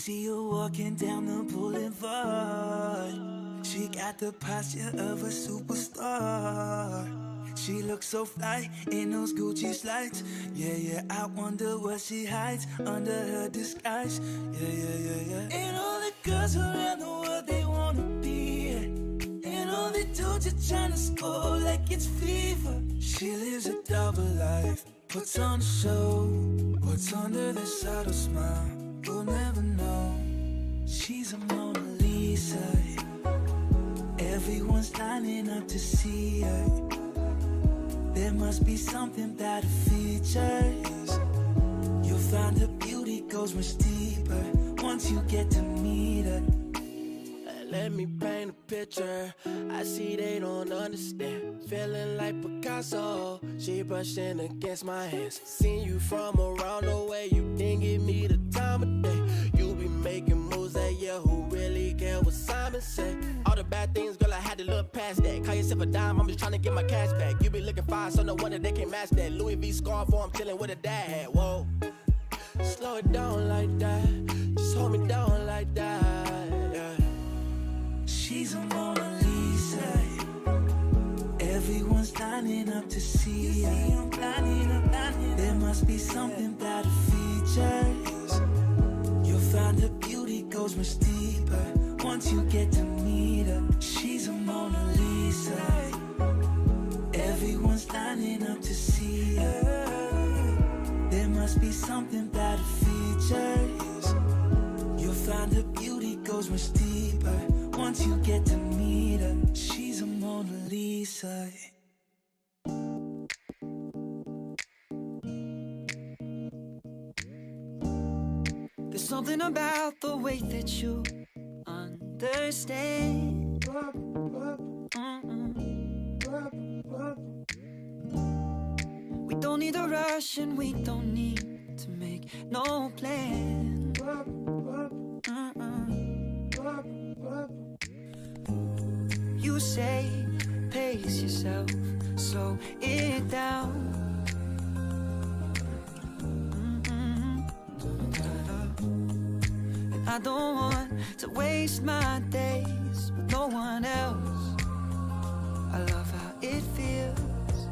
see her walking down the boulevard. She got the posture of a superstar. She looks so fly in those Gucci slides. Yeah, yeah, I wonder what she hides under her disguise. Yeah, yeah, yeah, yeah. And all the girls around the world, they wanna be it. And all the dudes are trying to score like it's fever. She lives a double life, puts on a show. What's under the subtle smile, we'll never know. She's a Mona Lisa. Everyone's lining up to see her. There must be something about her features. You'll find her beauty goes much deeper once you get to meet her. Let me paint a picture. I see they don't understand. Feeling like Picasso. She brushing against my hands. Seen you from around the way. You didn't give me the time of day. You be making moves that yeah, who really care what Simon say? All the bad things, girl, I had to look past that. Call yourself a dime, I'm just trying to get my cash back. You be looking fine, so no wonder they can't match that. Louis V scarf, or I'm chilling with a dad hat. Whoa, slow it down like that. Just hold me down like that. Yeah. She's a Mona Lisa. Everyone's lining up to see her. There must be something about her features. You'll find her beauty goes much deeper once you get to meet her. She's a Mona Lisa. Everyone's lining up to see her. There must be something about her features. You'll find her beauty goes much deeper once you get to meet her. She's a Mona Lisa. There's something about the way that you understand. We don't need a rush and we don't need to make no plan. You say, pace yourself, slow it down. And I don't want to waste my days with no one else. I love how it feels.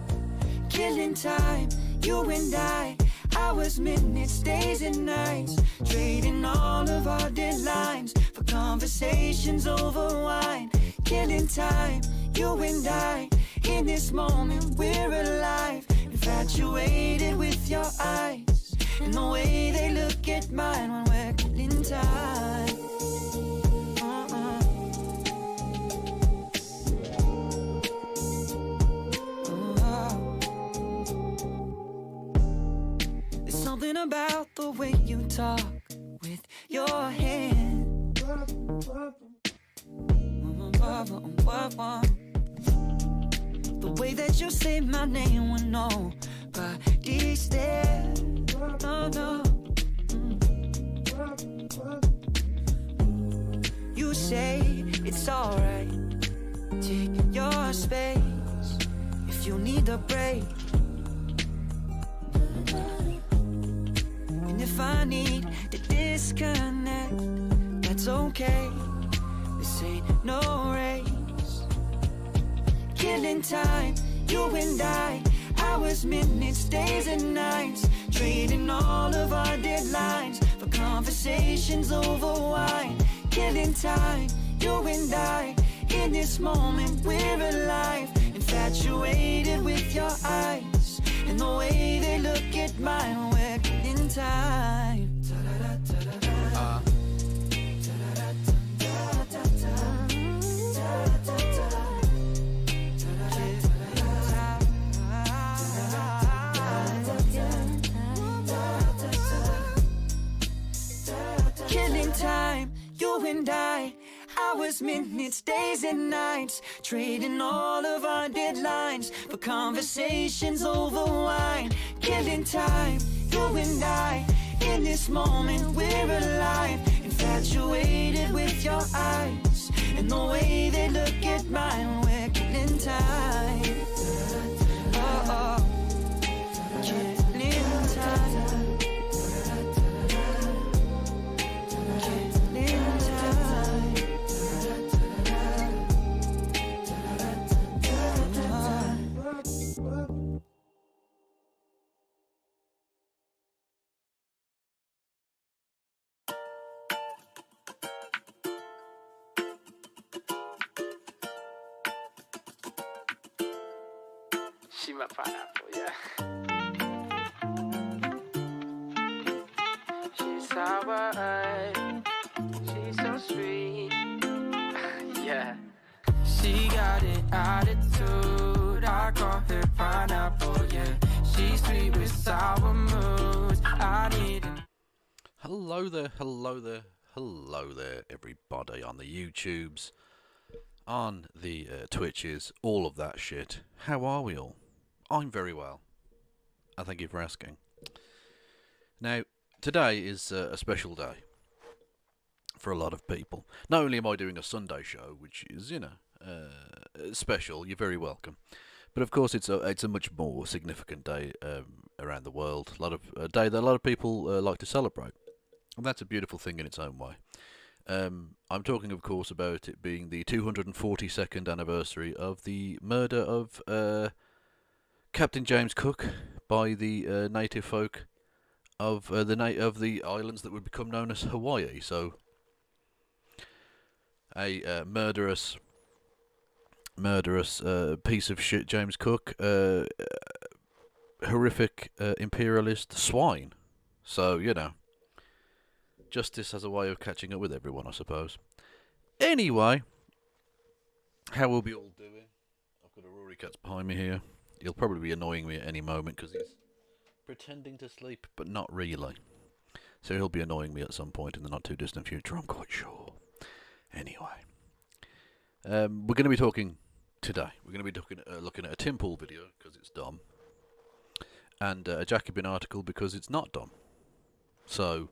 Killing time, you and I. Hours, minutes, days and nights. Trading all of our deadlines for conversations over wine. Killing time, you and I. In this moment we're alive. Infatuated with your eyes and the way they look at mine when we're killing time. There's something about the way you talk with your hand. The way that you say my name when nobody's there. No, no. You say it's alright. Take your space if you need a break. And if I need to disconnect, that's okay. This ain't no race. Killing time, you and I. Hours, minutes, days and nights. Trading all of our deadlines for conversations over wine. Killing time, you and I. In this moment we're alive. Infatuated with your eyes and the way they look at mine when we're killing time. Killing time, you and I. Hours, minutes, days and nights. Trading all of our deadlines for conversations over wine. Killing time, you and I. In this moment we're alive. Infatuated with your eyes and the way they look at mine when we're killing time. Oh, oh. Killing time. She my pineapple, yeah. She's sour, she's so sweet. Yeah. She got an attitude, I call her pineapple, yeah. She's sweet with sour moods, I need it. Hello there, hello there, hello there, everybody on the YouTubes, on the Twitches, all of that shit. How are we all? I'm very well. I thank you for asking. Now, today is a special day for a lot of people. Not only am I doing a Sunday show, which is, you know, special, you're very welcome. But of course, it's a much more significant day around the world. A day that a lot of people like to celebrate. And that's a beautiful thing in its own way. I'm talking, of course, about it being the 242nd anniversary of the murder of Captain James Cook by the native folk of the islands that would become known as Hawaii. So, a murderous piece of shit, James Cook, horrific imperialist swine. So, you know. Justice has a way of catching up with everyone, I suppose. Anyway, how will be all doing? I've got a Rory Cats behind me here. He'll probably be annoying me at any moment because he's pretending to sleep, but not really. So he'll be annoying me at some point in the not too distant future, I'm quite sure. Anyway, we're going to be talking today. We're going to be looking at a Tim Pool video because it's dumb, and a Jacobin article because it's not dumb. So.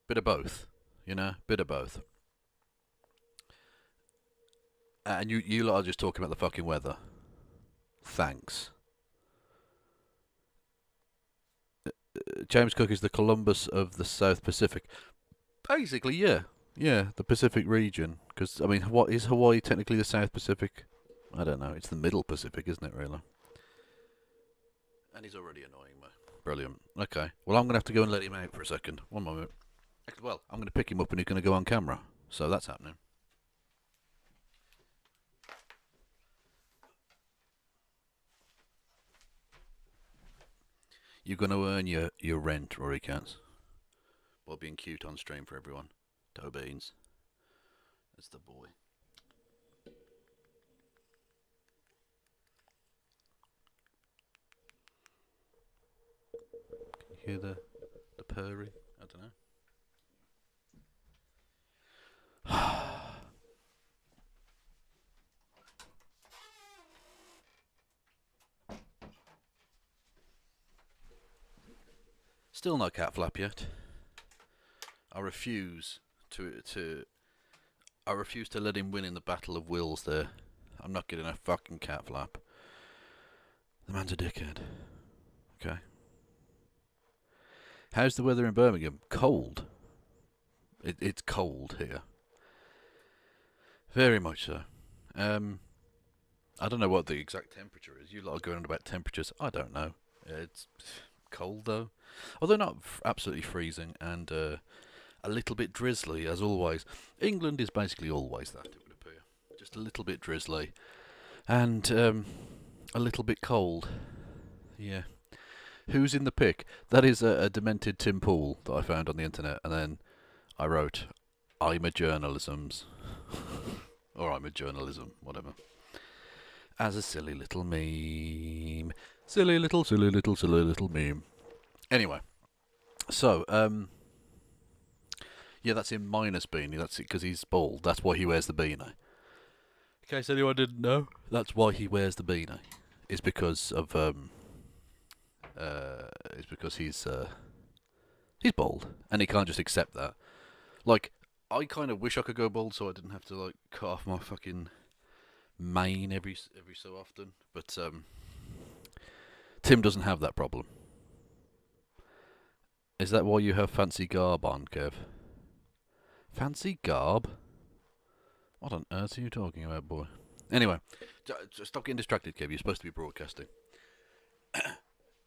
Bit of both, you know, bit of both. And you lot are just talking about the fucking weather. Thanks. James Cook is the Columbus of the South Pacific. Basically, yeah, the Pacific region. Because, I mean, what is Hawaii technically the South Pacific? I don't know. It's the Middle Pacific, isn't it, really? And he's already annoying me. Brilliant. Okay. Well, I'm going to have to go and let him out for a second. One moment. Well, I'm going to pick him up and he's going to go on camera. So that's happening. You're going to earn your rent, Rory Cats. While being cute on stream for everyone. Toe Beans. That's the boy. Can you hear the purring? I don't know. Still no cat flap yet. I refuse to let him win in the battle of wills there. I'm not getting a fucking cat flap. The man's a dickhead. Okay. How's the weather in Birmingham? Cold. It's cold here. Very much so. I don't know what the exact temperature is. You lot are going on about temperatures. I don't know. It's cold though. Although not absolutely freezing and a little bit drizzly as always. England is basically always that, it would appear. Just a little bit drizzly. And a little bit cold. Yeah. Who's in the pick? That is a demented Tim Pool that I found on the internet. And then I wrote, I'm a journalisms. Or I'm a journalism, whatever. As a silly little meme. Silly little meme. Anyway. So, yeah, that's him minus beanie. That's it, because he's bald. That's why he wears the beanie. In case anyone didn't know, that's why he wears the beanie. It's because of, it's because he's bald. And he can't just accept that. Like, I kind of wish I could go bald so I didn't have to, like, cut off my fucking mane every so often. But, Tim doesn't have that problem. Is that why you have fancy garb on, Kev? Fancy garb? What on earth are you talking about, boy? Anyway, stop getting distracted, Kev. You're supposed to be broadcasting.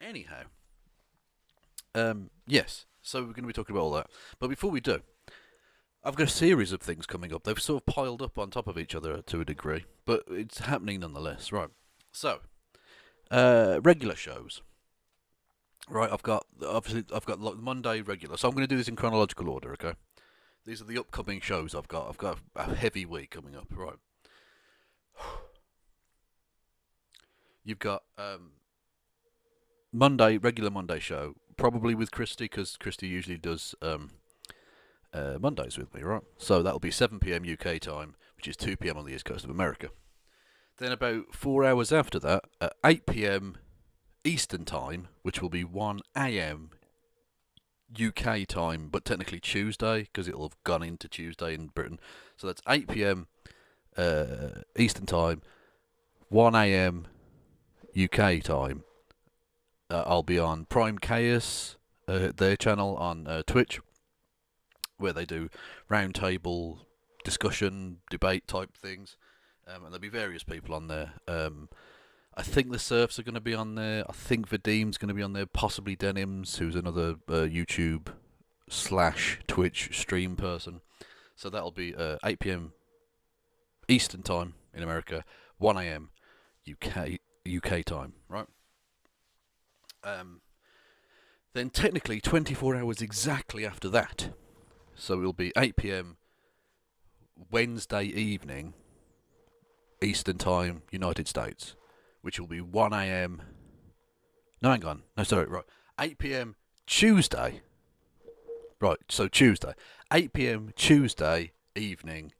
Anyhow. Yes, so we're going to be talking about all that. But before we do, I've got a series of things coming up. They've sort of piled up on top of each other to a degree, but it's happening nonetheless. Right. So, Regular shows. Right, I've got like Monday regular, so I'm going to do this in chronological order. Okay, these are the upcoming shows I've got. I've got a heavy week coming up. Right, you've got Monday regular Monday show, probably with Christy, because Christy usually does Mondays with me. Right, so that'll be 7 p.m. UK time, which is 2 p.m. on the east coast of America. Then about 4 hours after that, at 8 p.m. Eastern time, which will be 1 a.m. UK time, but technically Tuesday, because it'll have gone into Tuesday in Britain. So that's 8 p.m. Eastern time, 1 a.m. UK time. I'll be on Prime Chaos, their channel on Twitch, where they do roundtable discussion, debate type things. And there'll be various people on there. I think the Surfs are going to be on there. I think Vadim's going to be on there. Possibly Denims, who's another YouTube/Twitch stream person. So that'll be 8 p.m. Eastern time in America, 1 a.m. UK time, right? Then technically 24 hours exactly after that. So it'll be 8 p.m. Wednesday evening, Eastern time, United States, which will be 1 a.m. No, hang on. No, sorry, right. 8 p.m. Tuesday. Right, so Tuesday. 8 p.m. Tuesday evening,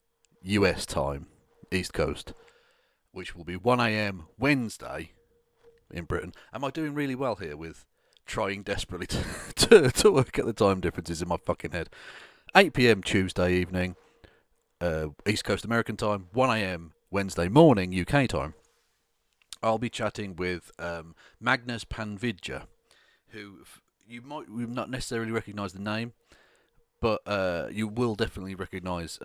US time, East Coast, which will be 1 a.m. Wednesday in Britain. Am I doing really well here with trying desperately to work out the time differences in my fucking head? 8 p.m. Tuesday evening, East Coast American time, 1 a.m. Wednesday morning, UK time. I'll be chatting with Magnus Panvidja, who you might not necessarily recognise the name, but you will definitely recognise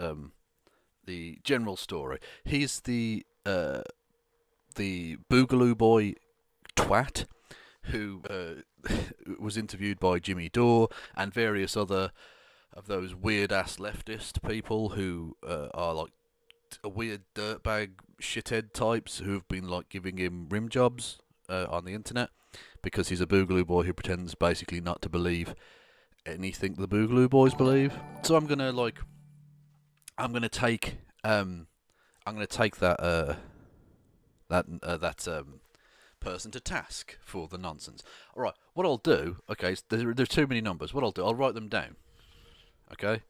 the general story. He's the Boogaloo Boy twat who was interviewed by Jimmy Dore and various other of those weird-ass leftist people who are like a weird dirtbag shithead types who have been like giving him rim jobs on the internet because he's a Boogaloo Boy who pretends basically not to believe anything the Boogaloo Boys believe. So I'm gonna take that person to task for the nonsense. All right, what I'll do, okay, there's too many numbers. What I'll do, I'll write them down. Okay,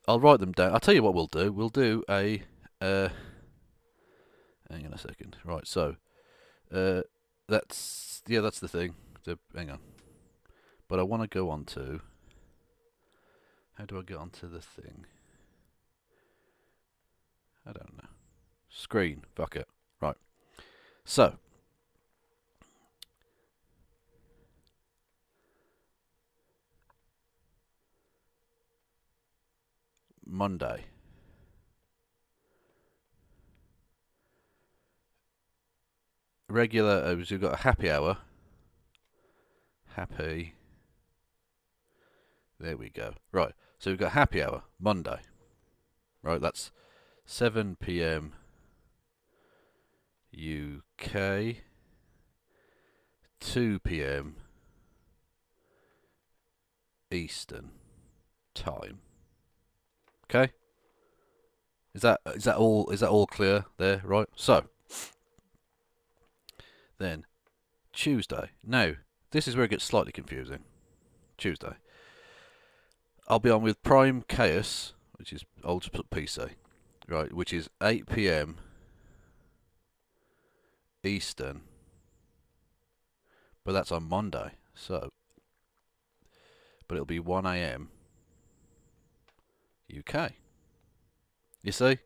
I'll write them down. I'll tell you what we'll do. We'll do a hang on a second. Right, so that's the thing. Hang on, but I want to go on to. How do I get onto the thing? I don't know. Screen. Fuck it. Right. So. Monday. Regular, we've got a happy hour. Happy. There we go. Right. So we've got happy hour, Monday. Right, that's 7 p.m. UK, 2 p.m. Eastern time. Okay? Is that all clear there, right? So then Tuesday. Now, this is where it gets slightly confusing. Tuesday. I'll be on with Prime Chaos, which is old PC, right, which is 8 p.m. Eastern. But that's on Monday, so but it'll be 1 a.m. UK. You see?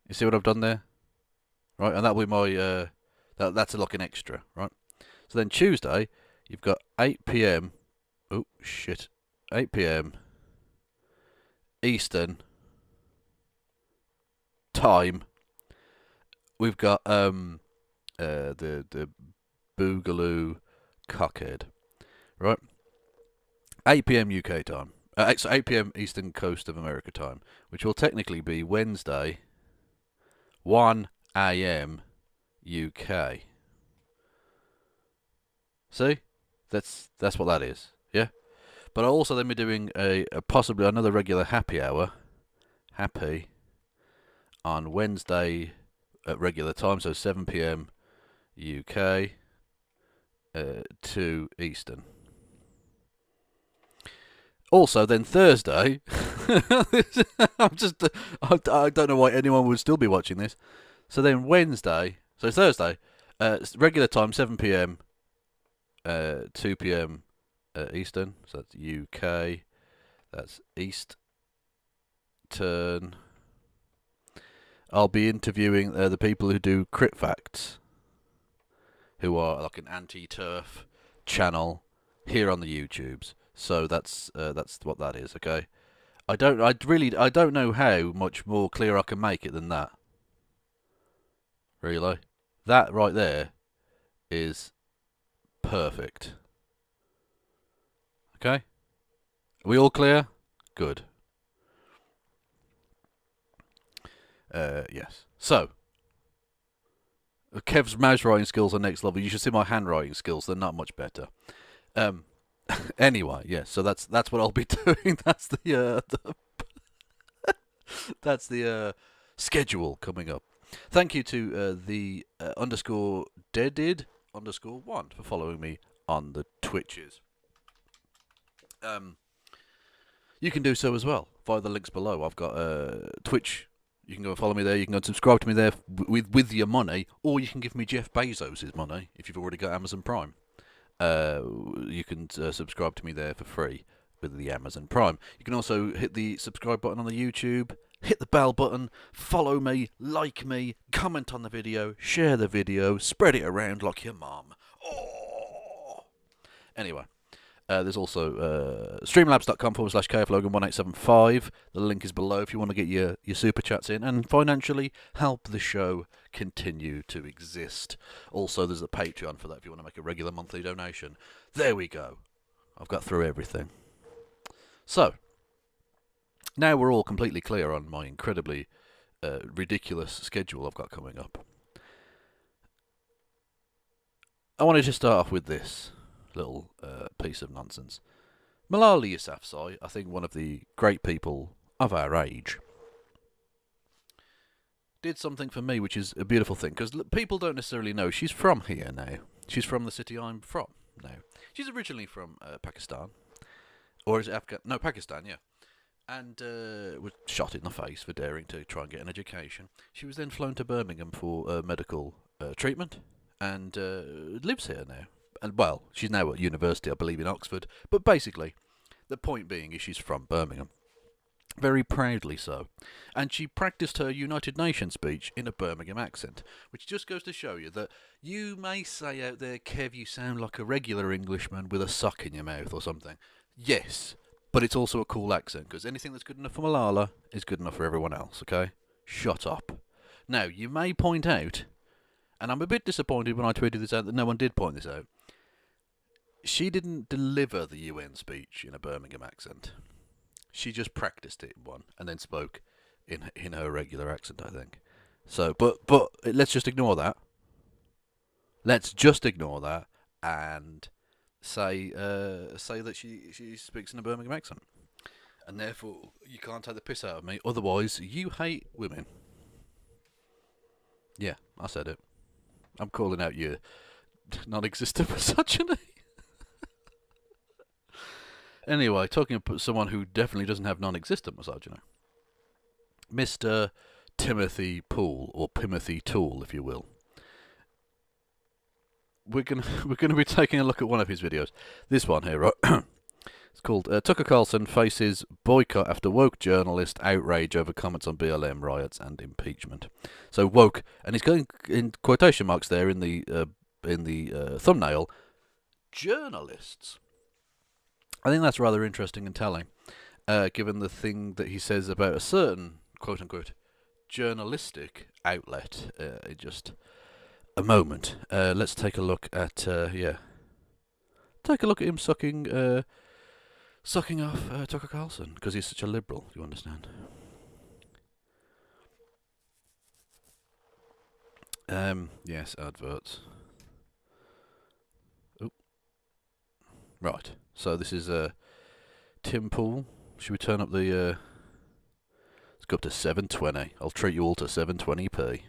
You see what I've done there? Right, and that'll be my that's like an extra, right? So then Tuesday, you've got 8 p.m. Oh shit. 8 p.m. Eastern time. We've got the Boogaloo cockhead, right? 8 p.m. UK time. So 8 p.m. Eastern Coast of America time, which will technically be Wednesday, 1 a.m. UK. See? That's what that is. Yeah? But I'll also then be doing a possibly another regular happy hour. Happy. On Wednesday at regular time, so 7 p.m. UK, 2 Eastern. Also, then Thursday, I don't know why anyone would still be watching this. So then Thursday, regular time 7 p.m. 2 p.m. Eastern. So that's UK. That's Eastern. I'll be interviewing the people who do Crit Facts, who are like an anti-turf channel here on the YouTubes. So that's what that is. Okay. I don't know how much more clear I can make it than that. Really, that right there is perfect. Okay. Are we all clear? Good. Yes. So, Kev's mouse writing skills are next level. You should see my handwriting skills; they're not much better. Anyway, yes. So that's what I'll be doing. That's the schedule coming up. Thank you to the _deadid_1 for following me on the Twitches. You can do so as well via the links below. I've got Twitch. You can go and follow me there. You can go and subscribe to me there with your money, or you can give me Jeff Bezos' money if you've already got Amazon Prime. You can subscribe to me there for free with the Amazon Prime. You can also hit the subscribe button on the YouTube, hit the bell button, follow me, like me, comment on the video, share the video, spread it around like your mum. Oh! Anyway. There's also streamlabs.com/KFLogan1875. The link is below if you want to get your super chats in and financially help the show continue to exist. Also, there's a Patreon for that if you want to make a regular monthly donation. There we go. I've got through everything. So, now we're all completely clear on my incredibly ridiculous schedule I've got coming up. I wanted to start off with this little piece of nonsense. Malala Yousafzai, I think one of the great people of our age, did something for me which is a beautiful thing, because people don't necessarily know she's from here now. She's from the city I'm from now. She's originally from Pakistan. Or is it Afghan? No, Pakistan, yeah. And was shot in the face for daring to try and get an education. She was then flown to Birmingham for medical treatment and lives here now. And, well, she's now at university, I believe, in Oxford. But basically, the point being is she's from Birmingham. Very proudly so. And she practiced her United Nations speech in a Birmingham accent, which just goes to show you that you may say out there, Kev, you sound like a regular Englishman with a sock in your mouth or something. Yes, but it's also a cool accent, because anything that's good enough for Malala is good enough for everyone else, okay? Shut up. Now, you may point out, and I'm a bit disappointed when I tweeted this out that no one did point this out, she didn't deliver the UN speech in a Birmingham accent. She just practiced it in one and then spoke in her regular accent, I think. So, but let's just ignore that. Let's just ignore that and say that she speaks in a Birmingham accent, and therefore you can't take the piss out of me. Otherwise, you hate women. Yeah, I said it. I'm calling out your non-existent misogyny. Anyway, talking about someone who definitely doesn't have non-existent misogyny, Mr. Timothy Poole, or Pimothy Toole, if you will. We're gonna be taking a look at one of his videos. This one here, right? It's called Tucker Carlson faces boycott after woke journalist outrage over comments on BLM riots and impeachment. So woke, and he's going in quotation marks there in the thumbnail. Journalists. I think that's rather interesting and telling, given the thing that he says about a certain quote-unquote journalistic outlet. In just a moment, let's take a look at take a look at him sucking off Tucker Carlson, because he's such a liberal. Do you understand? Yes, adverts. Right. So this is Tim Pool. Should we turn up the... Let's go up to 720. I'll treat you all to 720p.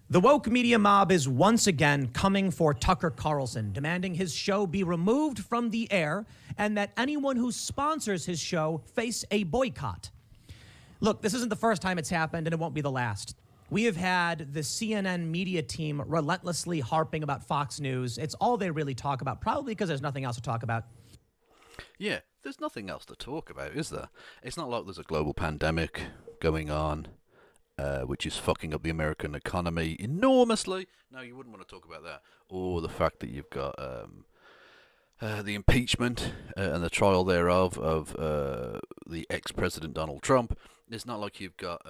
The woke media mob is once again coming for Tucker Carlson, demanding his show be removed from the air and that anyone who sponsors his show face a boycott. Look, this isn't the first time it's happened, and it won't be the last. We have had the CNN media team relentlessly harping about Fox News. It's all they really talk about, probably because there's nothing else to talk about. Yeah, there's nothing else to talk about, is there? It's not like there's a global pandemic going on, which is fucking up the American economy enormously. No, you wouldn't want to talk about that. Or the fact that you've got the impeachment and the trial thereof of the ex-president Donald Trump. It's not like you've got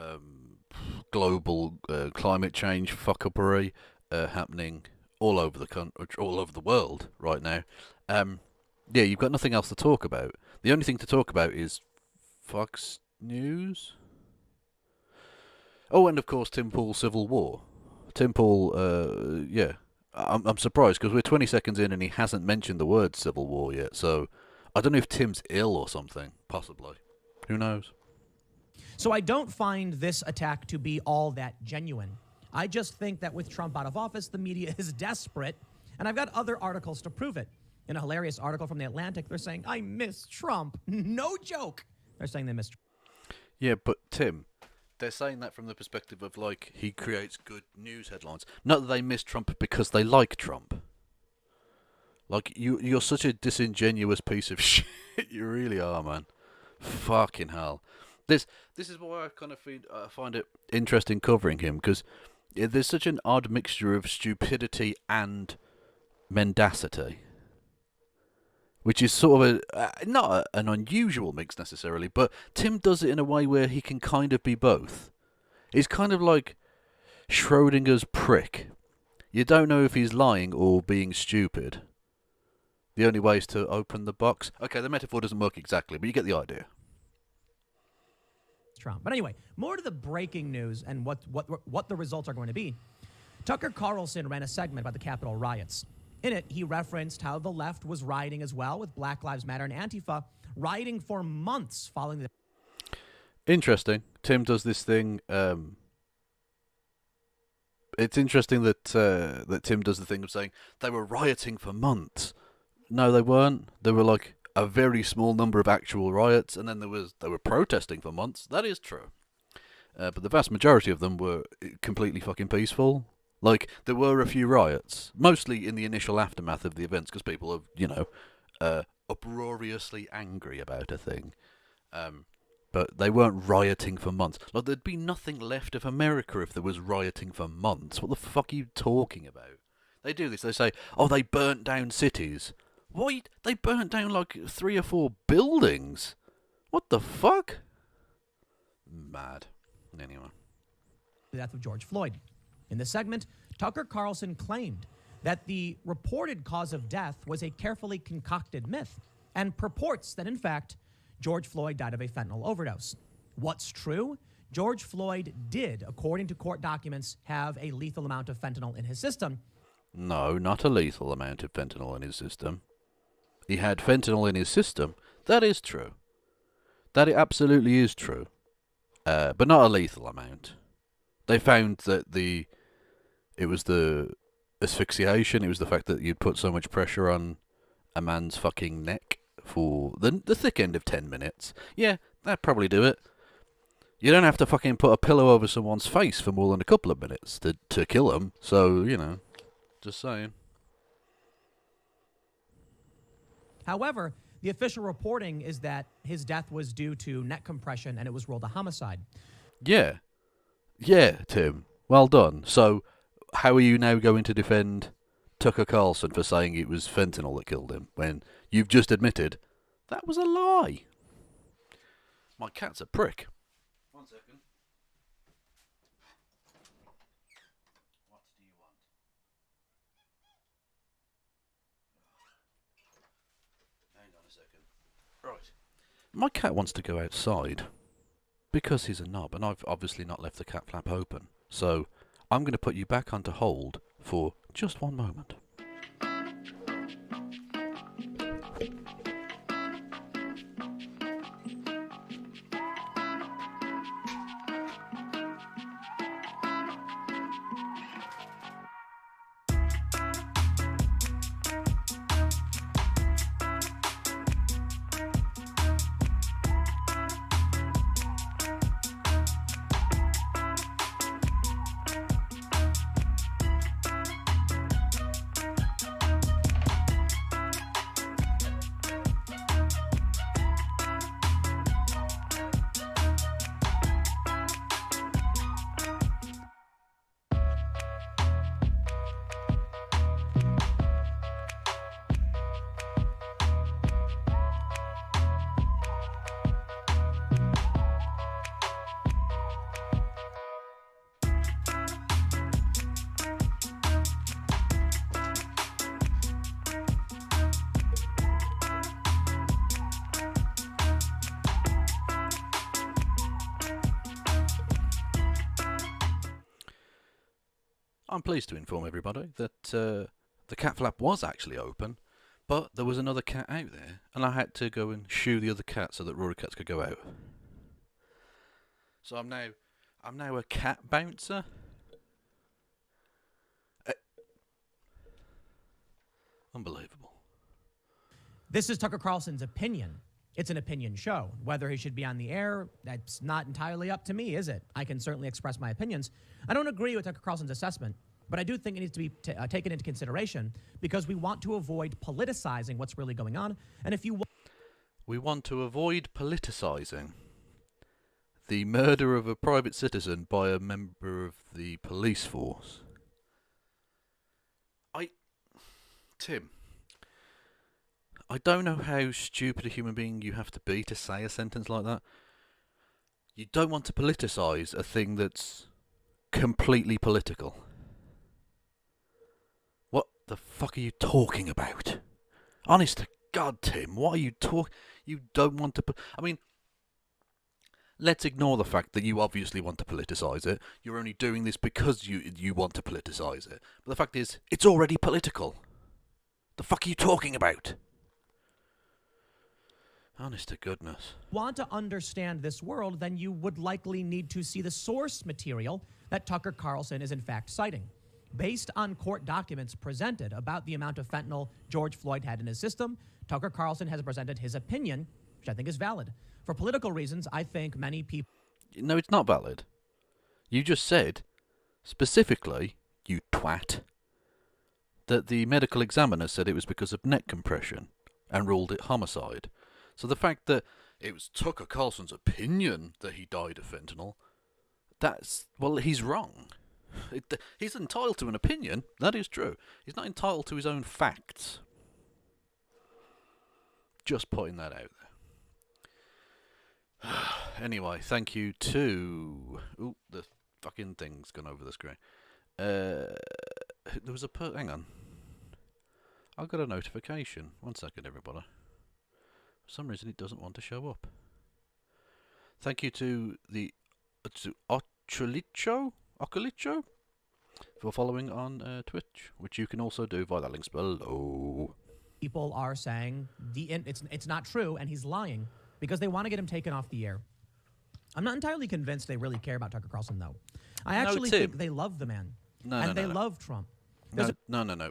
global climate change fuckupery happening all over the world right now. Yeah, you've got nothing else to talk about. The only thing to talk about is Fox News. Oh, and of course Tim Pool's Civil War. Tim Pool, yeah. I'm surprised because we're 20 seconds in and he hasn't mentioned the word Civil War yet. So I don't know if Tim's ill or something. Possibly. Who knows? So I don't find this attack to be all that genuine. I just think that with Trump out of office, the media is desperate, and I've got other articles to prove it. In a hilarious article from The Atlantic, they're saying, I miss Trump. No joke. They're saying they miss Trump. Yeah, but Tim, they're saying that from the perspective of, like, he creates good news headlines. Not that they miss Trump because they like Trump. Like, you're such a disingenuous piece of shit. You really are, man. Fucking hell. This is why I kind of find it interesting covering him, because there's such an odd mixture of stupidity and mendacity, which is sort of not an unusual mix necessarily, but Tim does it in a way where he can kind of be both. He's kind of like Schrodinger's prick. You don't know if he's lying or being stupid. The only way is to open the box. Okay, the metaphor doesn't work exactly, but you get the idea. Trump. But anyway, more to the breaking news and what the results are going to be. Tucker Carlson ran a segment about the Capitol riots. In it, he referenced how the left was rioting as well, with Black Lives Matter and Antifa rioting for months following the... Interesting. Tim does this thing. It's interesting that that Tim does the thing of saying they were rioting for months. No, they weren't. There were like a very small number of actual riots, and then they were protesting for months. That is true. But the vast majority of them were completely fucking peaceful. Like, there were a few riots, mostly in the initial aftermath of the events, because people are, you know, uproariously angry about a thing. But they weren't rioting for months. Like, there'd be nothing left of America if there was rioting for months. What the fuck are you talking about? They do this. They say, oh, they burnt down cities. Why? They burnt down like 3 or 4 buildings. What the fuck? Mad. Anyway. The death of George Floyd. In this segment, Tucker Carlson claimed that the reported cause of death was a carefully concocted myth and purports that, in fact, George Floyd died of a fentanyl overdose. What's true? George Floyd did, according to court documents, have a lethal amount of fentanyl in his system. No, not a lethal amount of fentanyl in his system. He had fentanyl in his system. That is true. That it absolutely is true. But not a lethal amount. They found that it was the asphyxiation, it was the fact that you'd put so much pressure on a man's fucking neck for the thick end of 10 minutes. Yeah, that'd probably do it. You don't have to fucking put a pillow over someone's face for more than a couple of minutes to kill them. So, you know, just saying. However, the official reporting is that his death was due to neck compression and it was ruled a homicide. Yeah. Yeah, Tim. Well done. So, how are you now going to defend Tucker Carlson for saying it was fentanyl that killed him when you've just admitted that was a lie? My cat's a prick. 1 second. What do you want? Hang on a second. Right. My cat wants to go outside because he's a knob, and I've obviously not left the cat flap open. So I'm going to put you back onto hold for just 1 moment. I'm pleased to inform everybody that the cat flap was actually open, but there was another cat out there, and I had to go and shoo the other cat so that Rory cats could go out. So I'm now a cat bouncer. Unbelievable. This is Tucker Carlson's opinion. It's an opinion show. Whether he should be on the air, that's not entirely up to me, is it? I can certainly express my opinions. I don't agree with Tucker Carlson's assessment, but I do think it needs to be taken into consideration because we want to avoid politicizing what's really going on. And if you we want to avoid politicizing the murder of a private citizen by a member of the police force. Tim, I don't know how stupid a human being you have to be to say a sentence like that. You don't want to politicise a thing that's completely political. What the fuck are you talking about? Honest to God, Tim, what are you You don't want to... I mean, let's ignore the fact that you obviously want to politicise it. You're only doing this because you want to politicise it. But the fact is, it's already political. The fuck are you talking about? Honest to goodness. Want to understand this world, then you would likely need to see the source material that Tucker Carlson is in fact citing. Based on court documents presented about the amount of fentanyl George Floyd had in his system, Tucker Carlson has presented his opinion, which I think is valid. For political reasons, I think many people... No, it's not valid. You just said, specifically, you twat, that the medical examiner said it was because of neck compression and ruled it homicide. So the fact that it was Tucker Carlson's opinion that he died of fentanyl, well, he's wrong. He's entitled to an opinion, that is true. He's not entitled to his own facts. Just putting that out there. Anyway, thank you to... Ooh, the fucking thing's gone over the screen. There was hang on. I got a notification. 1 second, everybody. For some reason, it doesn't want to show up. Thank you to Ocolicho for following on Twitch, which you can also do via the links below. People are saying it's not true, and he's lying because they want to get him taken off the air. I'm not entirely convinced they really care about Tucker Carlson, though. I actually think they love the man. They love Trump. No.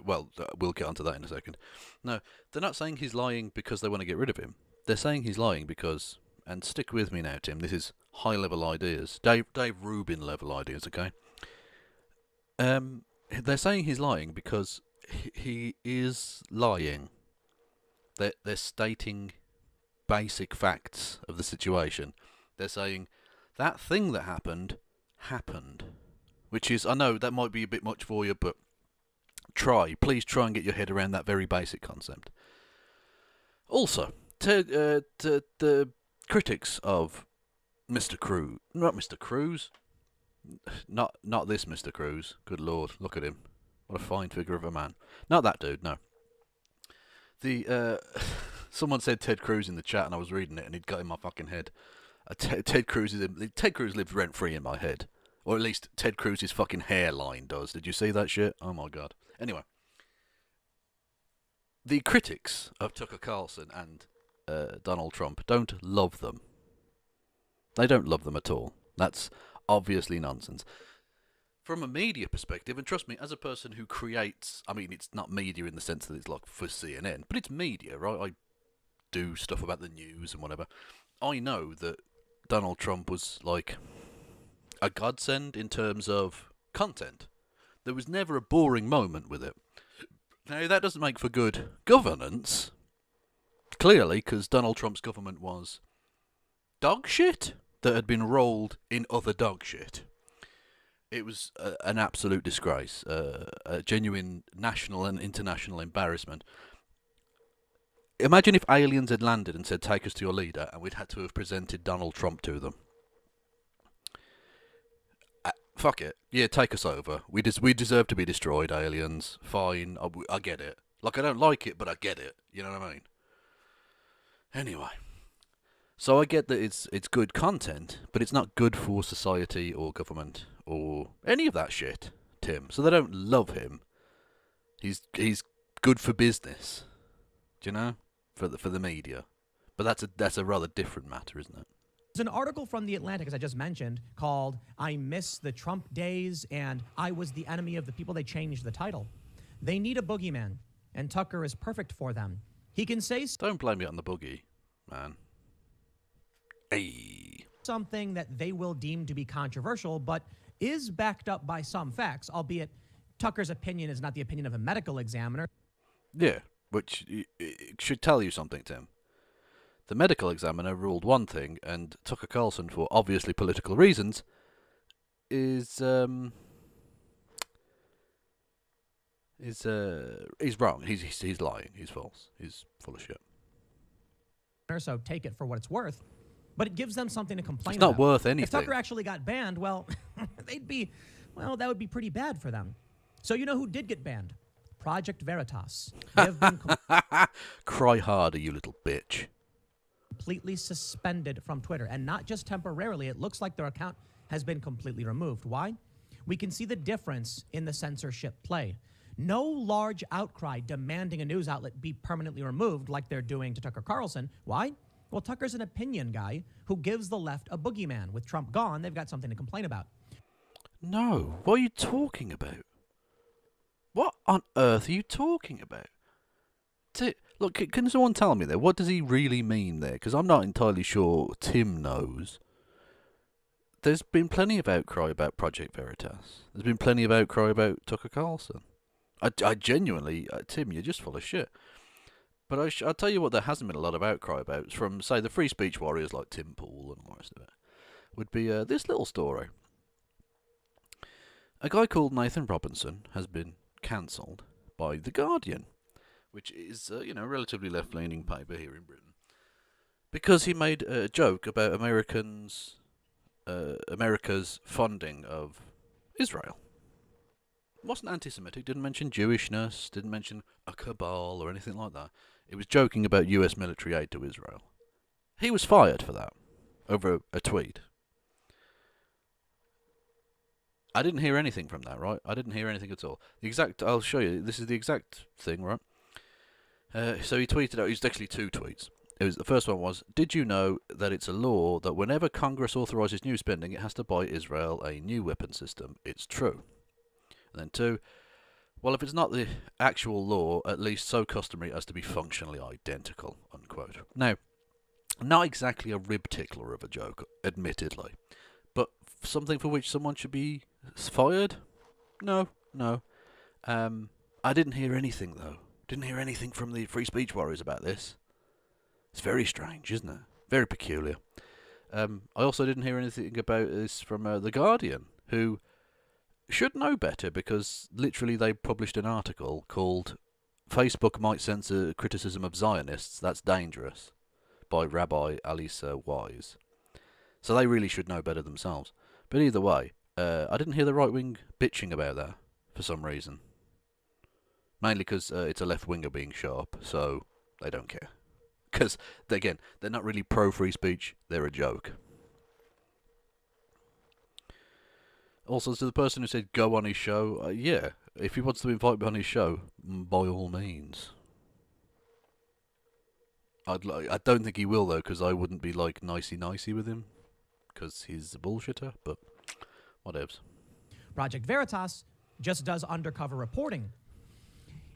Well, we'll get onto that in a second. No, they're not saying he's lying because they want to get rid of him. They're saying he's lying because, and stick with me now, Tim, this is high-level ideas. Dave Rubin-level ideas, okay? They're saying he's lying because he is lying. They're stating basic facts of the situation. They're saying that thing that happened. Which is, I know that might be a bit much for you, but please try and get your head around that very basic concept. Also, to the critics of Mr. Cruz, not Mr. Cruz, not this Mr. Cruz, good lord, look at him, what a fine figure of a man. Not that dude, no. Someone said Ted Cruz in the chat and I was reading it and it got in my fucking head. Ted Cruz lives rent-free in my head. Or at least Ted Cruz's fucking hairline does. Did you see that shit? Oh my god. Anyway. The critics of Tucker Carlson and Donald Trump don't love them. They don't love them at all. That's obviously nonsense. From a media perspective, and trust me, as a person who creates... I mean, it's not media in the sense that it's like for CNN, but it's media, right? I do stuff about the news and whatever. I know that Donald Trump was like... a godsend in terms of content. There was never a boring moment with it. Now, that doesn't make for good governance, clearly, because Donald Trump's government was dog shit that had been rolled in other dog shit. It was an absolute disgrace, a genuine national and international embarrassment. Imagine if aliens had landed and said, take us to your leader, and we'd had to have presented Donald Trump to them. Fuck it. Yeah, take us over. We deserve to be destroyed, aliens. Fine. I get it. Like, I don't like it, but I get it. You know what I mean? Anyway. So I get that it's good content, but it's not good for society or government or any of that shit. Tim. So they don't love him. He's good for business, do you know, for the media. But that's a rather different matter, isn't it? There's an article from The Atlantic, as I just mentioned, called "I Miss the Trump Days" and "I Was the Enemy of the People." They changed the title. They need a boogeyman, and Tucker is perfect for them. He can say Don't blame me on the boogie, man. Hey. something that they will deem to be controversial, but is backed up by some facts, albeit Tucker's opinion is not the opinion of a medical examiner. Yeah, which it should tell you something, Tim. The medical examiner ruled one thing, and Tucker Carlson, for obviously political reasons, is wrong. He's lying. He's false. He's full of shit. So take it for what it's worth, but it gives them something to complain It's not about. worth anything. If Tucker actually got banned, well, that would be pretty bad for them. So you know who did get banned? Project Veritas. They have been Cry harder, you little bitch. completely suspended from Twitter, and not just temporarily. It looks like their account has been completely removed. Why? We can see the difference in the censorship play. No large outcry demanding a news outlet be permanently removed like they're doing to Tucker Carlson. Why? Well, Tucker's an opinion guy who gives the left a boogeyman. With Trump gone, they've got something to complain about. No, what are you talking about? What on earth are you talking about? Look, can someone tell me there? What does he really mean there? Because I'm not entirely sure Tim knows. There's been plenty of outcry about Project Veritas. There's been plenty of outcry about Tucker Carlson. I genuinely, Tim, you're just full of shit. But I'll tell you what, there hasn't been a lot of outcry about from, say, the free speech warriors like Tim Pool and all the rest of it, would be this little story. A guy called Nathan Robinson has been cancelled by The Guardian, which is, a relatively left-leaning paper here in Britain, because he made a joke about America's funding of Israel. Wasn't anti-Semitic, didn't mention Jewishness, didn't mention a cabal or anything like that. It was joking about US military aid to Israel. He was fired for that, over a tweet. I didn't hear anything from that, right? I didn't hear anything at all. I'll show you, this is the exact thing, right? So he tweeted out, it was actually two tweets. The first one was, did you know that it's a law that whenever Congress authorises new spending, it has to buy Israel a new weapon system? It's true. And then two, well, if it's not the actual law, at least so customary as to be functionally identical, unquote. Now, not exactly a rib tickler of a joke, admittedly, but something for which someone should be fired? No. I didn't hear anything, though. Didn't hear anything from the free speech warriors about this. It's very strange, isn't it? Very peculiar. I also didn't hear anything about this from The Guardian, who should know better, because literally they published an article called "Facebook Might Censor Criticism of Zionists, That's Dangerous" by Rabbi Alisa Wise. So they really should know better themselves. But either way, I didn't hear the right wing bitching about that for some reason. Mainly because it's a left winger being sharp, so they don't care. Because, again, they're not really pro-free speech, they're a joke. Also, to the person who said go on his show, yeah, if he wants to invite me on his show, by all means. I don't think he will, though, because I wouldn't be like nicey with him, because he's a bullshitter, but whatevs. Project Veritas just does undercover reporting.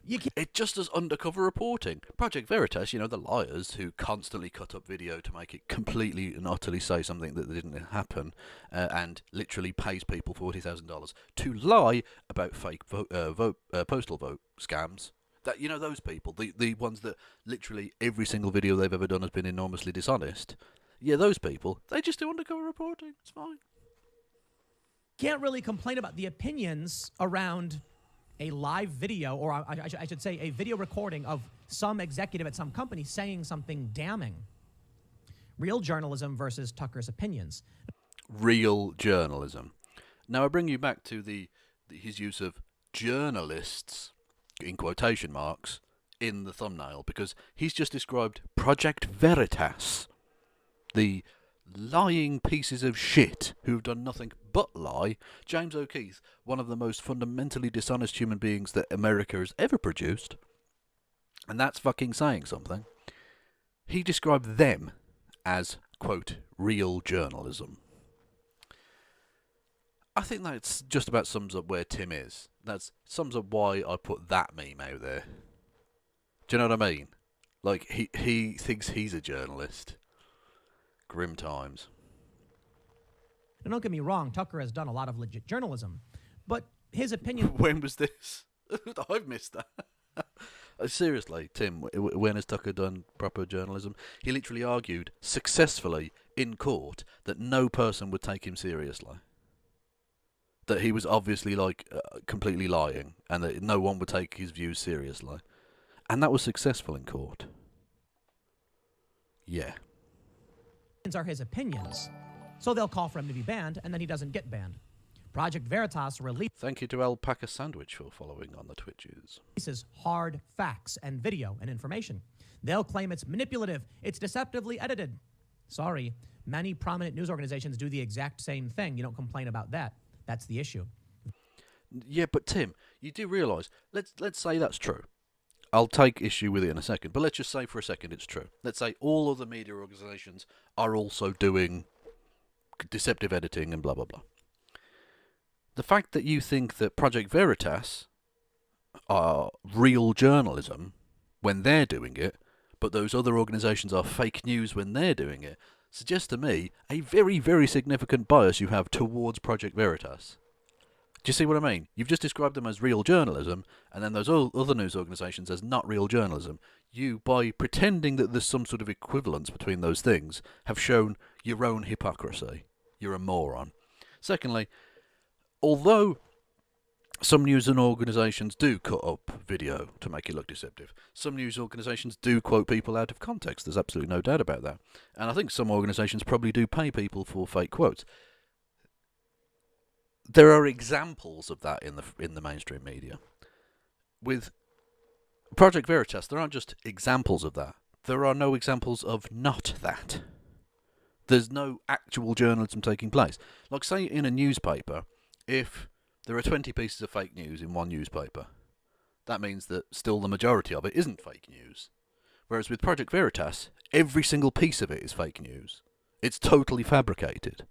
It just does undercover reporting. Project Veritas, the liars who constantly cut up video to make it completely and utterly say something that didn't happen, and literally pays people $40,000 to lie about fake postal vote scams. That those people, the ones that literally every single video they've ever done has been enormously dishonest. Yeah, those people, they just do undercover reporting. It's fine. Can't really complain about the opinions around a live video, or I should say a video recording of some executive at some company saying something damning. Real journalism versus Tucker's opinions. Real journalism. Now I bring you back to his use of journalists, in quotation marks, in the thumbnail, because he's just described Project Veritas, the lying pieces of shit who've done nothing but lie. James O'Keefe, one of the most fundamentally dishonest human beings that America has ever produced, and that's fucking saying something. He described them as, quote, real journalism. I think that just about sums up where Tim is. That sums up why I put that meme out there. Do you know what I mean? Like, he thinks he's a journalist. Grim times. And don't get me wrong, Tucker has done a lot of legit journalism, but his opinion... When was this? I've missed that. Seriously, Tim, when has Tucker done proper journalism? He literally argued successfully in court that no person would take him seriously. That he was obviously, completely lying, and that no one would take his views seriously. And that was successful in court. Yeah. Are his opinions, so they'll call for him to be banned, and then he doesn't get banned. Project Veritas releases... Thank you to Alpaca Sandwich for following on the Twitches. ...hard facts and video and information. They'll claim it's manipulative, it's deceptively edited. Sorry, many prominent news organizations do the exact same thing. You don't complain about that. That's the issue. Yeah, but Tim, you do realise, let's say that's true. I'll take issue with it in a second, but let's just say for a second it's true. Let's say all other media organisations are also doing deceptive editing and blah, blah, blah. The fact that you think that Project Veritas are real journalism when they're doing it, but those other organisations are fake news when they're doing it, suggests to me a very, very significant bias you have towards Project Veritas. Do you see what I mean? You've just described them as real journalism, and then those other news organisations as not real journalism. You, by pretending that there's some sort of equivalence between those things, have shown your own hypocrisy. You're a moron. Secondly, although some news and organisations do cut up video to make it look deceptive, some news organisations do quote people out of context. There's absolutely no doubt about that. And I think some organisations probably do pay people for fake quotes. There are examples of that in the mainstream media. With Project Veritas, there aren't just examples of that. There are no examples of not that. There's no actual journalism taking place. Like, say, in a newspaper, if there are 20 pieces of fake news in one newspaper, that means that still the majority of it isn't fake news. Whereas with Project Veritas, every single piece of it is fake news. It's totally fabricated.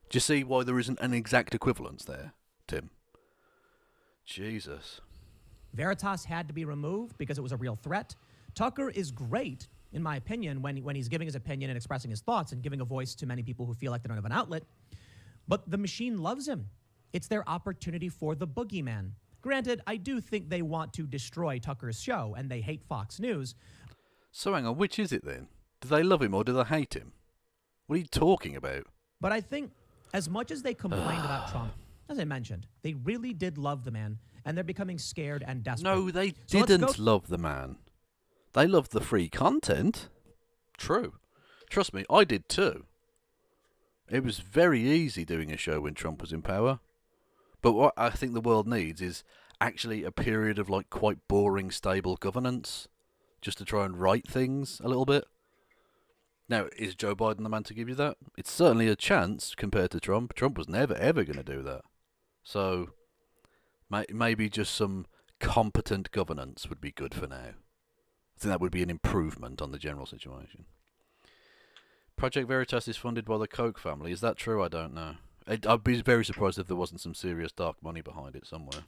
Do you see why there isn't an exact equivalence there, Tim? Jesus. Veritas had to be removed because it was a real threat. Tucker is great, in my opinion, when he's giving his opinion and expressing his thoughts and giving a voice to many people who feel like they don't have an outlet. But the machine loves him. It's their opportunity for the boogeyman. Granted, I do think they want to destroy Tucker's show, and they hate Fox News. So hang on, which is it then? Do they love him or do they hate him? What are you talking about? But I think, as much as they complained about Trump, as I mentioned, they really did love the man, and they're becoming scared and desperate. No, they didn't love the man. They loved the free content. True. Trust me, I did too. It was very easy doing a show when Trump was in power. But what I think the world needs is actually a period of quite boring, stable governance, just to try and right things a little bit. Now, is Joe Biden the man to give you that? It's certainly a chance compared to Trump. Trump was never, ever going to do that. So, maybe just some competent governance would be good for now. I think that would be an improvement on the general situation. Project Veritas is funded by the Koch family. Is that true? I don't know. I'd be very surprised if there wasn't some serious dark money behind it somewhere.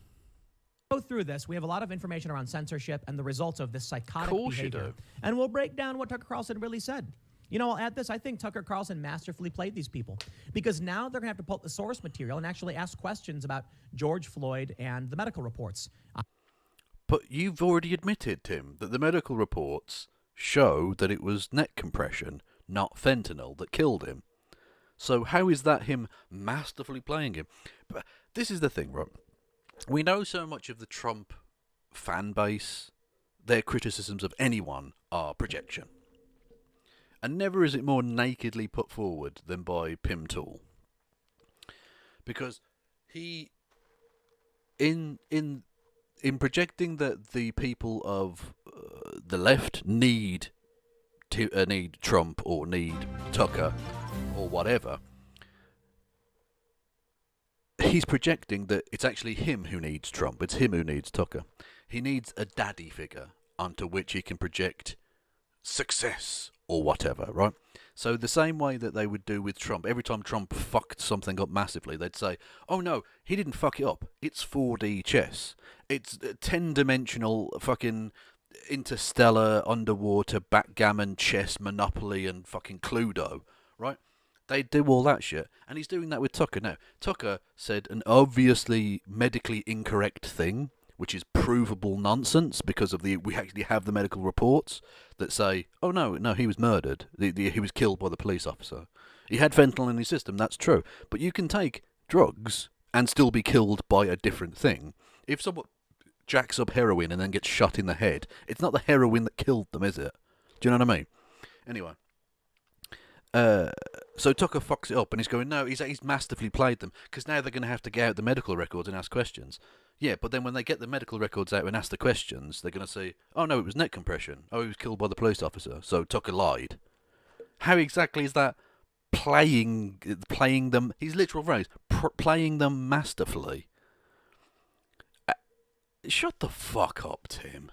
Go through this. We have a lot of information around censorship and the results of this psychotic behavior. Of course behavior. you do. And we'll break down what Tucker Carlson really said. You know, I'll add this. I think Tucker Carlson masterfully played these people because now they're going to have to pull up the source material and actually ask questions about George Floyd and the medical reports. But you've already admitted, Tim, that the medical reports show that it was neck compression, not fentanyl, that killed him. So how is that him masterfully playing him? But this is the thing, right? We know so much of the Trump fan base, their criticisms of anyone are projection. And never is it more nakedly put forward than by Pim Tool. Because he, in projecting that the people of the left need Trump or need Tucker, or whatever, he's projecting that it's actually him who needs Trump. It's him who needs Tucker. He needs a daddy figure onto which he can project success or whatever, right? So the same way that they would do with Trump, every time Trump fucked something up massively, they'd say, oh no, he didn't fuck it up. It's 4D chess. It's 10-dimensional fucking interstellar, underwater, backgammon, chess, Monopoly, and fucking Cluedo, right? They do all that shit, and he's doing that with Tucker now. Tucker said an obviously medically incorrect thing, which is provable nonsense because of we actually have the medical reports that say, oh no, he was murdered. He was killed by the police officer. He had fentanyl in his system, that's true. But you can take drugs and still be killed by a different thing. If someone jacks up heroin and then gets shot in the head, it's not the heroin that killed them, is it? Do you know what I mean? Anyway. So Tucker fucks it up and he's going, no, he's masterfully played them, because now they're going to have to get out the medical records and ask questions. Yeah, but then when they get the medical records out and ask the questions, they're going to say, oh no, it was neck compression. Oh, he was killed by the police officer, so Tucker lied. How exactly is that playing them, his literal phrase, playing them masterfully? Shut the fuck up, Tim.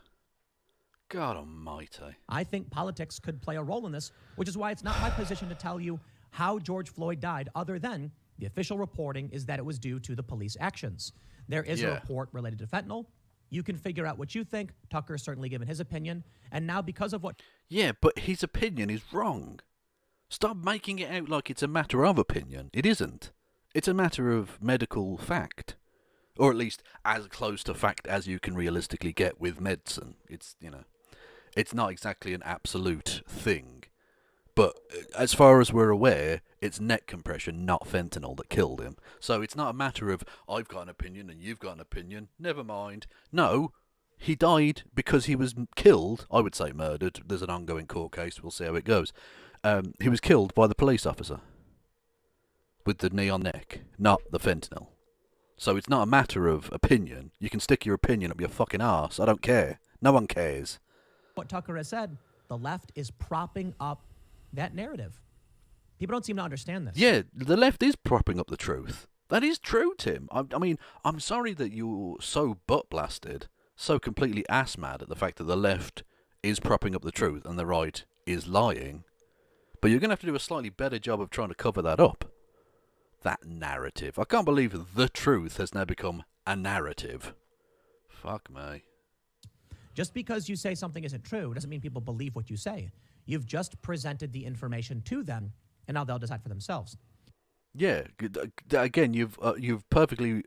God almighty. I think politics could play a role in this, which is why it's not my position to tell you how George Floyd died, other than the official reporting is that it was due to the police actions. There is a report related to fentanyl. You can figure out what you think. Tucker's certainly given his opinion. And now because of what... Yeah, but his opinion is wrong. Stop making it out like it's a matter of opinion. It isn't. It's a matter of medical fact. Or at least as close to fact as you can realistically get with medicine. It's, it's not exactly an absolute thing. But as far as we're aware, it's neck compression, not fentanyl, that killed him. So it's not a matter of, I've got an opinion and you've got an opinion, never mind. No, he died because he was killed, I would say murdered. There's an ongoing court case, we'll see how it goes. He was killed by the police officer with the knee on neck, not the fentanyl. So it's not a matter of opinion. You can stick your opinion up your fucking arse. I don't care. No one cares. What Tucker has said, the left is propping up that narrative. People don't seem to understand this. Yeah, the left is propping up the truth. That is true, Tim. I mean, I'm sorry that you're so butt-blasted, so completely ass-mad at the fact that the left is propping up the truth and the right is lying. But you're going to have to do a slightly better job of trying to cover that up. That narrative. I can't believe the truth has now become a narrative. Fuck me. Just because you say something isn't true doesn't mean people believe what you say. You've just presented the information to them, and now they'll decide for themselves. Yeah, again, you've perfectly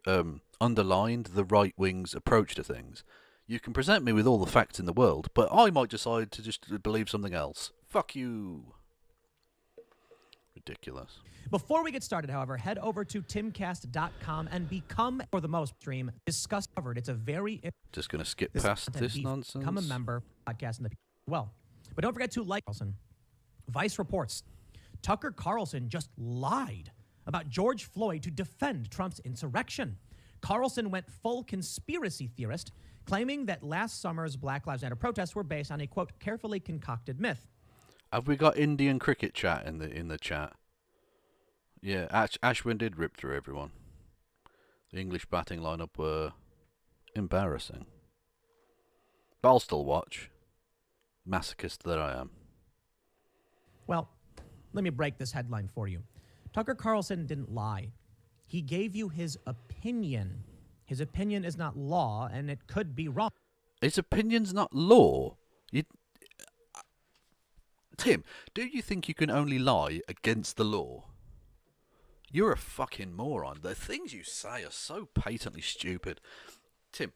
underlined the right wing's approach to things. You can present me with all the facts in the world, but I might decide to just believe something else. Fuck you. Ridiculous. Before we get started, however, head over to timcast.com and become, for the most stream, discussed covered. It's a very... Just going to skip past this nonsense. Become a member, podcast in the... Well, but don't forget to like Carlson. Vice reports, Tucker Carlson just lied about George Floyd to defend Trump's insurrection. Carlson went full conspiracy theorist, claiming that last summer's Black Lives Matter protests were based on a, quote, carefully concocted myth. Have we got Indian cricket chat in the chat? Yeah, Ashwin did rip through everyone. The English batting lineup were embarrassing. But I'll still watch. Masochist that I am. Well, let me break this headline for you. Tucker Carlson didn't lie. He gave you his opinion. His opinion is not law, and it could be wrong. His opinion's not law. Tim, do you think you can only lie against the law? You're a fucking moron. The things you say are so patently stupid. Tim,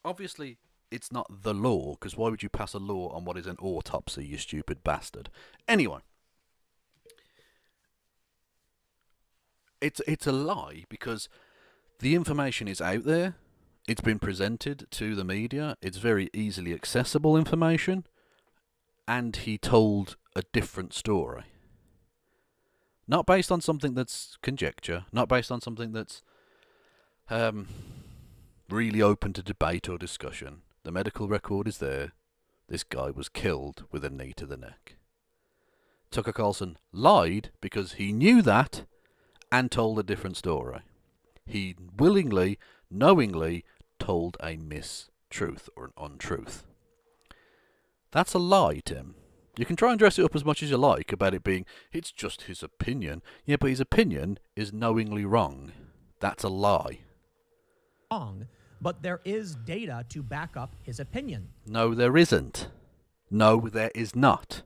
obviously it's not the law, because why would you pass a law on what is an autopsy, you stupid bastard? Anyway, it's a lie because the information is out there. It's been presented to the media. It's very easily accessible information. And he told a different story. Not based on something that's conjecture, not based on something that's really open to debate or discussion. The medical record is there. This guy was killed with a knee to the neck. Tucker Carlson lied because he knew that and told a different story. He willingly, knowingly told a mistruth or an untruth. That's a lie, Tim. You can try and dress it up as much as you like about it being, it's just his opinion. Yeah, but his opinion is knowingly wrong. That's a lie. Wrong, but there is data to back up his opinion. No, there isn't. No, there is not.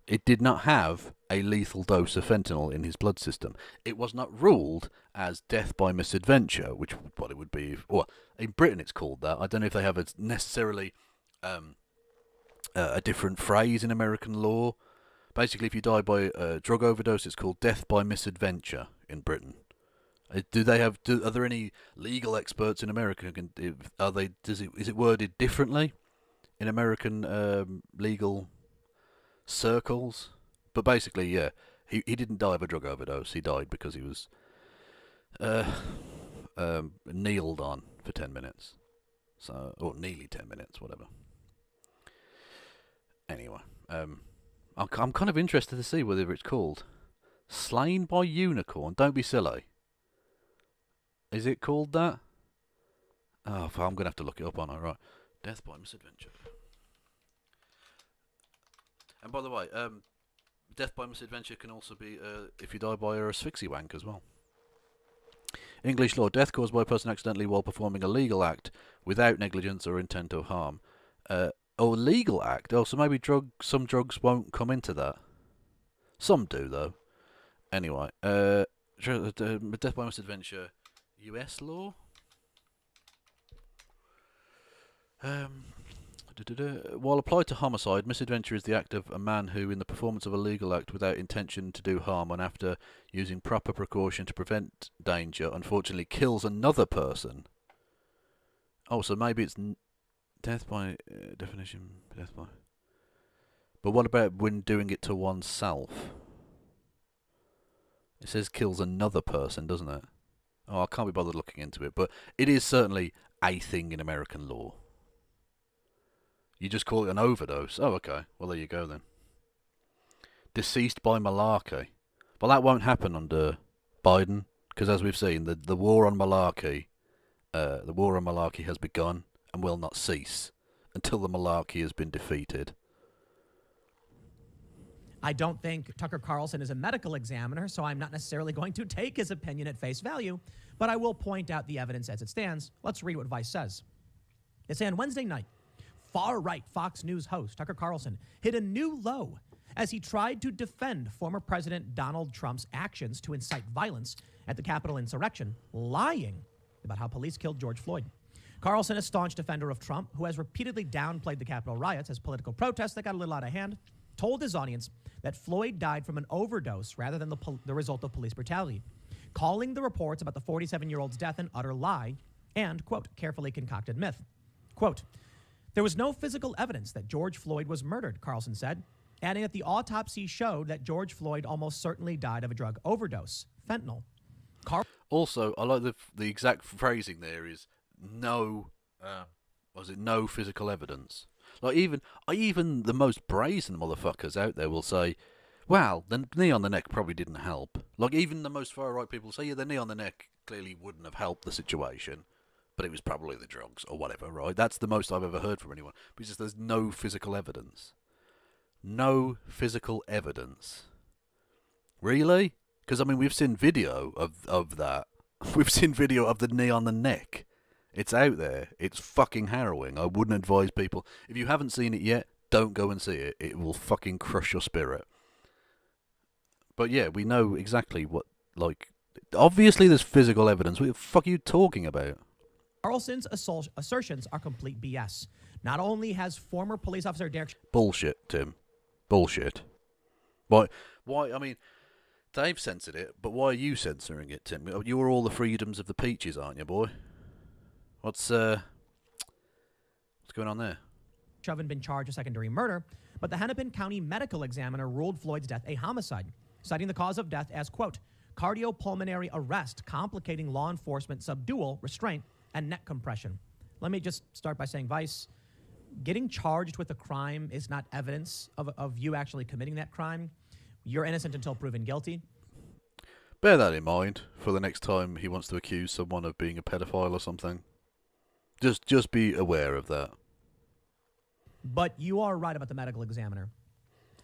It did not have a lethal dose of fentanyl in his blood system. It was not ruled as death by misadventure, which what it would be. Well, in Britain it's called that. I don't know if they have a necessarily a different phrase in American law. Basically, if you die by a drug overdose, it's called death by misadventure in Britain. Do they have? Are there any legal experts in America who can? Is it worded differently in American legal circles? But basically, yeah, he didn't die of a drug overdose. He died because he was kneeled on for 10 minutes, or nearly 10 minutes, whatever. Anyway, I'm kind of interested to see whether it's called slain by unicorn. Don't be silly. Is it called that? Oh, I'm going to have to look it up on it, right? Death by misadventure. And by the way, death by misadventure can also be if you die by an asphyxie wank as well. English law, death caused by a person accidentally while performing a legal act without negligence or intent of harm. Legal act? Oh, so maybe some drugs won't come into that. Some do, though. Anyway, death by misadventure, US law? While applied to homicide, misadventure is the act of a man who, in the performance of a legal act without intention to do harm and after using proper precaution to prevent danger, unfortunately kills another person. Oh, so maybe it's death by definition, death by. But what about when doing it to oneself? It says kills another person, doesn't it? Oh, I can't be bothered looking into it, but it is certainly a thing in American law. You just call it an overdose. Oh, okay. Well, there you go then. Deceased by malarkey. Well, that won't happen under Biden, because as we've seen, the war on malarkey, has begun and will not cease until the malarkey has been defeated. I don't think Tucker Carlson is a medical examiner, so I'm not necessarily going to take his opinion at face value, but I will point out the evidence as it stands. Let's read what Vice says. It says on Wednesday night, far-right Fox News host Tucker Carlson hit a new low as he tried to defend former President Donald Trump's actions to incite violence at the Capitol insurrection, lying about how police killed George Floyd. Carlson, a staunch defender of Trump, who has repeatedly downplayed the Capitol riots as political protests that got a little out of hand, told his audience that Floyd died from an overdose rather than the result of police brutality, calling the reports about the 47-year-old's death an utter lie and, quote, carefully concocted myth. Quote, there was no physical evidence that George Floyd was murdered, Carlson said, adding that the autopsy showed that George Floyd almost certainly died of a drug overdose, fentanyl. Also, I like the exact phrasing there is no physical evidence. Like even the most brazen motherfuckers out there will say, well, the knee on the neck probably didn't help. Like even the most far right people say, yeah, the knee on the neck clearly wouldn't have helped the situation, but it was probably the drugs or whatever, right? That's the most I've ever heard from anyone. Because there's no physical evidence. No physical evidence. Really? Because, I mean, we've seen video of that. We've seen video of the knee on the neck. It's out there. It's fucking harrowing. I wouldn't advise people. If you haven't seen it yet, don't go and see it. It will fucking crush your spirit. But yeah, we know exactly what, like, obviously there's physical evidence. What the fuck are you talking about? Carlson's assertions are complete BS. Not only has former police officer Derek... Bullshit, Tim. Bullshit. Why, I mean, they've censored it, but why are you censoring it, Tim? You are all the freedoms of the peaches, aren't you, boy? What's going on there? Chauvin been charged with secondary murder, but the Hennepin County medical examiner ruled Floyd's death a homicide, citing the cause of death as, quote, cardiopulmonary arrest complicating law enforcement subdual, restraint, and neck compression. Let me just start by saying, Vice, getting charged with a crime is not evidence of you actually committing that crime. You're innocent until proven guilty. Bear that in mind for the next time he wants to accuse someone of being a pedophile or something. Just be aware of that. But you are right about the medical examiner.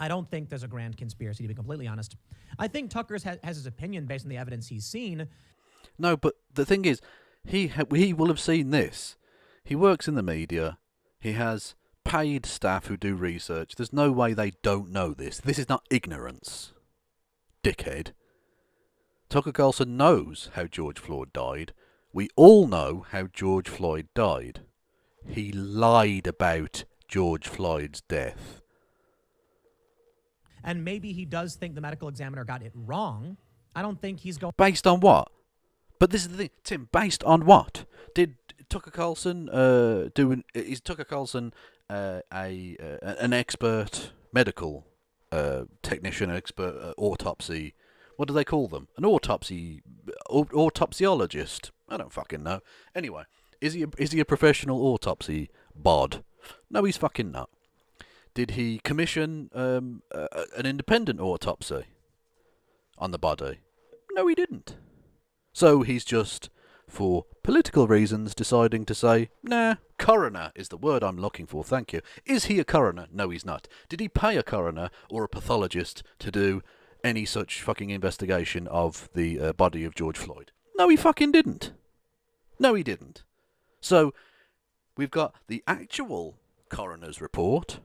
I don't think there's a grand conspiracy, to be completely honest. I think Tucker has his opinion based on the evidence he's seen. No, but the thing is, he will have seen this. He works in the media. He has paid staff who do research. There's no way they don't know this. This is not ignorance, dickhead. Tucker Carlson knows how George Floyd died. We all know how George Floyd died. He lied about George Floyd's death. And maybe he does think the medical examiner got it wrong. I don't think he's going... Based on what? But this is the thing, Tim, based on what? Did Tucker Carlson is Tucker Carlson an expert medical technician, expert autopsy? What do they call them? An autopsyologist? I don't fucking know. Anyway, is he a professional autopsy bod? No, he's fucking not. Did he commission an independent autopsy on the body? No, he didn't. So he's just, for political reasons, deciding to say, nah, coroner is the word I'm looking for, thank you. Is he a coroner? No, he's not. Did he pay a coroner or a pathologist to do any such fucking investigation of the body of George Floyd? No, he fucking didn't. No, he didn't. So, we've got the actual coroner's report,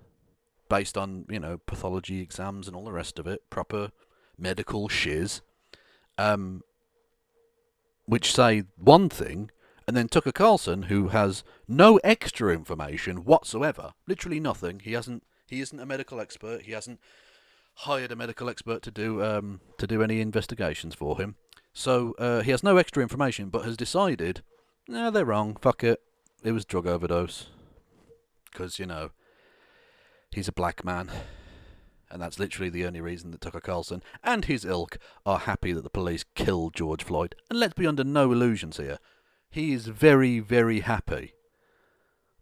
based on, pathology exams and all the rest of it, proper medical shiz, which say one thing, and then Tucker Carlson, who has no extra information whatsoever, literally nothing. He isn't a medical expert. He hasn't hired a medical expert to do any investigations for him. So he has no extra information, but has decided, nah, they're wrong. Fuck it. It was drug overdose. Because, he's a black man. And that's literally the only reason that Tucker Carlson and his ilk are happy that the police killed George Floyd. And let's be under no illusions here. He is very, very happy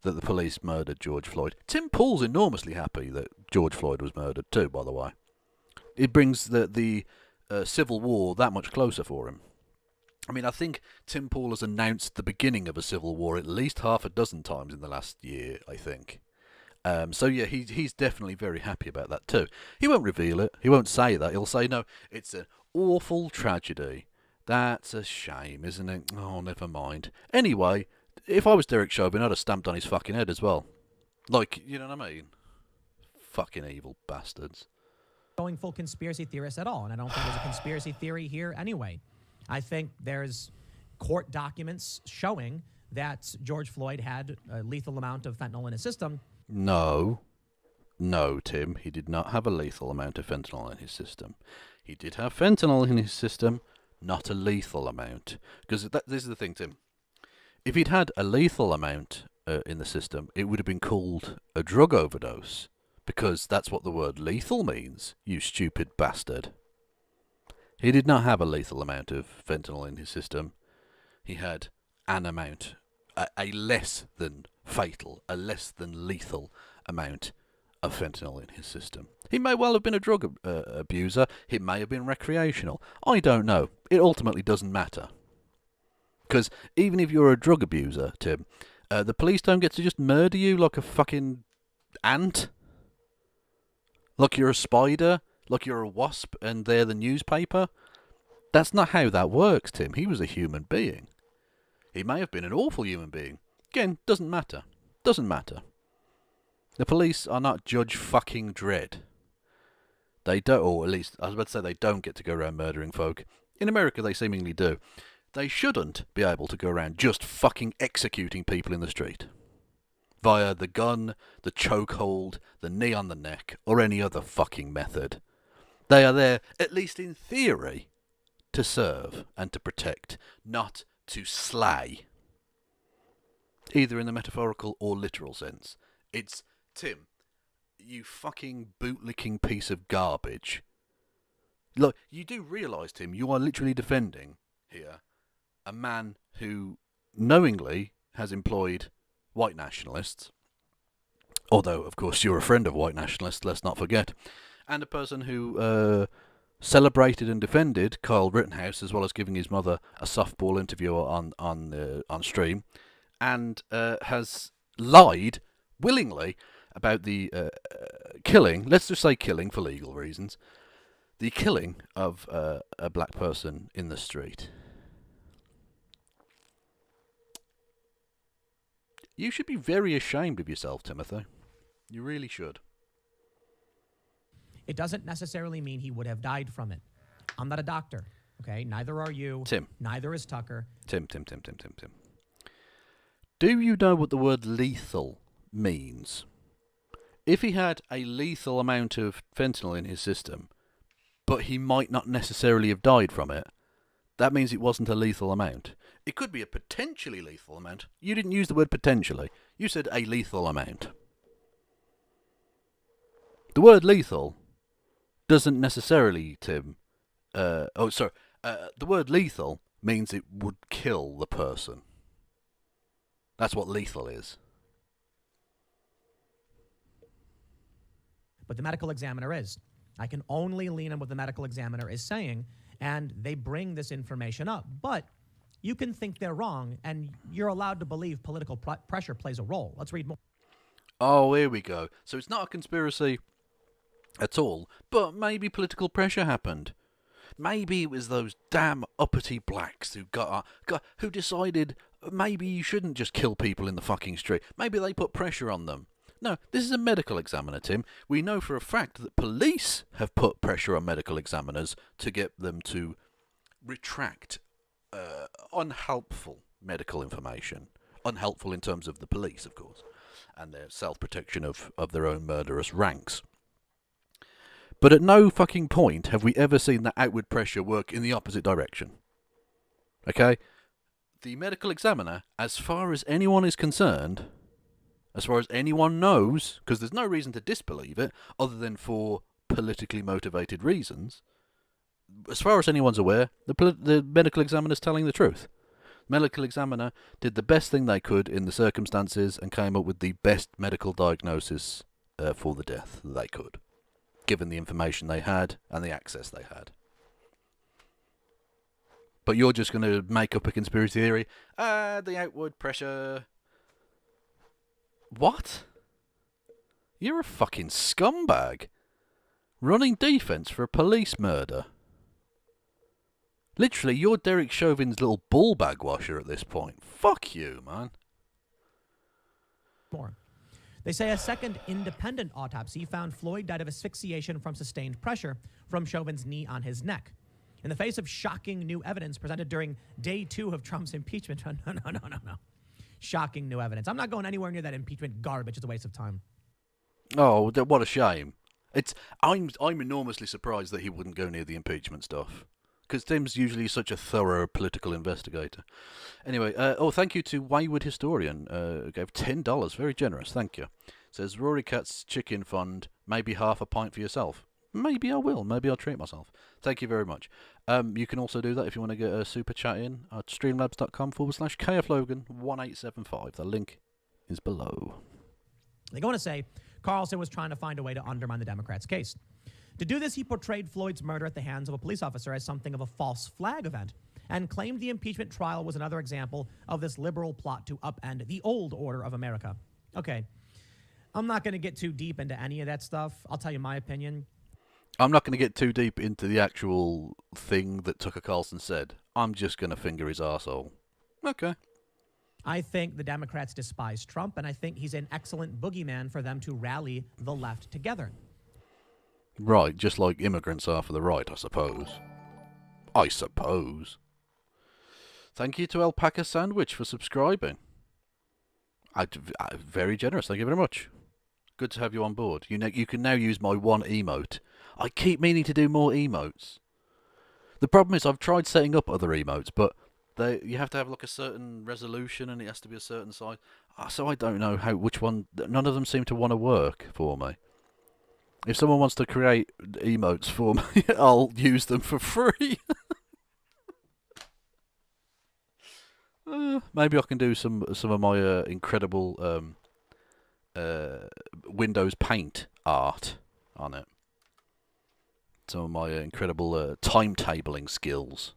that the police murdered George Floyd. Tim Pool's enormously happy that George Floyd was murdered too, by the way. It brings the civil war that much closer for him. I mean, I think Tim Pool has announced the beginning of a civil war at least half a dozen times in the last year, I think. So yeah, he's definitely very happy about that too. He won't reveal it. He won't say that. He'll say, no, it's an awful tragedy. That's a shame, isn't it? Oh, never mind. Anyway, if I was Derek Chauvin, I'd have stamped on his fucking head as well. Like, you know what I mean? Fucking evil bastards. Going full conspiracy theorist at all, and I don't think there's a conspiracy theory here anyway. I think there's court documents showing that George Floyd had a lethal amount of fentanyl in his system. No, Tim, he did not have a lethal amount of fentanyl in his system. He did have fentanyl in his system, not a lethal amount. Because this is the thing, Tim. If he'd had a lethal amount in the system, it would have been called a drug overdose. Because that's what the word lethal means, you stupid bastard. He did not have a lethal amount of fentanyl in his system. He had an amount, a less than fatal, a less than lethal amount of fentanyl in his system. He may well have been a drug abuser. He may have been recreational. I don't know. It ultimately doesn't matter. Because even if you're a drug abuser, Tim, the police don't get to just murder you like a fucking ant. Like you're a spider, like you're a wasp, and they're the newspaper. That's not how that works, Tim. He was a human being. He may have been an awful human being. Again, doesn't matter. Doesn't matter. The police are not Judge fucking Dredd. They don't, or at least, I was about to say they don't get to go around murdering folk. In America, they seemingly do. They shouldn't be able to go around just fucking executing people in the street. Via the gun, the chokehold, the knee on the neck, or any other fucking method. They are there, at least in theory, to serve and to protect, not to slay. Either in the metaphorical or literal sense. It's, Tim, you fucking bootlicking piece of garbage. Look, you do realise, Tim, you are literally defending, here, a man who knowingly has employed white nationalists although, of course, you're a friend of white nationalists, let's not forget, and a person who celebrated and defended Kyle Rittenhouse, as well as giving his mother a softball interview on stream, and has lied willingly about the killing, let's just say killing for legal reasons, the killing of a black person in the street. You should be very ashamed of yourself, Timothy. You really should. It doesn't necessarily mean he would have died from it. I'm not a doctor, okay? Neither are you. Tim. Neither is Tucker. Tim. Do you know what the word lethal means? If he had a lethal amount of fentanyl in his system, but he might not necessarily have died from it, that means it wasn't a lethal amount. It could be a potentially lethal amount. You didn't use the word potentially. You said a lethal amount. The word lethal doesn't necessarily, Tim... the word lethal means it would kill the person. That's what lethal is. But the medical examiner is. I can only lean on what the medical examiner is saying, and they bring this information up. But you can think they're wrong, and you're allowed to believe political pressure plays a role. Let's read more. Oh, here we go. So it's not a conspiracy at all, but maybe political pressure happened. Maybe it was those damn uppity blacks who decided maybe you shouldn't just kill people in the fucking street. Maybe they put pressure on them. No, this is a medical examiner, Tim. We know for a fact that police have put pressure on medical examiners to get them to retract unhelpful medical information. Unhelpful in terms of the police, of course, and their self-protection of their own murderous ranks. But at no fucking point have we ever seen that outward pressure work in the opposite direction. Okay? The medical examiner, as far as anyone is concerned, as far as anyone knows, because there's no reason to disbelieve it, other than for politically motivated reasons, as far as anyone's aware, the medical examiner's telling the truth. The medical examiner did the best thing they could in the circumstances and came up with the best medical diagnosis for the death they could, given the information they had and the access they had. But you're just going to make up a conspiracy theory. The outward pressure... What? You're a fucking scumbag. Running defense for a police murder. Literally, you're Derek Chauvin's little ball bag washer at this point. Fuck you, man. More. They say a second independent autopsy found Floyd died of asphyxiation from sustained pressure from Chauvin's knee on his neck. In the face of shocking new evidence presented during day 2 of Trump's impeachment. No. Shocking new evidence. I'm not going anywhere near that impeachment garbage. It's a waste of time. Oh, what a shame. I'm enormously surprised that he wouldn't go near the impeachment stuff. Because Tim's usually such a thorough political investigator. Anyway, thank you to Wayward Historian. Gave $10. Very generous, thank you. Says, Rory Cat's chicken fund, maybe half a pint for yourself. Maybe I will. Maybe I'll treat myself. Thank you very much. You can also do that if you want to get a super chat in at streamlabs.com/KFLogan1875. The link is below. They go on to say Carlson was trying to find a way to undermine the Democrats' case. To do this, he portrayed Floyd's murder at the hands of a police officer as something of a false flag event and claimed the impeachment trial was another example of this liberal plot to upend the old order of America. Okay, I'm not going to get too deep into any of that stuff. I'll tell you my opinion. I'm not going to get too deep into the actual thing that Tucker Carlson said. I'm just going to finger his arsehole. Okay. I think the Democrats despise Trump, and I think he's an excellent boogeyman for them to rally the left together. Right, just like immigrants are for the right, I suppose. Thank you to Alpaca Sandwich for subscribing. Very generous, thank you very much. Good to have you on board. You can now use my one emote. I keep meaning to do more emotes. The problem is I've tried setting up other emotes, but you have to have like a certain resolution and it has to be a certain size. So I don't know which one. None of them seem to want to work for me. If someone wants to create emotes for me, I'll use them for free. Maybe I can do some of my incredible Windows Paint art on it. Some of my incredible timetabling skills.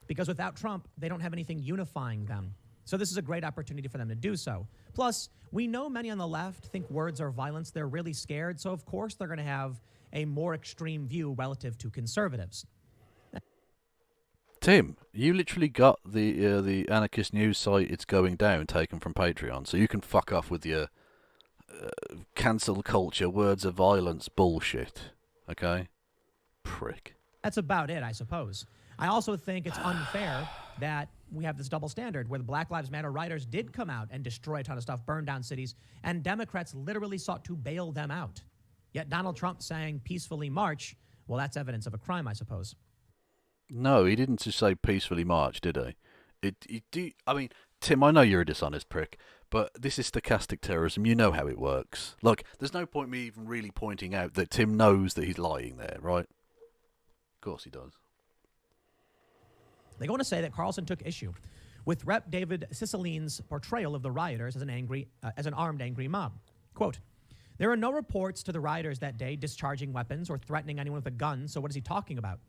Because without Trump, they don't have anything unifying them. So this is a great opportunity for them to do so. Plus, we know many on the left think words are violence. They're really scared. So, of course, they're going to have a more extreme view relative to conservatives. Tim, you literally got the anarchist news site It's Going Down taken from Patreon, so you can fuck off with your cancel culture, words of violence bullshit. Okay? Prick. That's about it, I suppose. I also think it's unfair that we have this double standard where the Black Lives Matter rioters did come out and destroy a ton of stuff, burn down cities, and Democrats literally sought to bail them out. Yet Donald Trump saying peacefully march, well, that's evidence of a crime, I suppose. No, he didn't just say peacefully march, did he? I mean, Tim, I know you're a dishonest prick, but this is stochastic terrorism. You know how it works. Look, there's no point me even really pointing out that Tim knows that he's lying there, right? Of course he does. They go on to say that Carlson took issue with Rep. David Cicilline's portrayal of the rioters as an armed, angry mob. Quote, there are no reports to the rioters that day discharging weapons or threatening anyone with a gun, so what is he talking about?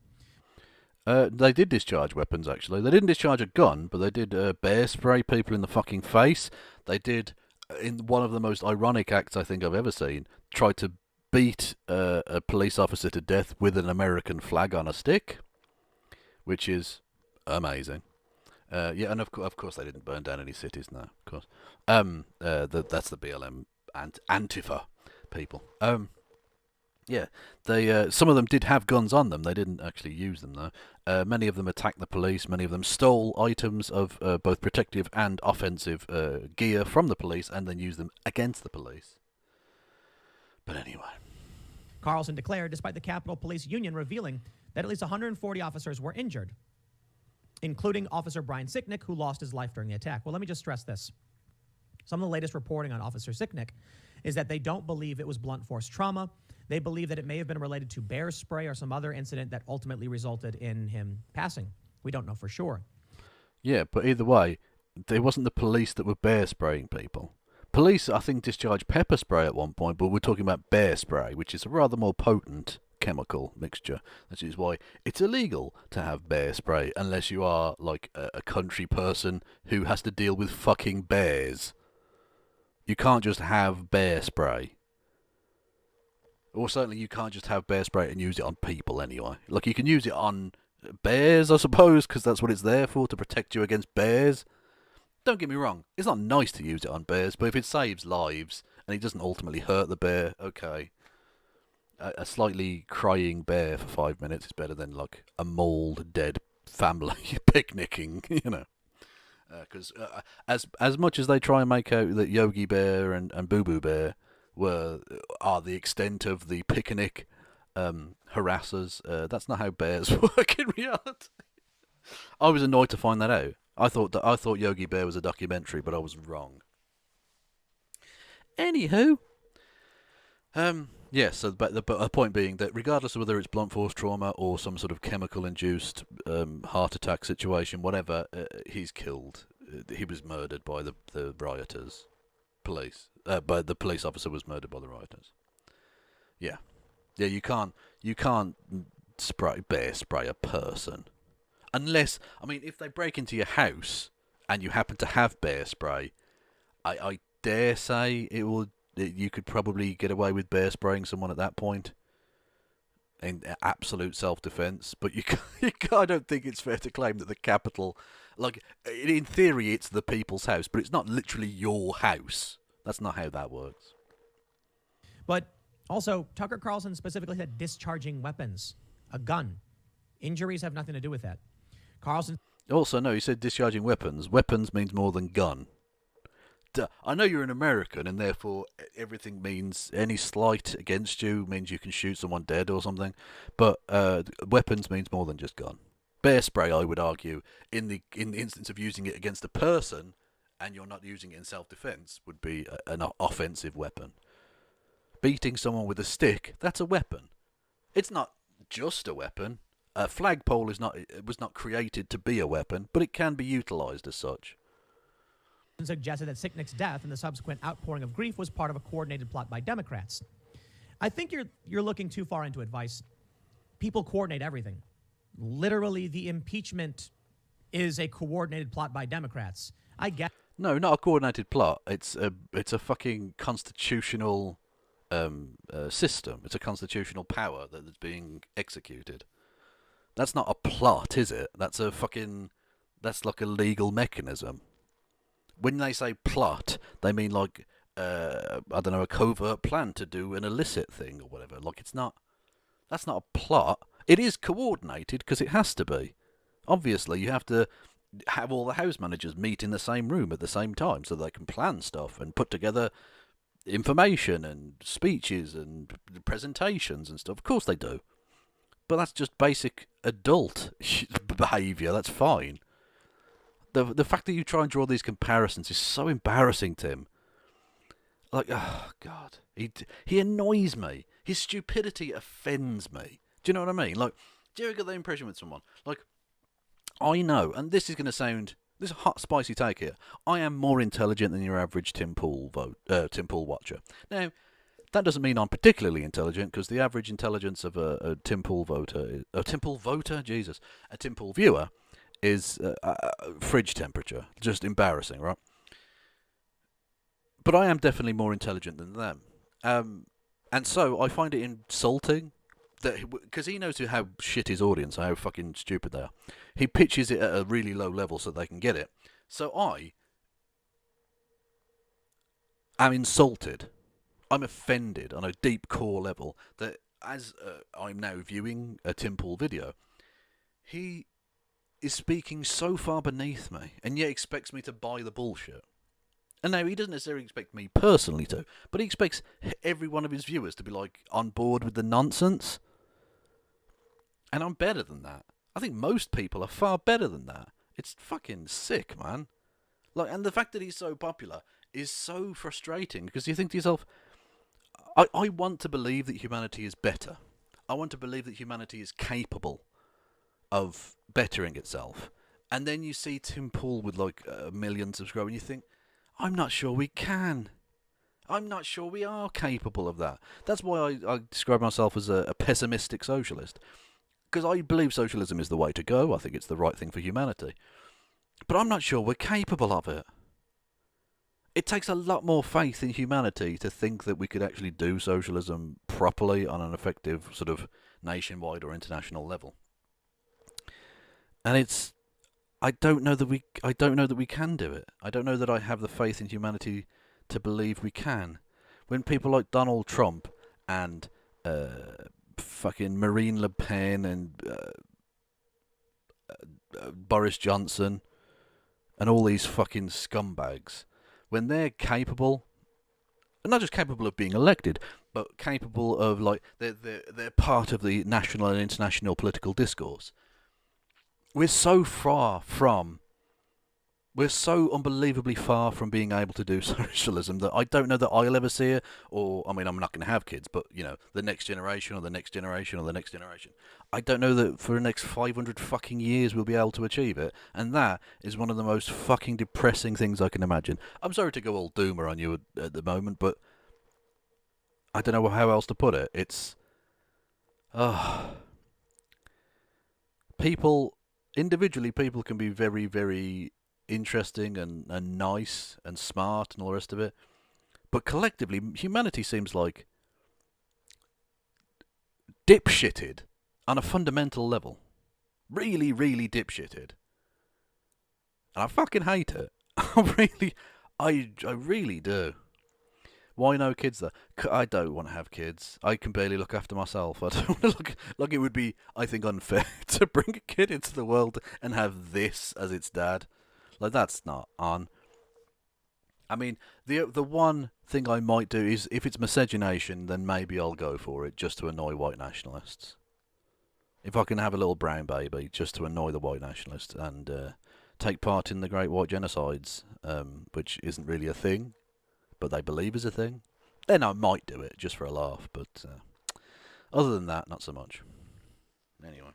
They did discharge weapons, actually. They didn't discharge a gun, but they did bear spray people in the fucking face. They did, in one of the most ironic acts I think I've ever seen, try to beat a police officer to death with an American flag on a stick, which is amazing. Yeah, and of course they didn't burn down any cities, no, of course. That's the BLM Antifa people. Yeah, they some of them did have guns on them. They didn't actually use them, though. Many of them attacked the police. Many of them stole items of both protective and offensive gear from the police and then used them against the police. But anyway. Carlson declared, despite the Capitol Police Union revealing that at least 140 officers were injured, including Officer Brian Sicknick, who lost his life during the attack. Well, let me just stress this. Some of the latest reporting on Officer Sicknick is that they don't believe it was blunt force trauma. They believe that it may have been related to bear spray or some other incident that ultimately resulted in him passing. We don't know for sure. Yeah, but either way, it wasn't the police that were bear spraying people. Police, I think, discharged pepper spray at one point, but we're talking about bear spray, which is a rather more potent chemical mixture. That is why it's illegal to have bear spray unless you are like a country person who has to deal with fucking bears. You can't just have bear spray. Or certainly you can't just have bear spray and use it on people anyway. Like, you can use it on bears, I suppose, because that's what it's there for, to protect you against bears. Don't get me wrong, it's not nice to use it on bears, but if it saves lives and it doesn't ultimately hurt the bear, okay. A slightly crying bear for 5 minutes is better than, like, a mauled, dead family picnicking, you know. Because as much as they try and make out that Yogi Bear and Boo Boo Bear are the extent of the picnic harassers, that's not how bears work in reality. I was annoyed to find that out. I thought Yogi Bear was a documentary, but I was wrong. Anywho, yeah. So, but the point being that regardless of whether it's blunt force trauma or some sort of chemical-induced heart attack situation, whatever, he's killed. He was murdered by the rioters. But the police officer was murdered by the rioters. Yeah. You can't bear spray a person. Unless, I mean, if they break into your house and you happen to have bear spray, I dare say you could probably get away with bear spraying someone at that point in absolute self-defense. But I don't think it's fair to claim that the Capitol, like, in theory, it's the people's house, but it's not literally your house. That's not how that works. But also, Tucker Carlson specifically said discharging weapons, a gun. Injuries have nothing to do with that. Carlson. Also, no, he said discharging weapons. Weapons means more than gun. I know you're an American, and therefore everything means any slight against you means you can shoot someone dead or something. But weapons means more than just gun. Bear spray, I would argue, in the instance of using it against a person, and you're not using it in self-defense, would be an offensive weapon. Beating someone with a stick, that's a weapon. It's not just a weapon. A flagpole was not created to be a weapon, but it can be utilised as such. suggested that Sicknick's death and the subsequent outpouring of grief was part of a coordinated plot by Democrats. I think you're looking too far into advice. People coordinate everything. Literally, the impeachment is a coordinated plot by Democrats. I get. No, not a coordinated plot. It's a fucking constitutional system. It's a constitutional power that is being executed. That's not a plot, is it? That's like a legal mechanism. When they say plot, they mean like I don't know, a covert plan to do an illicit thing or whatever. Like that's not a plot. It is coordinated because it has to be. Obviously, you have to have all the house managers meet in the same room at the same time so they can plan stuff and put together information and speeches and presentations and stuff. Of course they do. But that's just basic adult behaviour. That's fine. The fact that you try and draw these comparisons is so embarrassing, Tim. Like, oh, God. He annoys me. His stupidity offends me. Do you know what I mean? Like, do you ever get that impression with someone? Like, I know, and this is going to sound... This is a hot, spicy take here. I am more intelligent than your average Tim Pool watcher. Now, that doesn't mean I'm particularly intelligent, because the average intelligence of a Tim Pool voter... A Tim Pool voter? Jesus. A Tim Pool viewer is fridge temperature. Just embarrassing, right? But I am definitely more intelligent than them. And so I find it insulting that, because he knows how shit his audience are, how fucking stupid they are. He pitches it at a really low level so they can get it. So I am insulted. I'm offended on a deep core level that as I'm now viewing a Tim Pool video, he is speaking so far beneath me and yet expects me to buy the bullshit. And now he doesn't necessarily expect me personally to, but he expects every one of his viewers to be like on board with the nonsense. And I'm better than that. I think most people are far better than that. It's fucking sick, man. Like, and the fact that he's so popular is so frustrating, because you think to yourself, I want to believe that humanity is better. I want to believe that humanity is capable of bettering itself. And then you see Tim Pool with like 1 million subscribers and you think, I'm not sure we can. I'm not sure we are capable of that. That's why I describe myself as a pessimistic socialist. Because I believe socialism is the way to go. I think it's the right thing for humanity. But I'm not sure we're capable of it. It takes a lot more faith in humanity to think that we could actually do socialism properly on an effective sort of nationwide or international level. And I don't know that we can do it. I don't know that I have the faith in humanity to believe we can. When people like Donald Trump and fucking Marine Le Pen and Boris Johnson and all these fucking scumbags, when they're capable, not just capable of being elected, but capable of, like, they're part of the national and international political discourse. We're so unbelievably far from being able to do socialism that I don't know that I'll ever see it, or, I mean, I'm not going to have kids, but, you know, the next generation or the next generation or the next generation. I don't know that for the next 500 fucking years we'll be able to achieve it, and that is one of the most fucking depressing things I can imagine. I'm sorry to go all doomer on you at the moment, but I don't know how else to put it. It's... Individually, people can be very, very interesting and nice and smart and all the rest of it. But collectively, humanity seems like dipshitted on a fundamental level. Really, really dipshitted. And I fucking hate it. I really do. Why no kids though? I don't want to have kids. I can barely look after myself. I don't want to look like it would be, I think, unfair to bring a kid into the world and have this as its dad. Like, that's not on. I mean, the one thing I might do is, if it's miscegenation, then maybe I'll go for it just to annoy white nationalists. If I can have a little brown baby just to annoy the white nationalists and take part in the Great White Genocides, which isn't really a thing, but they believe is a thing, then I might do it just for a laugh. But other than that, not so much. Anyway.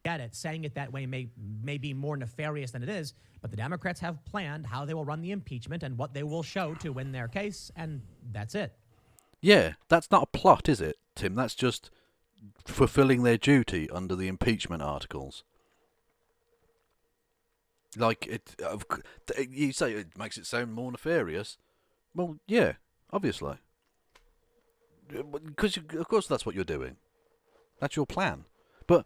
get it. Saying it that way may be more nefarious than it is, but the Democrats have planned how they will run the impeachment and what they will show to win their case, and that's it. Yeah, that's not a plot, is it, Tim? That's just fulfilling their duty under the impeachment articles. Like, you say it makes it sound more nefarious. Well, yeah, obviously. Because, of course, that's what you're doing. That's your plan. But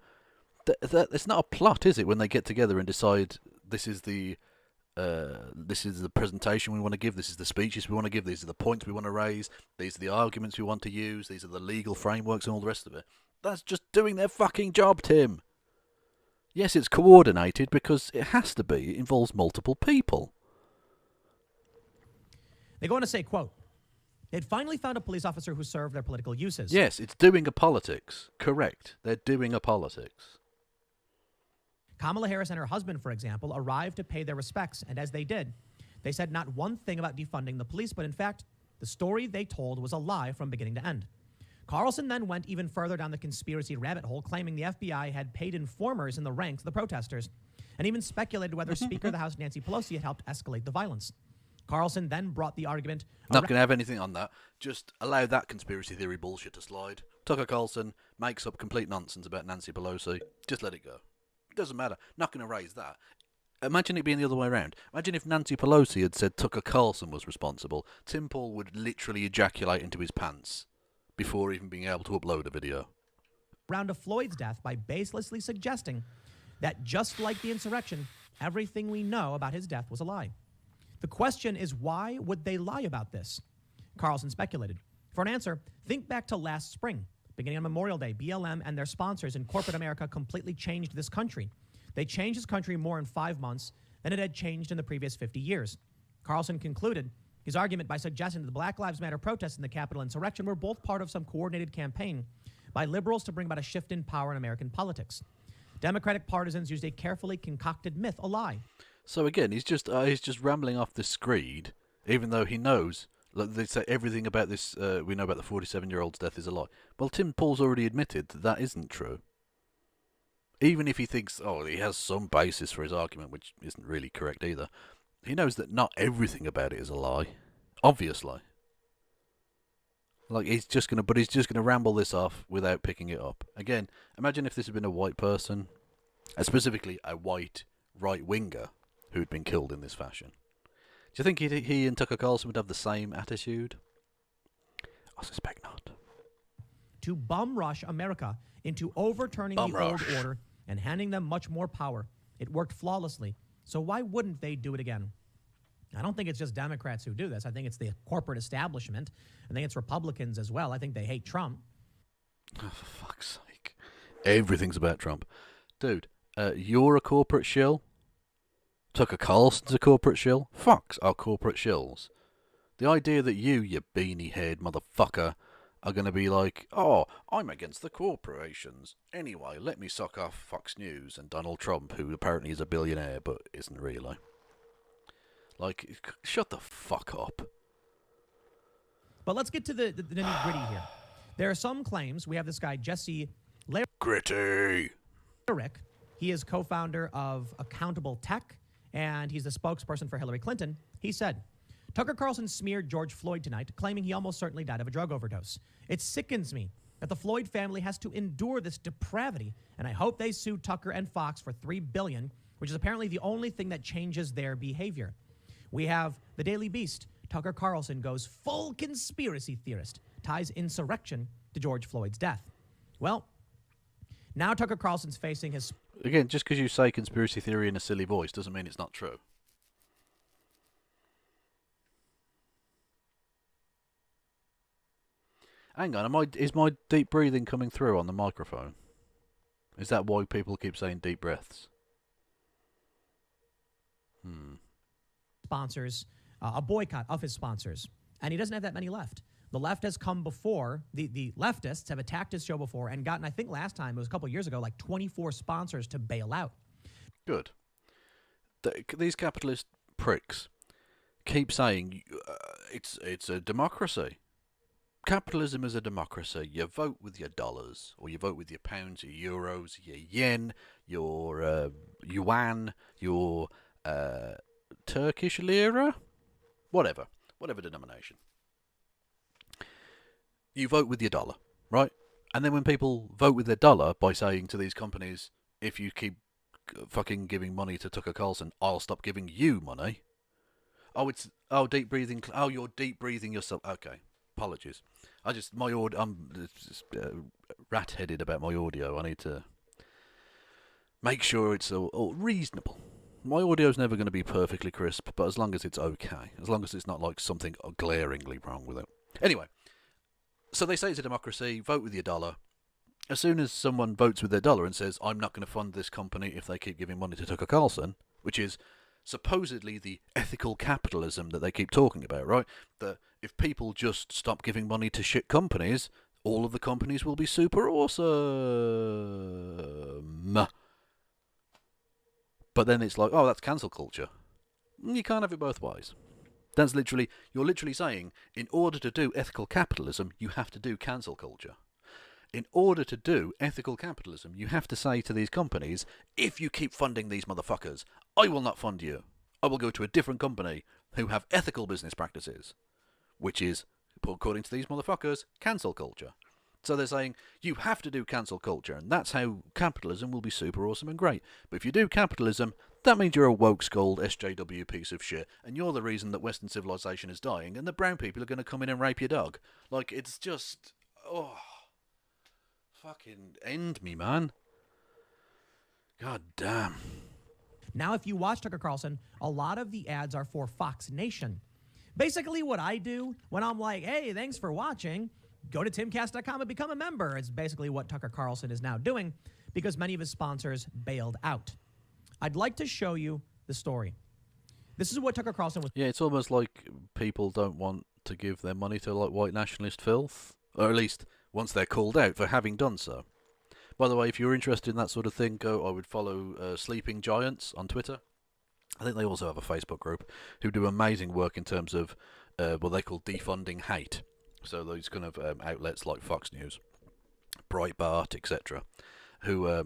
it's not a plot, is it, when they get together and decide this is the presentation we want to give, this is the speeches we want to give, these are the points we want to raise, these are the arguments we want to use, these are the legal frameworks and all the rest of it. That's just doing their fucking job, Tim. Yes, it's coordinated because it has to be. It involves multiple people. They go on to say, quote, they'd finally found a police officer who served their political uses. Yes, it's doing a politics. Correct. They're doing a politics. Kamala Harris and her husband, for example, arrived to pay their respects, and as they did, they said not one thing about defunding the police, but in fact, the story they told was a lie from beginning to end. Carlson then went even further down the conspiracy rabbit hole, claiming the FBI had paid informers in the ranks of the protesters, and even speculated whether Speaker of the House Nancy Pelosi had helped escalate the violence. Carlson then brought the argument... Not going to have anything on that. Just allow that conspiracy theory bullshit to slide. Tucker Carlson makes up complete nonsense about Nancy Pelosi. Just let it go. It doesn't matter. Not going to raise that. Imagine it being the other way around. Imagine if Nancy Pelosi had said Tucker Carlson was responsible. Tim Paul would literally ejaculate into his pants before even being able to upload a video. Round of Floyd's death by baselessly suggesting that just like the insurrection, everything we know about his death was a lie. The question is, why would they lie about this? Carlson speculated. For an answer, think back to last spring. Beginning on Memorial Day, BLM and their sponsors in corporate America completely changed this country. They changed this country more in 5 months than it had changed in the previous 50 years. Carlson concluded his argument by suggesting that the Black Lives Matter protests and the Capitol insurrection were both part of some coordinated campaign by liberals to bring about a shift in power in American politics. Democratic partisans used a carefully concocted myth, a lie. So again, he's just rambling off the screed, even though he knows. Like they say everything about this. We know about the 47-year-old's death is a lie. Well, Tim Paul's already admitted that that isn't true. Even if he thinks, he has some basis for his argument, which isn't really correct either, he knows that not everything about it is a lie. Obviously. Like he's just gonna ramble this off without picking it up. Again, imagine if this had been a white person, specifically a white right-winger who'd been killed in this fashion. Do you think he and Tucker Carlson would have the same attitude? I suspect not. To bum rush America into overturning the old order and handing them much more power. It worked flawlessly. So why wouldn't they do it again? I don't think it's just Democrats who do this. I think it's the corporate establishment. I think it's Republicans as well. I think they hate Trump. Oh, for fuck's sake. Everything's about Trump. Dude, you're a corporate shill. Tucker Carlson's a corporate shill. Fox are corporate shills. The idea that you beanie-head motherfucker, are going to be like, I'm against the corporations. Anyway, let me suck off Fox News and Donald Trump, who apparently is a billionaire, but isn't really. Like, shut the fuck up. But let's get to the nitty-gritty here. There are some claims. We have this guy, Jesse Gritty. Lyric. He is co-founder of Accountable Tech, and he's the spokesperson for Hillary Clinton. He said, Tucker Carlson smeared George Floyd tonight, claiming he almost certainly died of a drug overdose. It sickens me that the Floyd family has to endure this depravity, and I hope they sue Tucker and Fox for $3 billion, which is apparently the only thing that changes their behavior. We have the Daily Beast. Tucker Carlson goes full conspiracy theorist, ties insurrection to George Floyd's death. Well, now Tucker Carlson's facing his... Again, just because you say conspiracy theory in a silly voice doesn't mean it's not true. Hang on, is my deep breathing coming through on the microphone? Is that why people keep saying deep breaths? Sponsors, a boycott of his sponsors. And he doesn't have that many left. The left has come before, the leftists have attacked his show before and gotten, I think last time, it was a couple of years ago, like 24 sponsors to bail out. Good. These capitalist pricks keep saying it's a democracy. capitalism is a democracy. You vote with your dollars, or you vote with your pounds, your euros, your yen, your yuan, your Turkish lira, whatever denomination. You vote with your dollar, right? And then when people vote with their dollar by saying to these companies, if you keep fucking giving money to Tucker Carlson, I'll stop giving you money. Deep breathing. Oh, you're deep breathing yourself. Okay, apologies. I'm rat-headed about my audio. I need to make sure it's all reasonable. My audio's never going to be perfectly crisp, but as long as it's okay, as long as it's not like something glaringly wrong with it. Anyway, so they say it's a democracy. Vote with your dollar. As soon as someone votes with their dollar and says, I'm not going to fund this company if they keep giving money to Tucker Carlson, which is supposedly the ethical capitalism that they keep talking about, right? That if people just stop giving money to shit companies, all of the companies will be super awesome. But then it's like, oh, that's cancel culture. You can't have it both ways. You're literally saying, in order to do ethical capitalism, you have to do cancel culture. In order to do ethical capitalism, you have to say to these companies, if you keep funding these motherfuckers, I will not fund you. I will go to a different company who have ethical business practices, which is, according to these motherfuckers, cancel culture. So they're saying, you have to do cancel culture, and that's how capitalism will be super awesome and great. But if you do capitalism, that means you're a woke-skulled SJW piece of shit, and you're the reason that Western civilization is dying, and the brown people are going to come in and rape your dog. Like, it's just... oh... fucking end me, man. God damn. Now, if you watch Tucker Carlson, a lot of the ads are for Fox Nation. Basically, what I do when I'm like, hey, thanks for watching, go to timcast.com and become a member. It's basically what Tucker Carlson is now doing because many of his sponsors bailed out. I'd like to show you the story. This is what Tucker Carlson was... Yeah, it's almost like people don't want to give their money to like white nationalist filth, or at least once they're called out for having done so. By the way, if you're interested in that sort of thing, I would follow Sleeping Giants on Twitter. I think they also have a Facebook group who do amazing work in terms of what they call defunding hate. So those kind of outlets like Fox News, Breitbart, etc., who are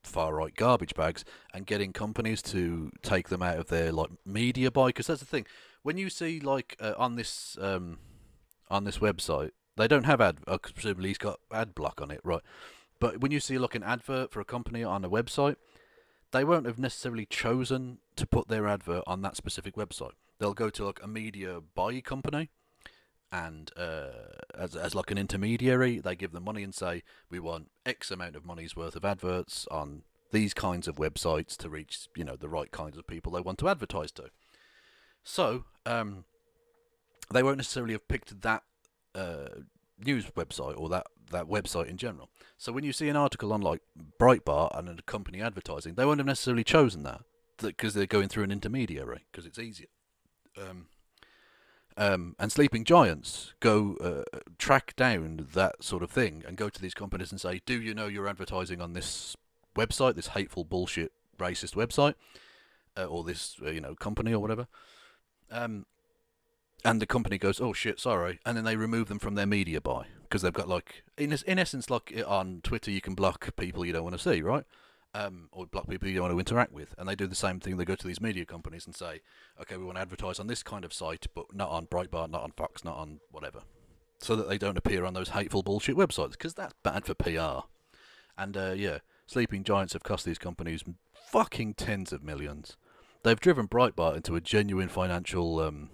far right garbage bags, and getting companies to take them out of their like media buy. Because that's the thing, when you see like on this website, they don't have presumably he's got ad block on it, right? But when you see like an advert for a company on a website, they won't have necessarily chosen to put their advert on that specific website. They'll go to like a media buy company, and as like an intermediary, they give them money and say, we want X amount of money's worth of adverts on these kinds of websites to reach, the right kinds of people they want to advertise to. So they won't necessarily have picked that news website or that website in general. So when you see an article on like Breitbart and a company advertising, they won't have necessarily chosen that because they're going through an intermediary because it's easier. And Sleeping Giants go track down that sort of thing and go to these companies and say, do you know you're advertising on this website, this hateful bullshit racist website, or this company or whatever? And the company goes, oh shit, sorry, and then they remove them from their media buy because they've got like, in essence, like on Twitter, you can block people you don't want to see, right? Or block people you don't want to interact with, and they do the same thing. They go to these media companies and say, okay, we want to advertise on this kind of site, but not on Breitbart, not on Fox, not on whatever, so that they don't appear on those hateful bullshit websites, because that's bad for PR. And Sleeping Giants have cost these companies fucking tens of millions. They've driven Breitbart into a genuine financial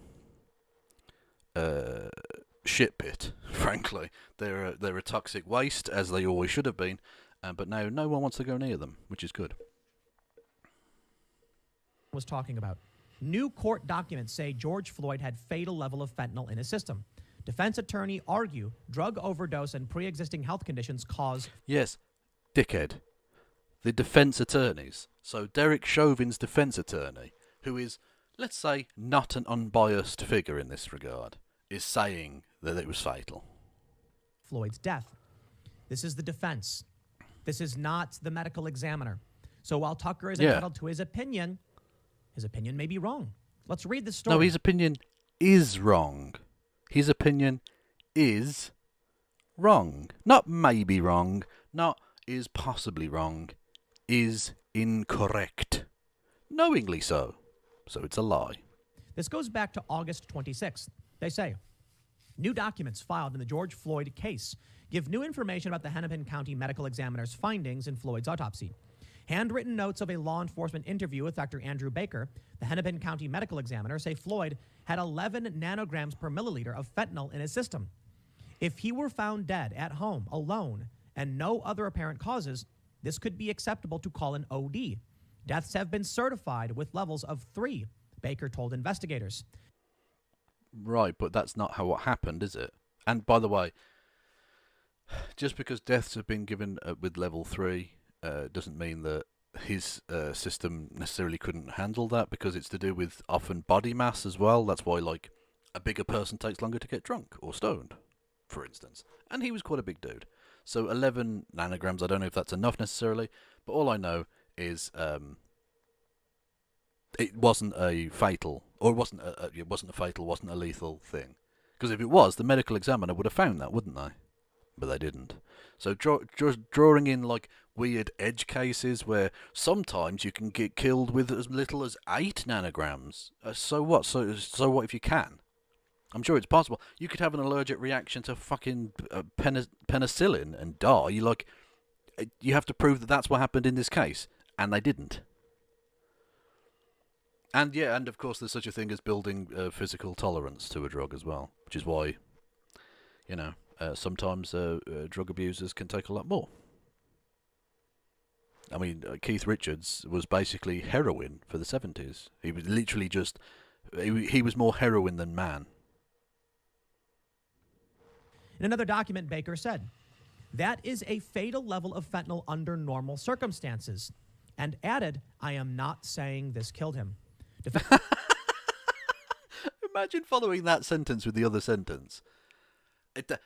shit pit, frankly. They're a toxic waste, as they always should have been. But now no one wants to go near them, which is good. Was talking about. New court documents say George Floyd had fatal level of fentanyl in his system. Defense attorney argue drug overdose and pre-existing health conditions cause... Yes, dickhead. The defense attorneys. So Derek Chauvin's defense attorney, who is, let's say, not an unbiased figure in this regard, is saying that it was fatal. Floyd's death. This is the defense. This is not the medical examiner. So while Tucker is entitled to his opinion may be wrong. Let's read the story. No, his opinion is wrong. his opinion is wrong. Not maybe wrong, not is possibly wrong, is incorrect. Knowingly so. So it's a lie. This goes back to August 26th. They say, new documents filed in the George Floyd case give new information about the Hennepin County Medical Examiner's findings in Floyd's autopsy. Handwritten notes of a law enforcement interview with Dr. Andrew Baker, the Hennepin County Medical Examiner, say Floyd had 11 nanograms per milliliter of fentanyl in his system. If he were found dead at home, alone, and no other apparent causes, this could be acceptable to call an OD. Deaths have been certified with levels of 3, Baker told investigators. Right, but that's not how what happened, is it? And by the way, just because deaths have been given with level 3 doesn't mean that his system necessarily couldn't handle that, because it's to do with often body mass as well. That's why, like, a bigger person takes longer to get drunk or stoned, for instance. And he was quite a big dude. So 11 nanograms, I don't know if that's enough necessarily, but all I know is it wasn't a fatal, or it wasn't a lethal thing. Because if it was, the medical examiner would have found that, wouldn't they? But they didn't. So drawing in like weird edge cases where sometimes you can get killed with as little as 8 nanograms. So what? So what if you can? I'm sure it's possible. You could have an allergic reaction to fucking penicillin and die. You have to prove that that's what happened in this case, and they didn't. And yeah, and of course there's such a thing as building physical tolerance to a drug as well, which is why, you know, sometimes drug abusers can take a lot more. I mean, Keith Richards was basically heroin for the 70s. He was literally just, he was more heroin than man. In another document, Baker said, that is a fatal level of fentanyl under normal circumstances, and added, I am not saying this killed him. Imagine following that sentence with the other sentence.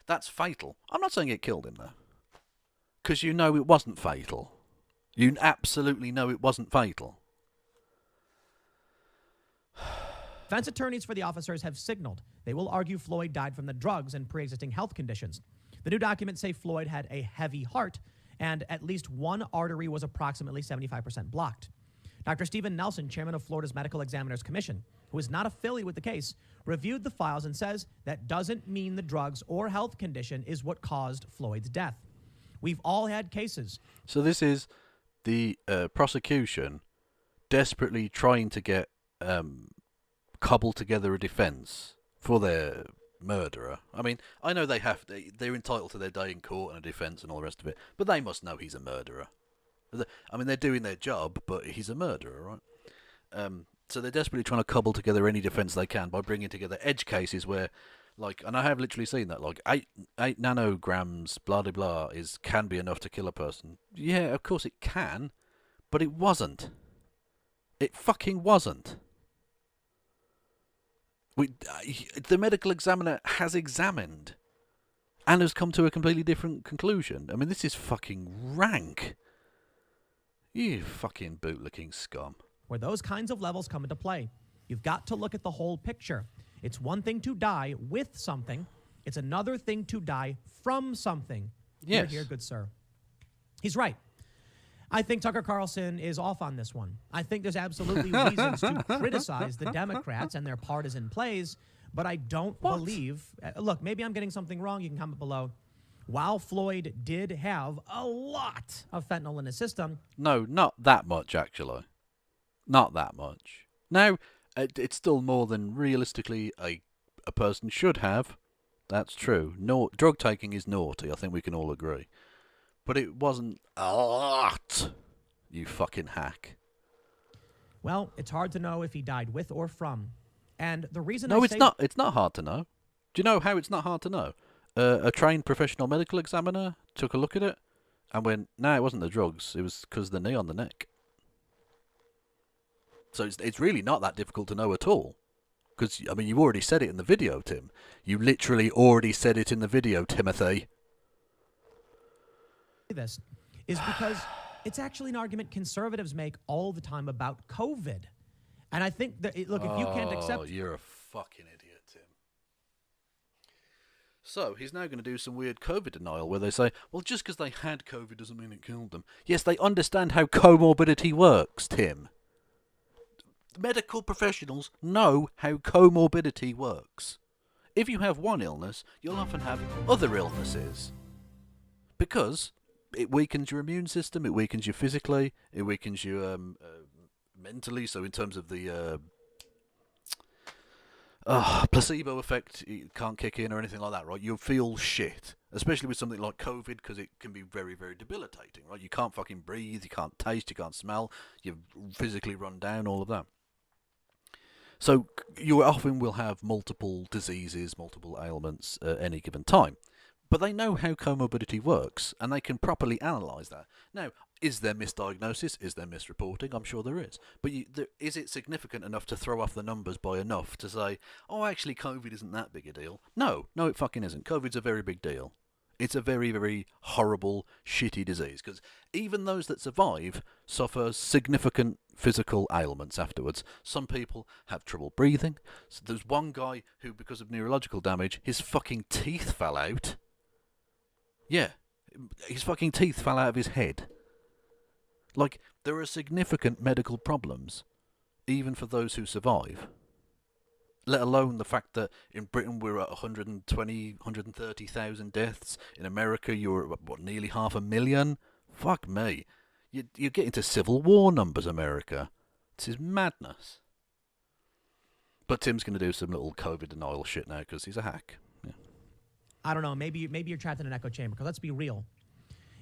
That's fatal. I'm not saying it killed him, though. Because you know it wasn't fatal. You absolutely know it wasn't fatal. Defense attorneys for the officers have signaled they will argue Floyd died from the drugs and pre-existing health conditions. The new documents say Floyd had a heavy heart, and at least one artery was approximately 75% blocked. Dr. Stephen Nelson, chairman of Florida's Medical Examiners Commission, who is not affiliated with the case, reviewed the files and says that doesn't mean the drugs or health condition is what caused Floyd's death. We've all had cases. So this is the prosecution desperately trying to get cobble together a defence for their murderer. I mean, I know they're entitled to their day in court and a defence and all the rest of it, but they must know he's a murderer. I mean, they're doing their job, but he's a murderer, right? So they're desperately trying to cobble together any defence they can by bringing together edge cases where, like, and I have literally seen that, like, 8 nanograms, blah, blah, blah, can be enough to kill a person. Yeah, of course it can, but it wasn't. It fucking wasn't. The medical examiner has examined and has come to a completely different conclusion. I mean, this is fucking rank. You fucking bootlicking scum. Where those kinds of levels come into play. You've got to look at the whole picture. It's one thing to die with something. It's another thing to die from something. Yes. Here, good sir. He's right. I think Tucker Carlson is off on this one. I think there's absolutely reasons to criticize the Democrats and their partisan plays, but I don't believe... look, maybe I'm getting something wrong. You can comment below. While Floyd did have a lot of fentanyl in his system... No, not that much, actually. Not that much. Now, it's still more than realistically a person should have. That's true. No, drug taking is naughty. I think we can all agree. But it wasn't a lot, you fucking hack. Well, it's hard to know if he died with or from. And the reason No, it's not. It's not hard to know. Do you know how it's not hard to know? A trained professional medical examiner took a look at it and went, no, it wasn't the drugs. It was because of the knee on the neck. So it's really not that difficult to know at all. Because, I mean, you already said it in the video, Tim. You literally already said it in the video, Timothy. This is because it's actually an argument conservatives make all the time about COVID. And I think that, look, if you can't accept... Oh, you're a fucking idiot, Tim. So he's now going to do some weird COVID denial where they say, well, just because they had COVID doesn't mean it killed them. Yes, they understand how comorbidity works, Tim. Medical professionals know how comorbidity works. If you have one illness, you'll often have other illnesses. Because it weakens your immune system, it weakens you physically, it weakens you mentally, so in terms of the placebo effect, it can't kick in or anything like that, right? You'll feel shit, especially with something like COVID, because it can be very, very debilitating, right? You can't fucking breathe, you can't taste, you can't smell, you physically run down, all of that. So you often will have multiple diseases, multiple ailments at any given time. But they know how comorbidity works, and they can properly analyse that. Now, is there misdiagnosis? Is there misreporting? I'm sure there is. But is it significant enough to throw off the numbers by enough to say, oh, actually, COVID isn't that big a deal? No, it fucking isn't. COVID's a very big deal. It's a very, very horrible, shitty disease, because even those that survive suffer significant physical ailments afterwards. Some people have trouble breathing. So there's one guy who, because of neurological damage, his fucking teeth fell out. Yeah, his fucking teeth fell out of his head. Like, there are significant medical problems, even for those who survive. Let alone the fact that in Britain we're at 130,000 deaths. In America you're at, what, nearly 500,000? Fuck me. You're getting to Civil War numbers, America. This is madness. But Tim's going to do some little COVID denial shit now because he's a hack. Yeah. I don't know. Maybe you're trapped in an echo chamber. Because let's be real.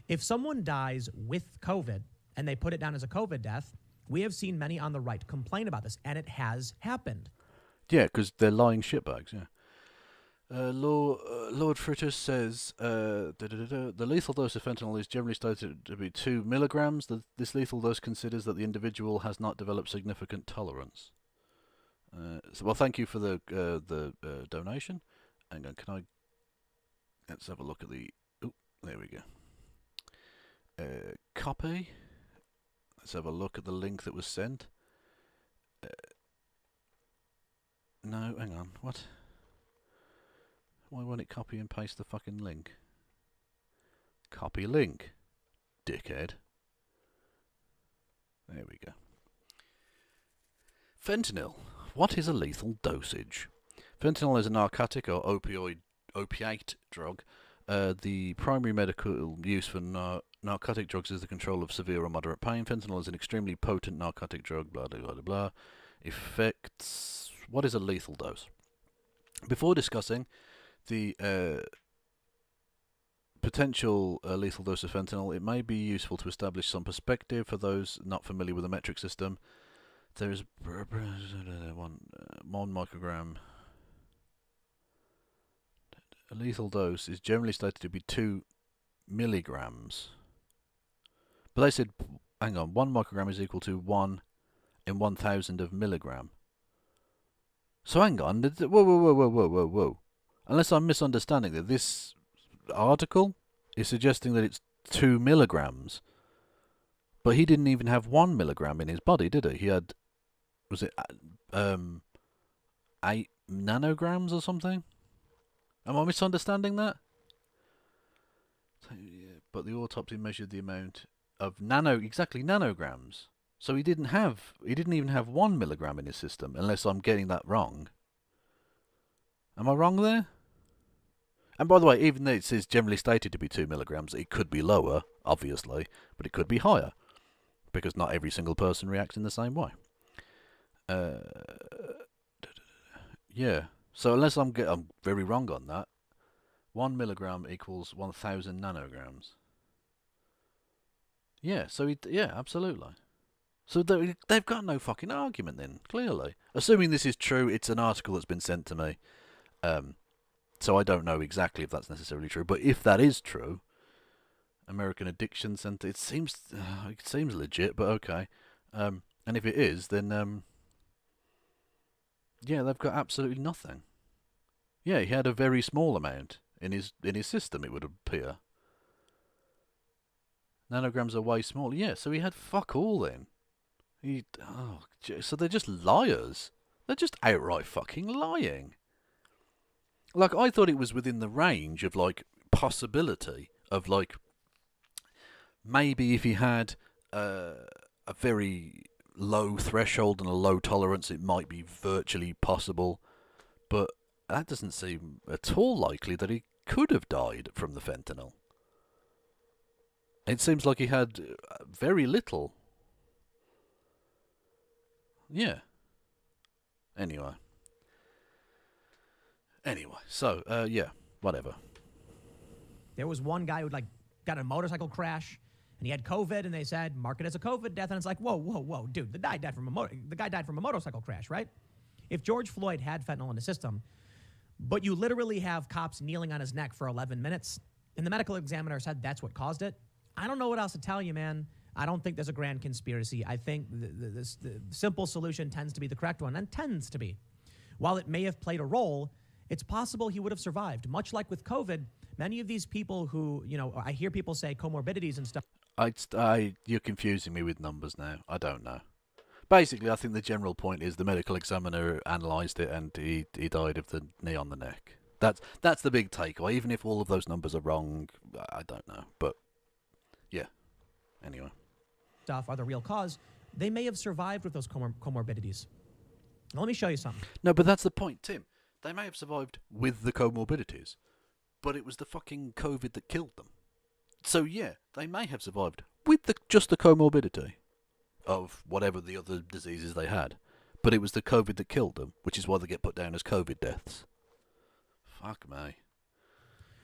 If someone dies with COVID and they put it down as a COVID death, we have seen many on the right complain about this, and it has happened. Yeah, because they're lying shitbags, yeah. Lord Fritter says, the lethal dose of fentanyl is generally stated to be 2 milligrams. This lethal dose considers that the individual has not developed significant tolerance. Well, thank you for the donation. Hang on, let's have a look at the... Oh, there we go. Copy. Let's have a look at the link that was sent. No, hang on. What? Why won't it copy and paste the fucking link? Copy link, dickhead. There we go. Fentanyl. What is a lethal dosage? Fentanyl is a narcotic or opiate drug. The primary medical use for narcotic drugs is the control of severe or moderate pain. Fentanyl is an extremely potent narcotic drug, blah, blah, blah, blah, blah. Effects... What is a lethal dose? Before discussing the potential lethal dose of fentanyl, it may be useful to establish some perspective for those not familiar with the metric system. There is 1 microgram. A lethal dose is generally stated to be 2 milligrams. But they said, hang on, 1 microgram is equal to 1 in 1,000 of milligram. So hang on, whoa. Unless I'm misunderstanding that this article is suggesting that it's 2 milligrams. But he didn't even have 1 milligram in his body, did he? He had, was it 8 nanograms or something? Am I misunderstanding that? But the autopsy measured the amount of nanograms. So he didn't even have 1 milligram in his system, unless I'm getting that wrong. Am I wrong there? And by the way, even though it says generally stated to be 2 milligrams, it could be lower, obviously, but it could be higher, because not every single person reacts in the same way. Yeah. So unless I'm very wrong on that, 1 milligram equals 1,000 nanograms. Yeah. So yeah, absolutely. So they've got no fucking argument then, clearly. Assuming this is true, it's an article that's been sent to me. So I don't know exactly if that's necessarily true. But if that is true, American Addiction Center, it seems legit, but okay. And if it is, then yeah, they've got absolutely nothing. Yeah, he had a very small amount in his system, it would appear. Nanograms are way smaller. Yeah, so he had fuck all then. So they're just liars. They're just outright fucking lying. Like, I thought it was within the range of, like, possibility of, like, maybe if he had a very low threshold and a low tolerance, it might be virtually possible. But that doesn't seem at all likely that he could have died from the fentanyl. It seems like he had very little. Yeah. Anyway, so, yeah, whatever. There was one guy who like got in a motorcycle crash, and he had COVID, and they said mark it as a COVID death, and it's like whoa, dude, the guy died from a motorcycle crash, right? If George Floyd had fentanyl in the system, but you literally have cops kneeling on his neck for 11 minutes, and the medical examiner said that's what caused it, I don't know what else to tell you, man. I don't think there's a grand conspiracy. I think the simple solution tends to be the correct one, and tends to be. While it may have played a role, it's possible he would have survived. Much like with COVID, many of these people who, you know, I hear people say comorbidities and stuff. You're confusing me with numbers now. I don't know. Basically, I think the general point is the medical examiner analysed it and he died of the knee on the neck. That's the big takeaway. Even if all of those numbers are wrong, I don't know. But, yeah. Anyway. Stuff are the real cause. They may have survived with those comorbidities. Now, let me show you something. No, but that's the point, Tim. They may have survived with the comorbidities, but it was the fucking COVID that killed them. So yeah, they may have survived with just the comorbidity of whatever the other diseases they had, but it was the COVID that killed them, which is why they get put down as COVID deaths. Fuck me.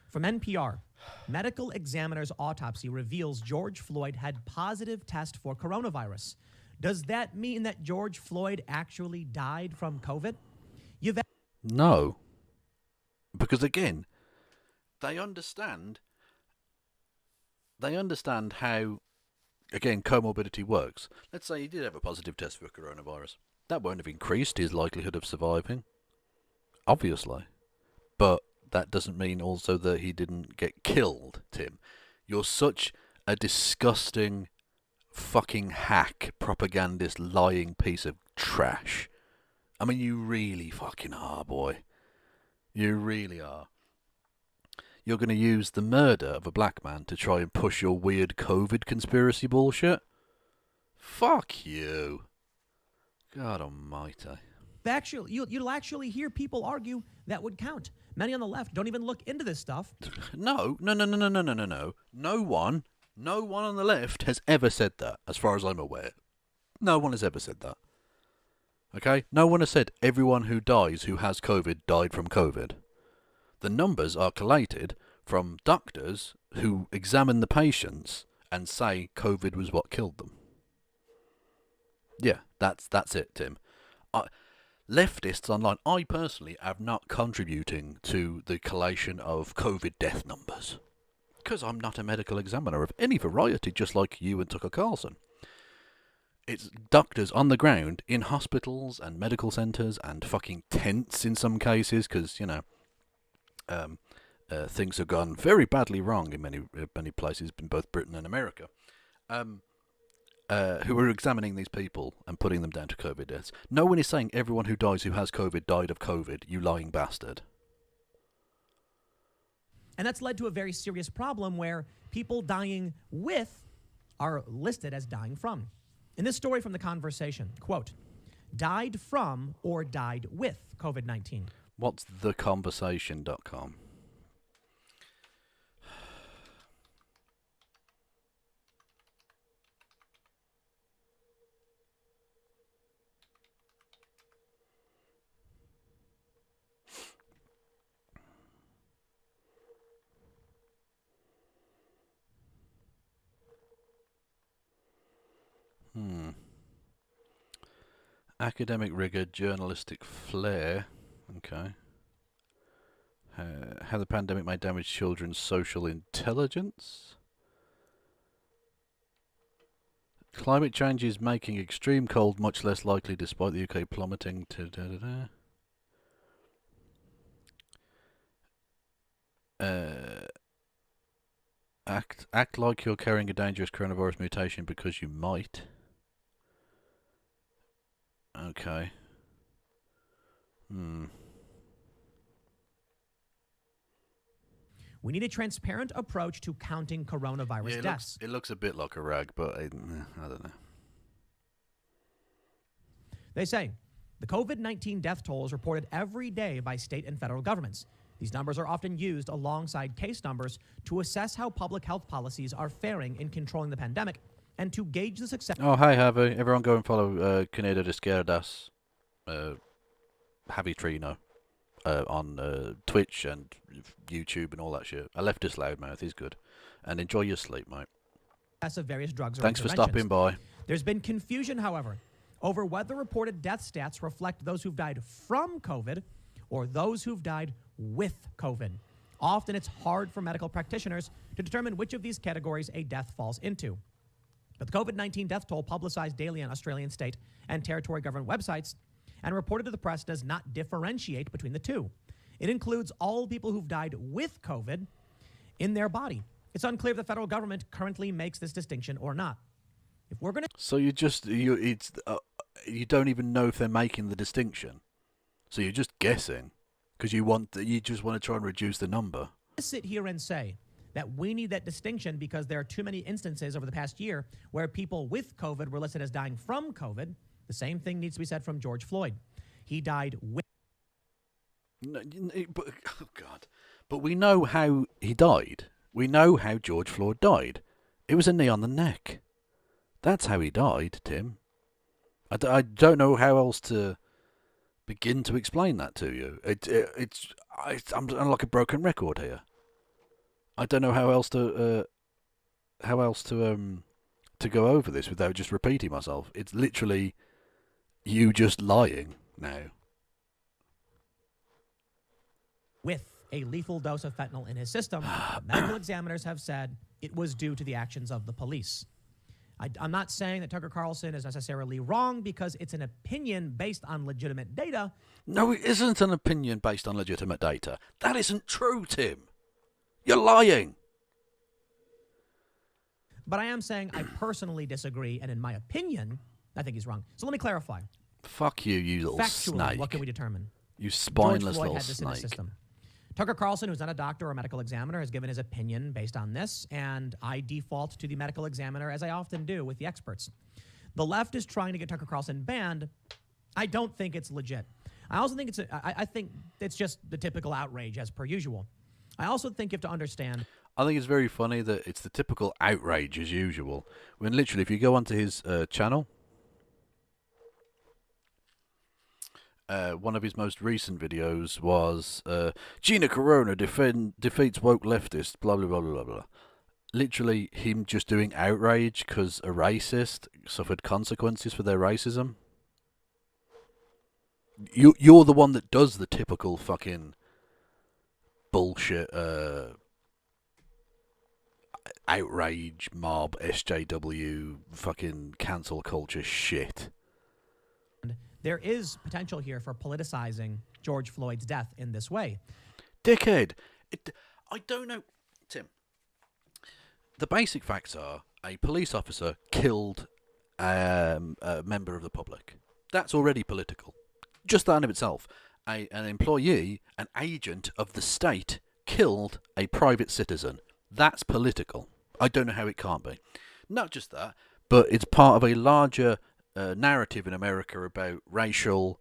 From NPR, medical examiner's autopsy reveals George Floyd had positive test for coronavirus. Does that mean that George Floyd actually died from COVID? No. Because again, they understand how, again, comorbidity works. Let's say he did have a positive test for coronavirus. That won't have increased his likelihood of surviving, obviously. But that doesn't mean also that he didn't get killed, Tim. You're such a disgusting fucking hack, propagandist, lying piece of trash. I mean, you really fucking are, boy. You really are. You're going to use the murder of a black man to try and push your weird COVID conspiracy bullshit? Fuck you. God almighty. Actually, you'll actually hear people argue that would count. Many on the left don't even look into this stuff. No. No one on the left has ever said that, as far as I'm aware. No one has ever said that. Okay? No one has said everyone who dies who has COVID died from COVID. The numbers are collated from doctors who examine the patients and say COVID was what killed them. Yeah, that's it, Tim. Leftists online, I personally am not contributing to the collation of COVID death numbers. Because I'm not a medical examiner of any variety, just like you and Tucker Carlson. It's doctors on the ground in hospitals and medical centres and fucking tents in some cases, because, you know, things have gone very badly wrong in many places in both Britain and America, who are examining these people and putting them down to COVID deaths. No one is saying everyone who dies who has COVID died of COVID, you lying bastard. And that's led to a very serious problem where people dying with are listed as dying from. In this story from The Conversation, quote, died from or died with COVID-19. What's theconversation.com? Academic rigor, journalistic flair. Okay. How the pandemic may damage children's social intelligence. Climate change is making extreme cold much less likely despite the UK plummeting to act like you're carrying a dangerous coronavirus mutation because you might. Okay. We need a transparent approach to counting coronavirus deaths. It looks a bit like a rag, but I don't know. They say the COVID-19 death toll is reported every day by state and federal governments. These numbers are often used alongside case numbers to assess how public health policies are faring in controlling the pandemic and to gauge the success. Oh, hi, Harvey. Everyone go and follow Caneda de Izquierdas, Javi Trino, on Twitch and YouTube and all that shit. A leftist loudmouth, he's good. And enjoy your sleep, mate. Of various drugs or Thanks for stopping by. There's been confusion, however, over whether reported death stats reflect those who've died from COVID or those who've died with COVID. Often it's hard for medical practitioners to determine which of these categories a death falls into. But the COVID-19 death toll publicized daily on Australian state and territory government websites and reported to the press does not differentiate between the two. It includes all people who've died with COVID in their body. It's unclear if the federal government currently makes this distinction or not. If we're going to... So you don't even know if they're making the distinction. So you're just guessing because you just want to try and reduce the number. Sit here and say that we need that distinction because there are too many instances over the past year where people with COVID were listed as dying from COVID. The same thing needs to be said from George Floyd. He died with... No, but, oh God. But we know how he died. We know how George Floyd died. It was a knee on the neck. That's how he died, Tim. I don't know how else to begin to explain that to you. I'm like a broken record here. I don't know how else to go over this without just repeating myself. It's literally you just lying now. With a lethal dose of fentanyl in his system, medical examiners have said it was due to the actions of the police. I'm not saying that Tucker Carlson is necessarily wrong because it's an opinion based on legitimate data. No, it isn't an opinion based on legitimate data. That isn't true, Tim. You're lying. But I am saying I personally disagree, and in my opinion, I think he's wrong. So let me clarify. Fuck you, you little Factually, snake. what can we determine? You spineless George Floyd little had this in his snake. system. Tucker Carlson, who's not a doctor or a medical examiner, has given his opinion based on this, and I default to the medical examiner, as I often do with the experts. The left is trying to get Tucker Carlson banned. I don't think it's legit. I also think I think it's just the typical outrage as per usual. I also think you have to understand... I think it's very funny that it's the typical outrage as usual. When literally, if you go onto his channel... one of his most recent videos was Gina Carano defeats woke leftists, blah, blah, blah, blah, blah. Literally him just doing outrage because a racist suffered consequences for their racism. You're the one that does the typical fucking bullshit outrage, mob, SJW, fucking cancel culture shit. There is potential here for politicizing George Floyd's death in this way. Dickhead. I don't know, Tim. The basic facts are a police officer killed a member of the public. That's already political. Just that in of itself. An employee, an agent of the state, killed a private citizen. That's political. I don't know how it can't be. Not just that, but it's part of a larger narrative in America about racialized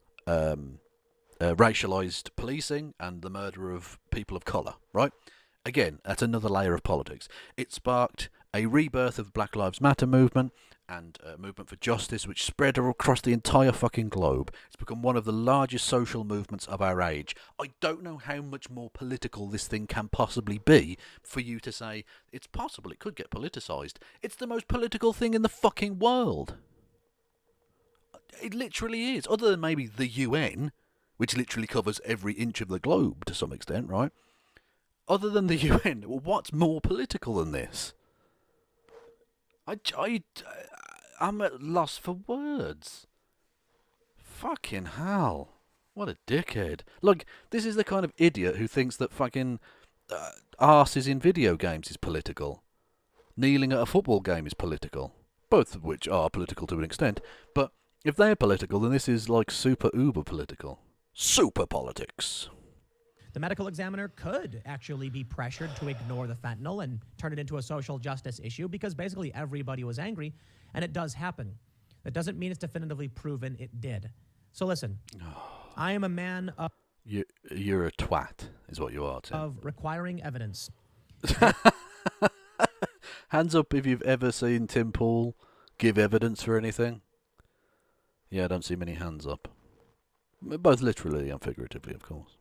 policing and the murder of people of colour, right? Again, that's another layer of politics. It sparked a rebirth of Black Lives Matter movement and a movement for justice which spread across the entire fucking globe. It's become one of the largest social movements of our age. I don't know how much more political this thing can possibly be for you to say, it's possible it could get politicised. It's the most political thing in the fucking world. It literally is. Other than maybe the UN, which literally covers every inch of the globe to some extent, right? Other than the UN, well, what's more political than this? I'm at loss for words. Fucking hell. What a dickhead. Look, this is the kind of idiot who thinks that fucking arses in video games is political. Kneeling at a football game is political. Both of which are political to an extent, but if they're political, then this is like super uber political. Super politics. The medical examiner could actually be pressured to ignore the fentanyl and turn it into a social justice issue because basically everybody was angry, and it does happen. That doesn't mean it's definitively proven it did. So listen, I am a man of... You're a twat, is what you are, Tim. ...of requiring evidence. Hands up if you've ever seen Tim Pool give evidence for anything. Yeah, I don't see many hands up. Both literally and figuratively, of course.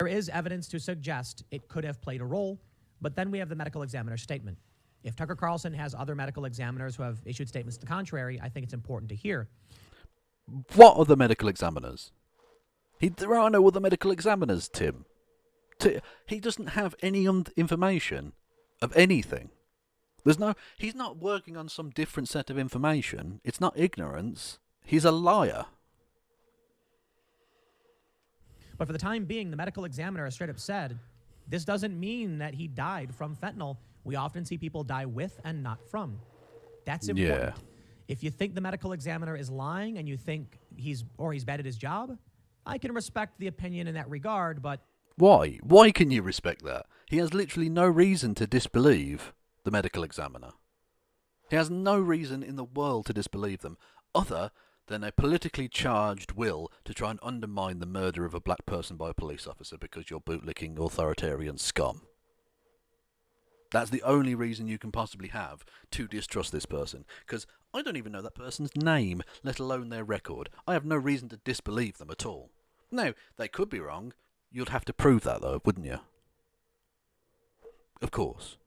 There is evidence to suggest it could have played a role, but then we have the medical examiner's statement. If Tucker Carlson has other medical examiners who have issued statements to the contrary, I think it's important to hear. What are the medical examiners? There are no other medical examiners, Tim. He doesn't have any information of anything. He's not working on some different set of information. It's not ignorance. He's a liar. But for the time being, the medical examiner has straight up said, this doesn't mean that he died from fentanyl. We often see people die with and not from. That's important. Yeah. If you think the medical examiner is lying and you think he's bad at his job, I can respect the opinion in that regard, but... Why? Why can you respect that? He has literally no reason to disbelieve the medical examiner. He has no reason in the world to disbelieve them, other than a politically charged will to try and undermine the murder of a black person by a police officer because you're bootlicking authoritarian scum. That's the only reason you can possibly have to distrust this person, because I don't even know that person's name, let alone their record. I have no reason to disbelieve them at all. Now, they could be wrong. You'd have to prove that, though, wouldn't you? Of course.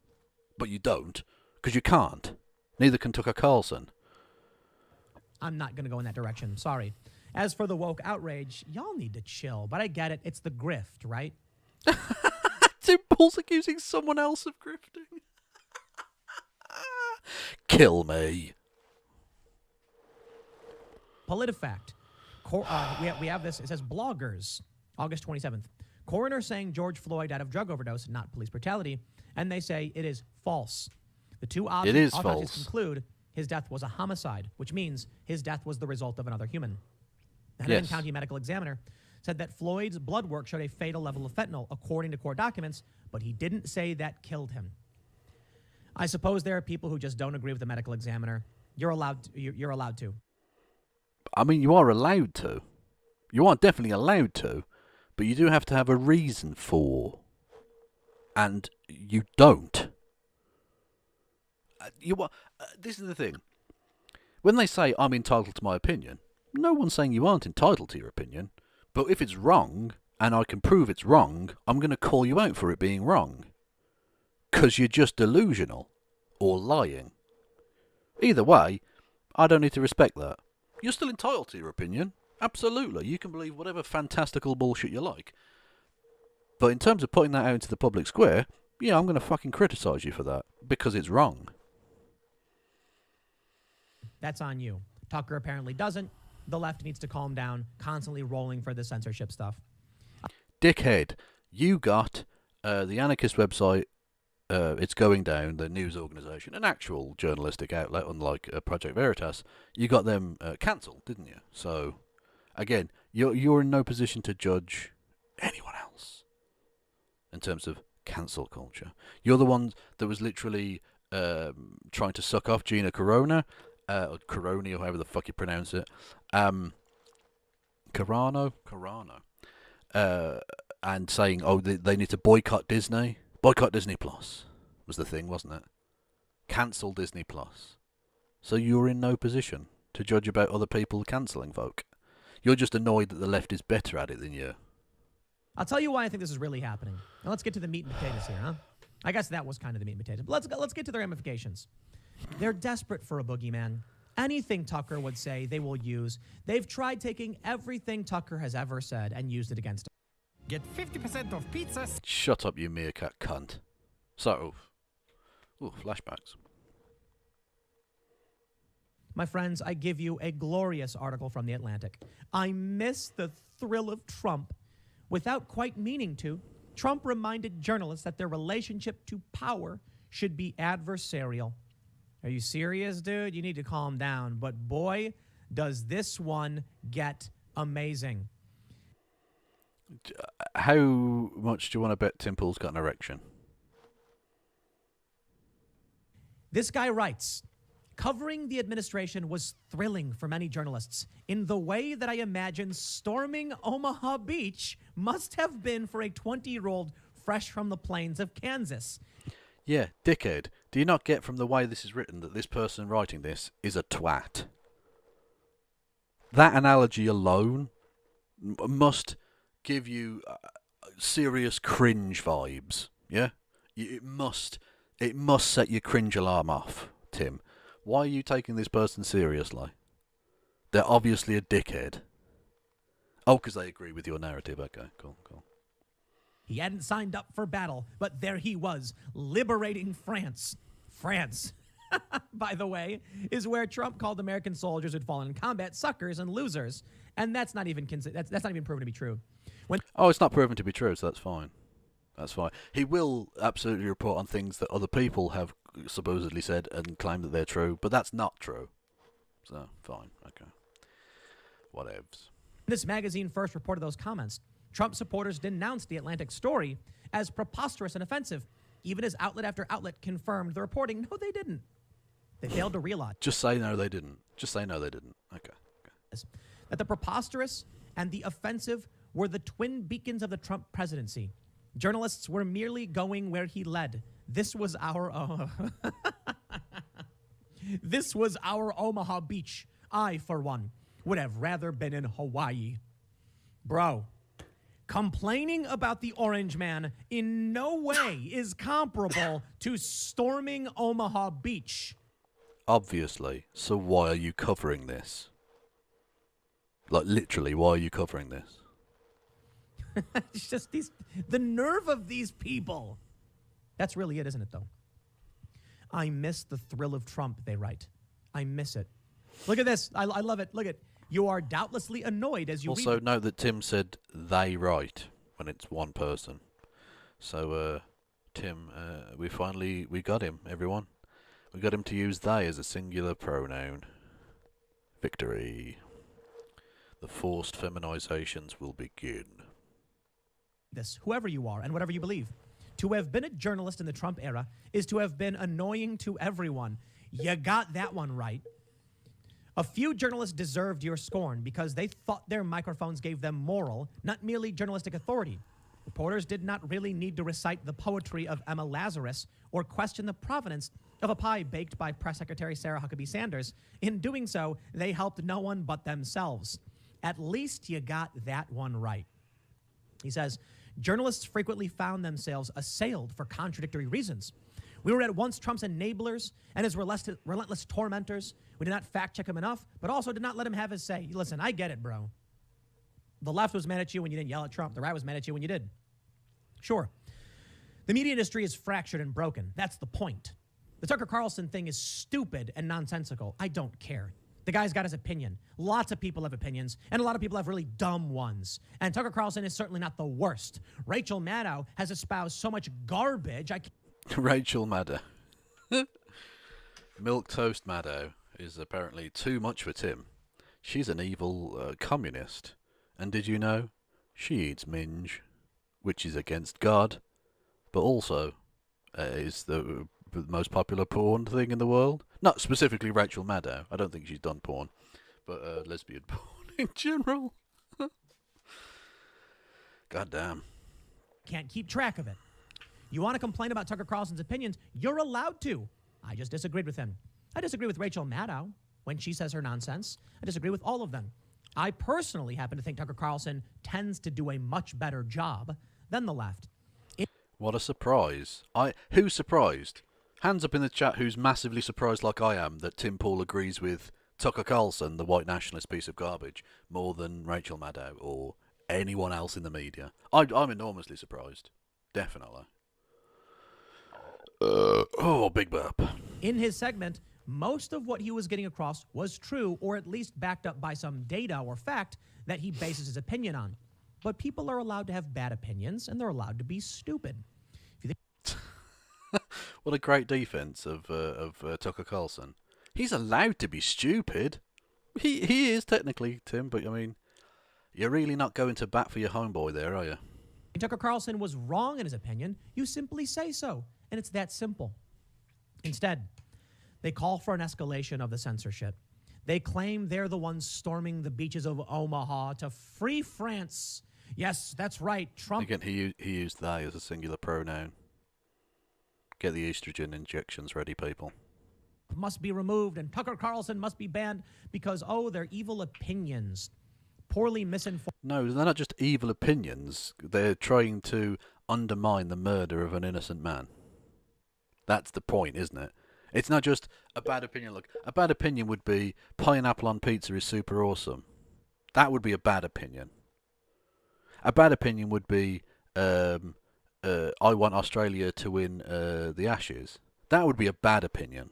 But you don't, because you can't. Neither can Tucker Carlson. I'm not going to go in that direction. Sorry. As for the woke outrage, y'all need to chill. But I get it. It's the grift, right? Tim Pool's accusing someone else of grifting. Kill me. PolitiFact. We have this. It says bloggers, August 27th. Coroner saying George Floyd died of drug overdose, not police brutality. And they say it is false. The two autopsies conclude his death was a homicide, which means his death was the result of another human. The Hennepin County medical examiner said that Floyd's blood work showed a fatal level of fentanyl, according to court documents, but he didn't say that killed him. I suppose there are people who just don't agree with the medical examiner. You're allowed to. I mean, you are allowed to. You are definitely allowed to, but you do have to have a reason for. And you don't. This is the thing. When they say, I'm entitled to my opinion, no one's saying you aren't entitled to your opinion. But if it's wrong, and I can prove it's wrong, I'm going to call you out for it being wrong. Because you're just delusional. Or lying. Either way, I don't need to respect that. You're still entitled to your opinion. Absolutely. You can believe whatever fantastical bullshit you like. But in terms of putting that out into the public square, yeah, I'm going to fucking criticise you for that. Because it's wrong. That's on you. Tucker apparently doesn't. The left needs to calm down, constantly rolling for the censorship stuff. Dickhead, you got the anarchist website, It's Going Down, the news organisation, an actual journalistic outlet, unlike Project Veritas. You got them cancelled, didn't you? So, again, you're in no position to judge anyone else in terms of cancel culture. You're the one that was literally trying to suck off Gina Carano, or Caroni, or however the fuck you pronounce it. Carano, and saying, oh, they need to boycott Disney. Boycott Disney Plus was the thing, wasn't it? Cancel Disney Plus. So you're in no position to judge about other people cancelling folk. You're just annoyed that the left is better at it than you. I'll tell you why I think this is really happening. Now let's get to the meat and potatoes here, huh? I guess that was kind of the meat and potatoes. But let's get to the ramifications. They're desperate for a boogeyman. Anything Tucker would say, they will use. They've tried taking everything Tucker has ever said and used it against him. Get 50% of pizzas. Shut up, you meerkat cunt. So, flashbacks. My friends, I give you a glorious article from The Atlantic. I miss the thrill of Trump. Without quite meaning to, Trump reminded journalists that their relationship to power should be adversarial. Are you serious, dude? You need to calm down. But boy, does this one get amazing. How much do you want to bet Tim Pool's got an erection? This guy writes, covering the administration was thrilling for many journalists in the way that I imagine storming Omaha Beach must have been for a 20-year-old fresh from the plains of Kansas. Yeah, dickhead. Do you not get from the way this is written that this person writing this is a twat? That analogy alone must give you serious cringe vibes. Yeah, it must set your cringe alarm off, Tim. Why are you taking this person seriously? They're obviously a dickhead. Oh, because they agree with your narrative. Okay, cool. He hadn't signed up for battle, but there he was, liberating France. France, by the way, is where Trump called American soldiers who'd fallen in combat suckers and losers. And that's not even that's not even proven to be true. It's not proven to be true, so that's fine. That's fine. He will absolutely report on things that other people have supposedly said and claim that they're true, but that's not true. So, fine. Okay. Whatevs. This magazine first reported those comments. Trump supporters denounced the Atlantic story as preposterous and offensive, even as outlet after outlet confirmed the reporting. No, they didn't. They failed to realize. Just say no, they didn't. Just say no, they didn't. Okay. That the preposterous and the offensive were the twin beacons of the Trump presidency. Journalists were merely going where he led. This was our this was our Omaha Beach. I, for one, would have rather been in Hawaii. Bro, complaining about the Orange Man in no way is comparable to storming Omaha Beach. Obviously. So why are you covering this? Like, literally, why are you covering this? It's just the nerve of these people. That's really it, isn't it, though? I miss the thrill of Trump, they write. I miss it. Look at this. I love it. Look at you are doubtlessly annoyed as you also read. note that Tim said they write when it's one person. So, Tim, we got him, everyone. We got him to use they as a singular pronoun. Victory. The forced feminizations will begin. This, whoever you are and whatever you believe. To have been a journalist in the Trump era is to have been annoying to everyone. You got that one right. A few journalists deserved your scorn because they thought their microphones gave them moral, not merely journalistic authority. Reporters did not really need to recite the poetry of Emma Lazarus or question the provenance of a pie baked by Press Secretary Sarah Huckabee Sanders. In doing so, they helped no one but themselves. At least you got that one right. He says, journalists frequently found themselves assailed for contradictory reasons. We were at once Trump's enablers and his relentless tormentors. We did not fact-check him enough, but also did not let him have his say. Listen, I get it, bro. The left was mad at you when you didn't yell at Trump. The right was mad at you when you did. Sure. The media industry is fractured and broken. That's the point. The Tucker Carlson thing is stupid and nonsensical. I don't care. The guy's got his opinion. Lots of people have opinions, and a lot of people have really dumb ones. And Tucker Carlson is certainly not the worst. Rachel Maddow has espoused so much garbage, I can't... Rachel Maddow. Milk Toast Maddow is apparently too much for Tim. She's an evil communist. And did you know? She eats minge, which is against God, but also is the most popular porn thing in the world. Not specifically Rachel Maddow. I don't think she's done porn, but lesbian porn in general. God damn. Can't keep track of it. You want to complain about Tucker Carlson's opinions? You're allowed to. I just disagreed with him. I disagree with Rachel Maddow when she says her nonsense. I disagree with all of them. I personally happen to think Tucker Carlson tends to do a much better job than the left. What a surprise. Who's surprised? Hands up in the chat who's massively surprised like I am that Tim Pool agrees with Tucker Carlson, the white nationalist piece of garbage, more than Rachel Maddow or anyone else in the media. I'm enormously surprised. Definitely. Big burp. In his segment, most of what he was getting across was true, or at least backed up by some data or fact that he bases his opinion on. But people are allowed to have bad opinions, and they're allowed to be stupid. If you think What a great defense of Tucker Carlson. He's allowed to be stupid. He is technically, Tim, but I mean, You're really not going to bat for your homeboy there, are you? Tucker Carlson was wrong in his opinion, you simply say so. And it's that simple. Instead, they call for an escalation of the censorship. They claim they're the ones storming the beaches of Omaha to free France. Yes, that's right. Trump. Again, he used they as a singular pronoun. Get the estrogen injections ready, people. Must be removed, and Tucker Carlson must be banned because, oh, they're evil opinions. Poorly misinformed. No, they're not just evil opinions. They're trying to undermine the murder of an innocent man. That's the point, isn't it? It's not just a bad opinion. Look, a bad opinion would be pineapple on pizza is super awesome. That would be a bad opinion. A bad opinion would be I want Australia to win the Ashes. That would be a bad opinion.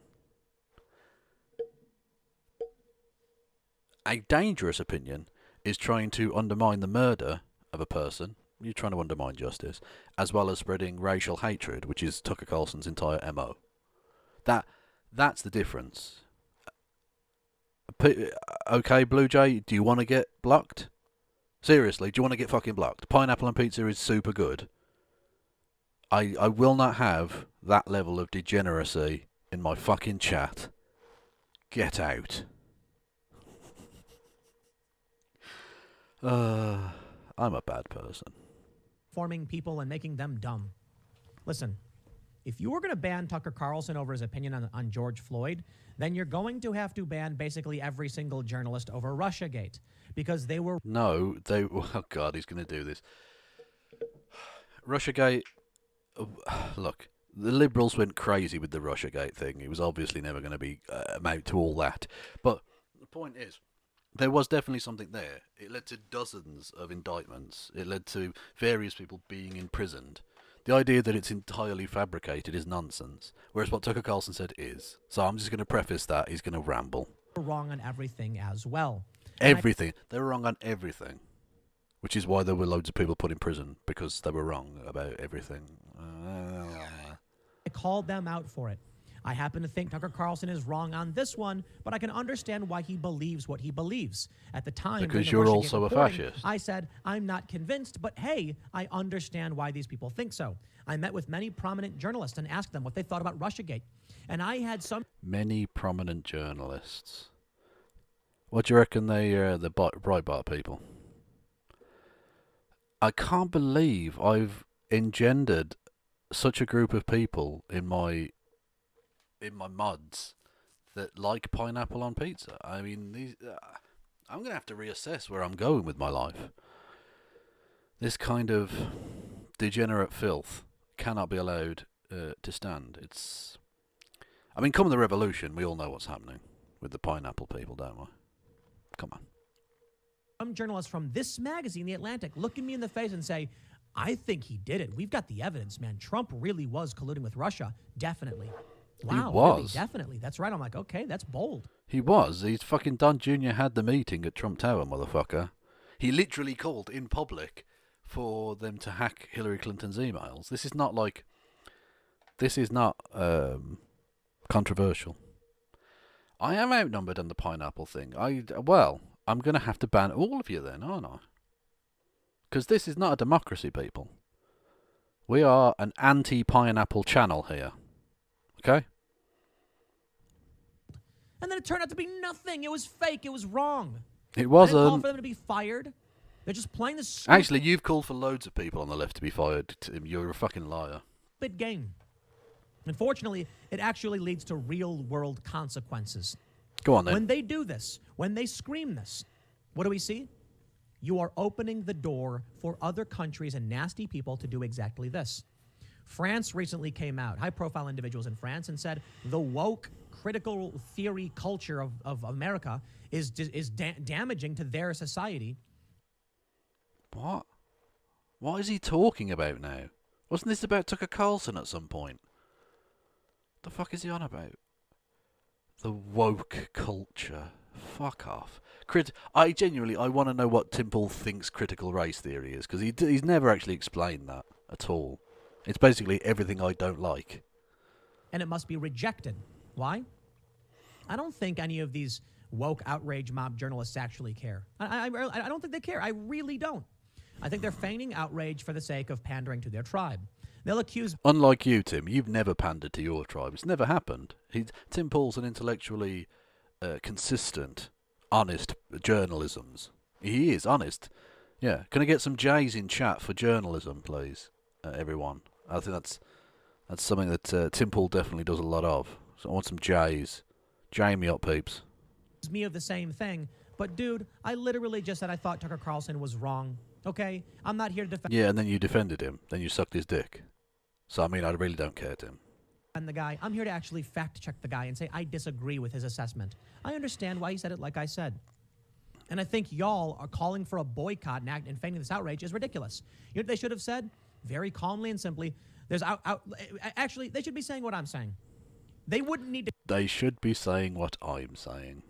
A dangerous opinion is trying to undermine the murder of a person. You're trying to undermine justice, as well as spreading racial hatred, which is Tucker Carlson's entire MO. That's the difference. Okay, Blue Jay, do you want to get blocked? Seriously, do you want to get fucking blocked? Pineapple and pizza is super good. I will not have that level of degeneracy in my fucking chat. Get out. I'm a bad person. Forming people and making them dumb. Listen, if you were going to ban Tucker Carlson over his opinion on George Floyd, then you're going to have to ban basically every single journalist over Russiagate. Because they were... No, they... Oh, God, he's going to do this. Russiagate... Look, the Liberals went crazy with the Russiagate thing. It was obviously never going to be amount to all that. But the point is, there was definitely something there. It led to dozens of indictments. It led to various people being imprisoned. The idea that it's entirely fabricated is nonsense, whereas what Tucker Carlson said is. So I'm just going to preface that. He's going to ramble. Wrong on everything as well. Everything. They were wrong on everything, which is why there were loads of people put in prison, because they were wrong about everything. I called them out for it. I happen to think Tucker Carlson is wrong on this one, but I can understand why he believes what he believes. At the time, because you're also a fascist. I said, I'm not convinced, but hey, I understand why these people think so. I met with many prominent journalists and asked them what they thought about Russiagate. And I had some... Many prominent journalists. What do you reckon the Breitbart people? I can't believe I've engendered such a group of people in my mods that like pineapple on pizza. I mean, these. I'm going to have to reassess where I'm going with my life. This kind of degenerate filth cannot be allowed to stand. It's... I mean, come the revolution, we all know what's happening with the pineapple people, don't we? Come on. Some journalists from this magazine, The Atlantic, look at me in the face and say, I think he did it. We've got the evidence, man. Trump really was colluding with Russia. Definitely. Wow, he was. Really, definitely. That's right. I'm like, okay, that's bold. He was. He's fucking Don Jr. had the meeting at Trump Tower, motherfucker. He literally called in public for them to hack Hillary Clinton's emails. This is not like... This is not controversial. I am outnumbered on the pineapple thing. Well, I'm going to have to ban all of you then, aren't I? Because this is not a democracy, people. We are an anti-pineapple channel here. Okay? And then it turned out to be nothing. It was fake. It was wrong. It wasn't. I didn't call for them to be fired. They're just playing this Actually, you've called for loads of people on the left to be fired. You're a fucking liar. stupid game. Unfortunately, it actually leads to real-world consequences. Go on, then. When they do this, when they scream this, what do we see? You are opening the door for other countries and nasty people to do exactly this. France recently came out, high-profile individuals in France, and said the woke critical theory culture of America is damaging to their society. What? What is he talking about now? Wasn't this about Tucker Carlson at some point? The fuck is he on about? The woke culture. Fuck off. I genuinely want to know what Tim Pool thinks critical race theory is, because he's never actually explained that at all. It's basically everything I don't like. And it must be rejected. Why? I don't think any of these woke outrage mob journalists actually care. I don't think they care. I really don't. I think they're feigning outrage for the sake of pandering to their tribe. They'll accuse... Unlike you, Tim, you've never pandered to your tribe. It's never happened. Tim Paul's an intellectually consistent, honest journalisms. He is honest. Yeah. Can I get some J's in chat for journalism, please, everyone? I think that's something that Tim Paul definitely does a lot of. So I want some J's. J me up, peeps. Me of the same thing. But, dude, I literally just said I thought Tucker Carlson was wrong. Okay? I'm not here to defend... Yeah, and then you defended him. Then you sucked his dick. So, I mean, I really don't care, Tim. And the guy, I'm here to actually fact-check the guy and say I disagree with his assessment. I understand why he said it like I said. And I think y'all are calling for a boycott and feigning this outrage is ridiculous. You know what they should have said? Very calmly and simply, actually, they should be saying what I'm saying. They wouldn't need to... They should be saying what I'm saying.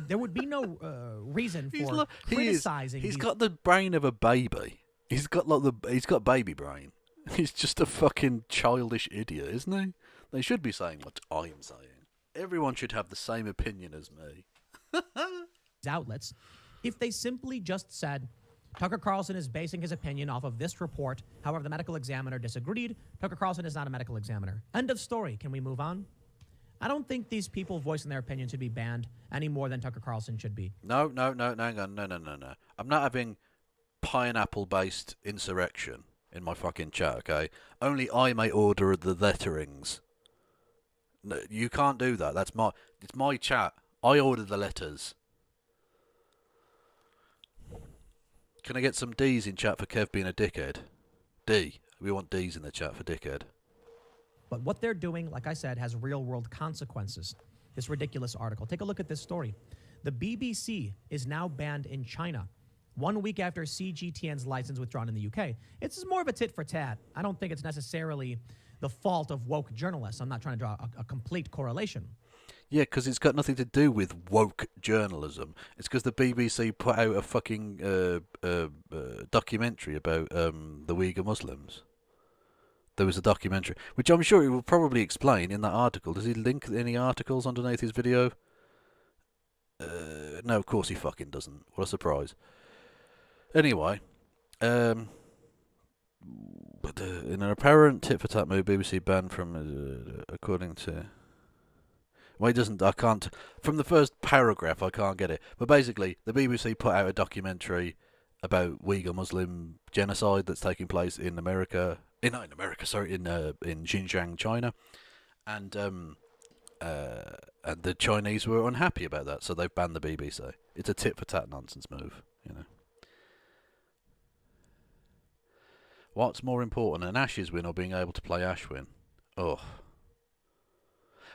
There would be no reason for criticizing. He's got the brain of a baby. He's got baby brain. He's just a fucking childish idiot, isn't he? They should be saying what I'm saying. Everyone should have the same opinion as me. Outlets, if they simply just said, Tucker Carlson is basing his opinion off of this report. However, the medical examiner disagreed. Tucker Carlson is not a medical examiner. End of story. Can we move on? I don't think these people voicing their opinion should be banned any more than Tucker Carlson should be. No, hang on. No. I'm not having pineapple-based insurrection in my fucking chat, okay? Only I may order the letterings. No, you can't do that. It's my chat. I order the letters. Can I get some D's in chat for Kev being a dickhead? D. We want D's in the chat for dickhead. But what they're doing, like I said, has real-world consequences. This ridiculous article. Take a look at this story. The BBC is now banned in China, 1 week after CGTN's license withdrawn in the UK. It's more of a tit for tat. I don't think it's necessarily the fault of woke journalists. I'm not trying to draw a complete correlation. Yeah, because it's got nothing to do with woke journalism. It's because the BBC put out a fucking documentary about the Uyghur Muslims. There was a documentary, which I'm sure he will probably explain in that article. Does he link any articles underneath his video? No, of course he fucking doesn't. What a surprise. Anyway, but in an apparent tit-for-tat move, BBC banned from, according to... Well, it doesn't, I can't... From the first paragraph, I can't get it. But basically, the BBC put out a documentary about Uyghur Muslim genocide that's taking place in America... in Xinjiang, China. And the Chinese were unhappy about that, so they've banned the BBC. It's a tit-for-tat nonsense move, you know. What's more important, an Ashes win or being able to play Ashwin? Oh.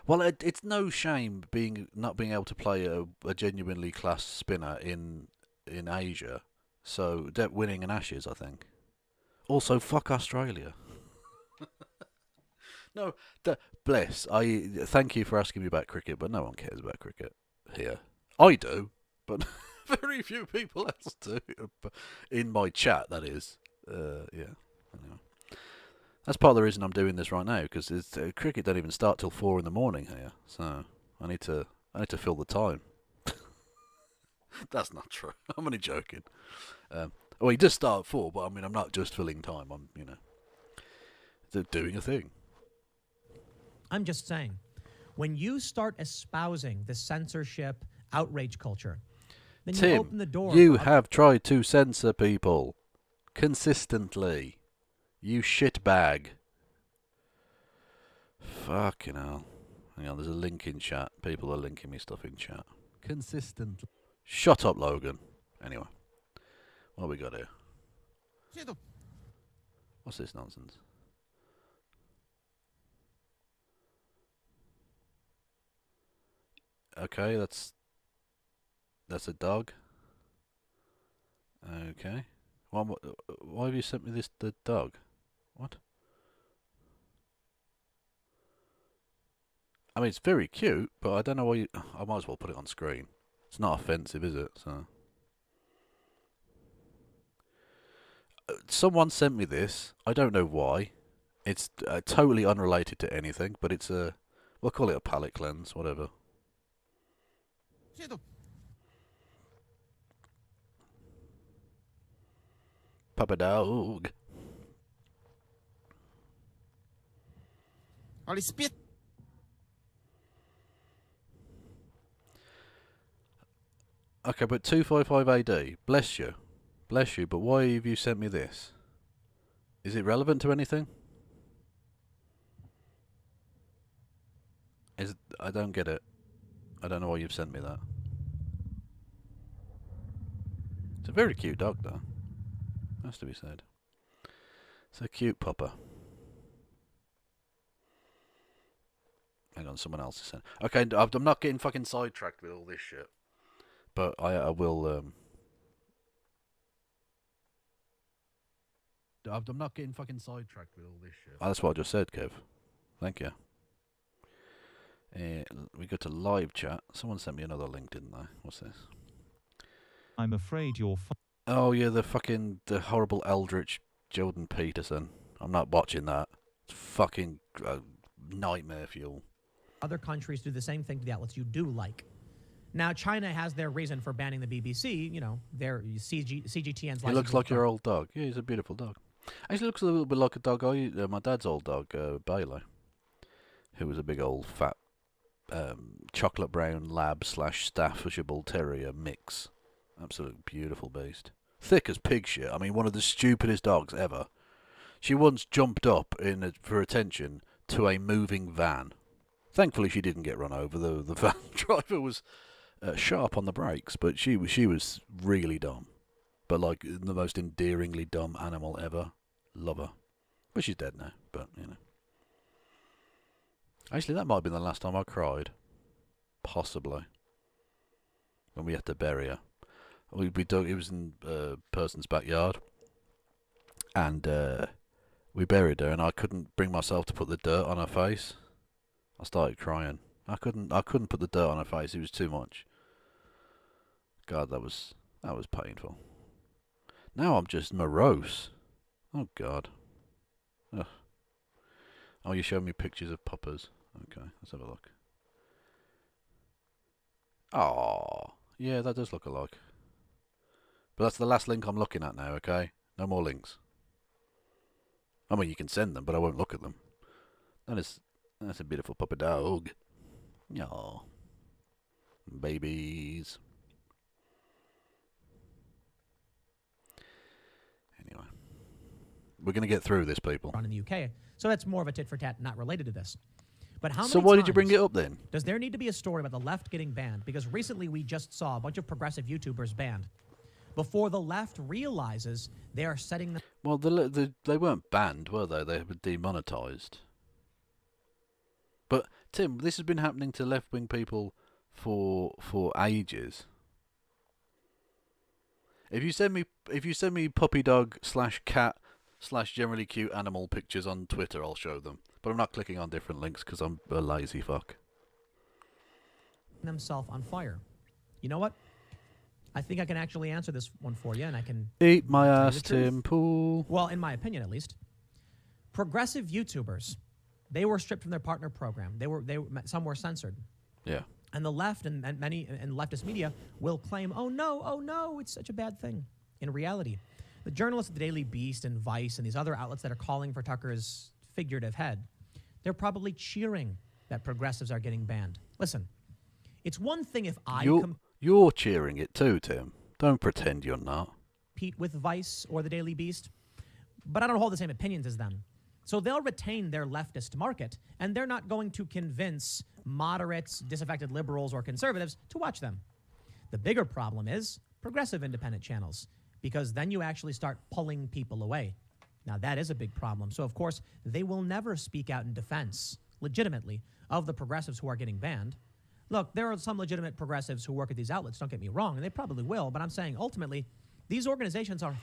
Well, it's no shame not being able to play a genuinely class spinner in Asia. So winning an Ashes, I think. Also, fuck Australia. No, bless. I thank you for asking me about cricket, but no one cares about cricket here. I do, but very few people else do. In my chat, that is. Yeah. Anyway. That's part of the reason I'm doing this right now, because cricket don't even start till 4 a.m. here, so I need to fill the time. That's not true. I'm only joking. Well, he does start at 4, but I mean, I'm not just filling time. I'm, doing a thing. I'm just saying, when you start espousing the censorship, outrage culture, then Tim, you open the door. You have tried to censor people consistently. You shitbag. Fucking hell. Hang on, there's a link in chat. People are linking me stuff in chat. Consistently. Shut up, Logan. Anyway. What have we got here? What's this nonsense? Okay, that's a dog. Okay. Why have you sent me the dog? What? I mean, it's very cute, but I don't know why you... I might as well put it on screen. It's not offensive, is it? So... Someone sent me this. I don't know why. It's totally unrelated to anything, but it's we'll call it a palate cleanse, whatever. Papa Dog. Oli spit. Okay, but 255 AD, bless you, but why have you sent me this? Is it relevant to anything? I don't get it. I don't know why you've sent me that. It's a very cute dog, though. Has to be said. It's a cute pupper. Hang on, someone else is sent. Okay, I'm not getting fucking sidetracked with all this shit. But I will. I'm not getting fucking sidetracked with all this shit. Oh, that's what I just said, Kev. Thank you. We go to live chat. Someone sent me another link, didn't they? What's this? I'm afraid you're. Oh yeah, the horrible Eldritch Jordan Peterson. I'm not watching that. It's fucking nightmare fuel. Other countries do the same thing to the outlets you do like. Now, China has their reason for banning the BBC. You know, their CGTN's. He looks like your old dog. Yeah, he's a beautiful dog. Actually, looks a little bit like a dog my dad's old dog, Bailey, who was a big old fat chocolate brown lab / Staffordshire Bull Terrier mix. Absolute beautiful beast. Thick as pig shit. I mean, one of the stupidest dogs ever. She once jumped up for attention to a moving van. Thankfully, she didn't get run over. The van driver was sharp on the brakes, but she was really dumb. But like the most endearingly dumb animal ever. Love her. But she's dead now. But you know. Actually, that might have been the last time I cried. Possibly. When we had to bury her. We dug. It was in a person's backyard, and we buried her. And I couldn't bring myself to put the dirt on her face. I started crying. I couldn't put the dirt on her face. It was too much. God, that was painful. Now I'm just morose. Oh God. Ugh. Oh, you showed me pictures of puppers. Okay, let's have a look. Oh, yeah, that does look alike. But that's the last link I'm looking at now, okay? No more links. I mean, you can send them, but I won't look at them. That's a beautiful puppy dog. Aw. Babies. Anyway. We're going to get through this, people. In the UK. So that's more of a tit for tat, not related to this. But how many So why did you bring it up then? Does there need to be a story about the left getting banned? Because recently we just saw a bunch of progressive YouTubers banned. Before the left realizes they are setting them... Well, they weren't banned, were they? They were demonetized. But, Tim, this has been happening to left-wing people for ages. If you send me puppy dog / cat / generally cute animal pictures on Twitter, I'll show them. But I'm not clicking on different links because I'm a lazy fuck. ...themselves on fire. You know what? I think I can actually answer this one for you, and I can... Eat my ass, Tim Pool. Well, in my opinion, at least. Progressive YouTubers, they were stripped from their partner program. Some were censored. Yeah. And the left and many and leftist media will claim, oh no, it's such a bad thing. In reality, the journalists at the Daily Beast and Vice and these other outlets that are calling for Tucker's figurative head, they're probably cheering that progressives are getting banned. Listen, it's one thing if You're cheering it too, Tim. Don't pretend you're not. Compete with Vice or the Daily Beast, but I don't hold the same opinions as them. So they'll retain their leftist market, and they're not going to convince moderates, disaffected liberals, or conservatives to watch them. The bigger problem is progressive independent channels, because then you actually start pulling people away. Now, that is a big problem. So, of course, they will never speak out in defense, legitimately, of the progressives who are getting banned. Look, there are some legitimate progressives who work at these outlets, don't get me wrong, and they probably will, but I'm saying, ultimately, these organizations are...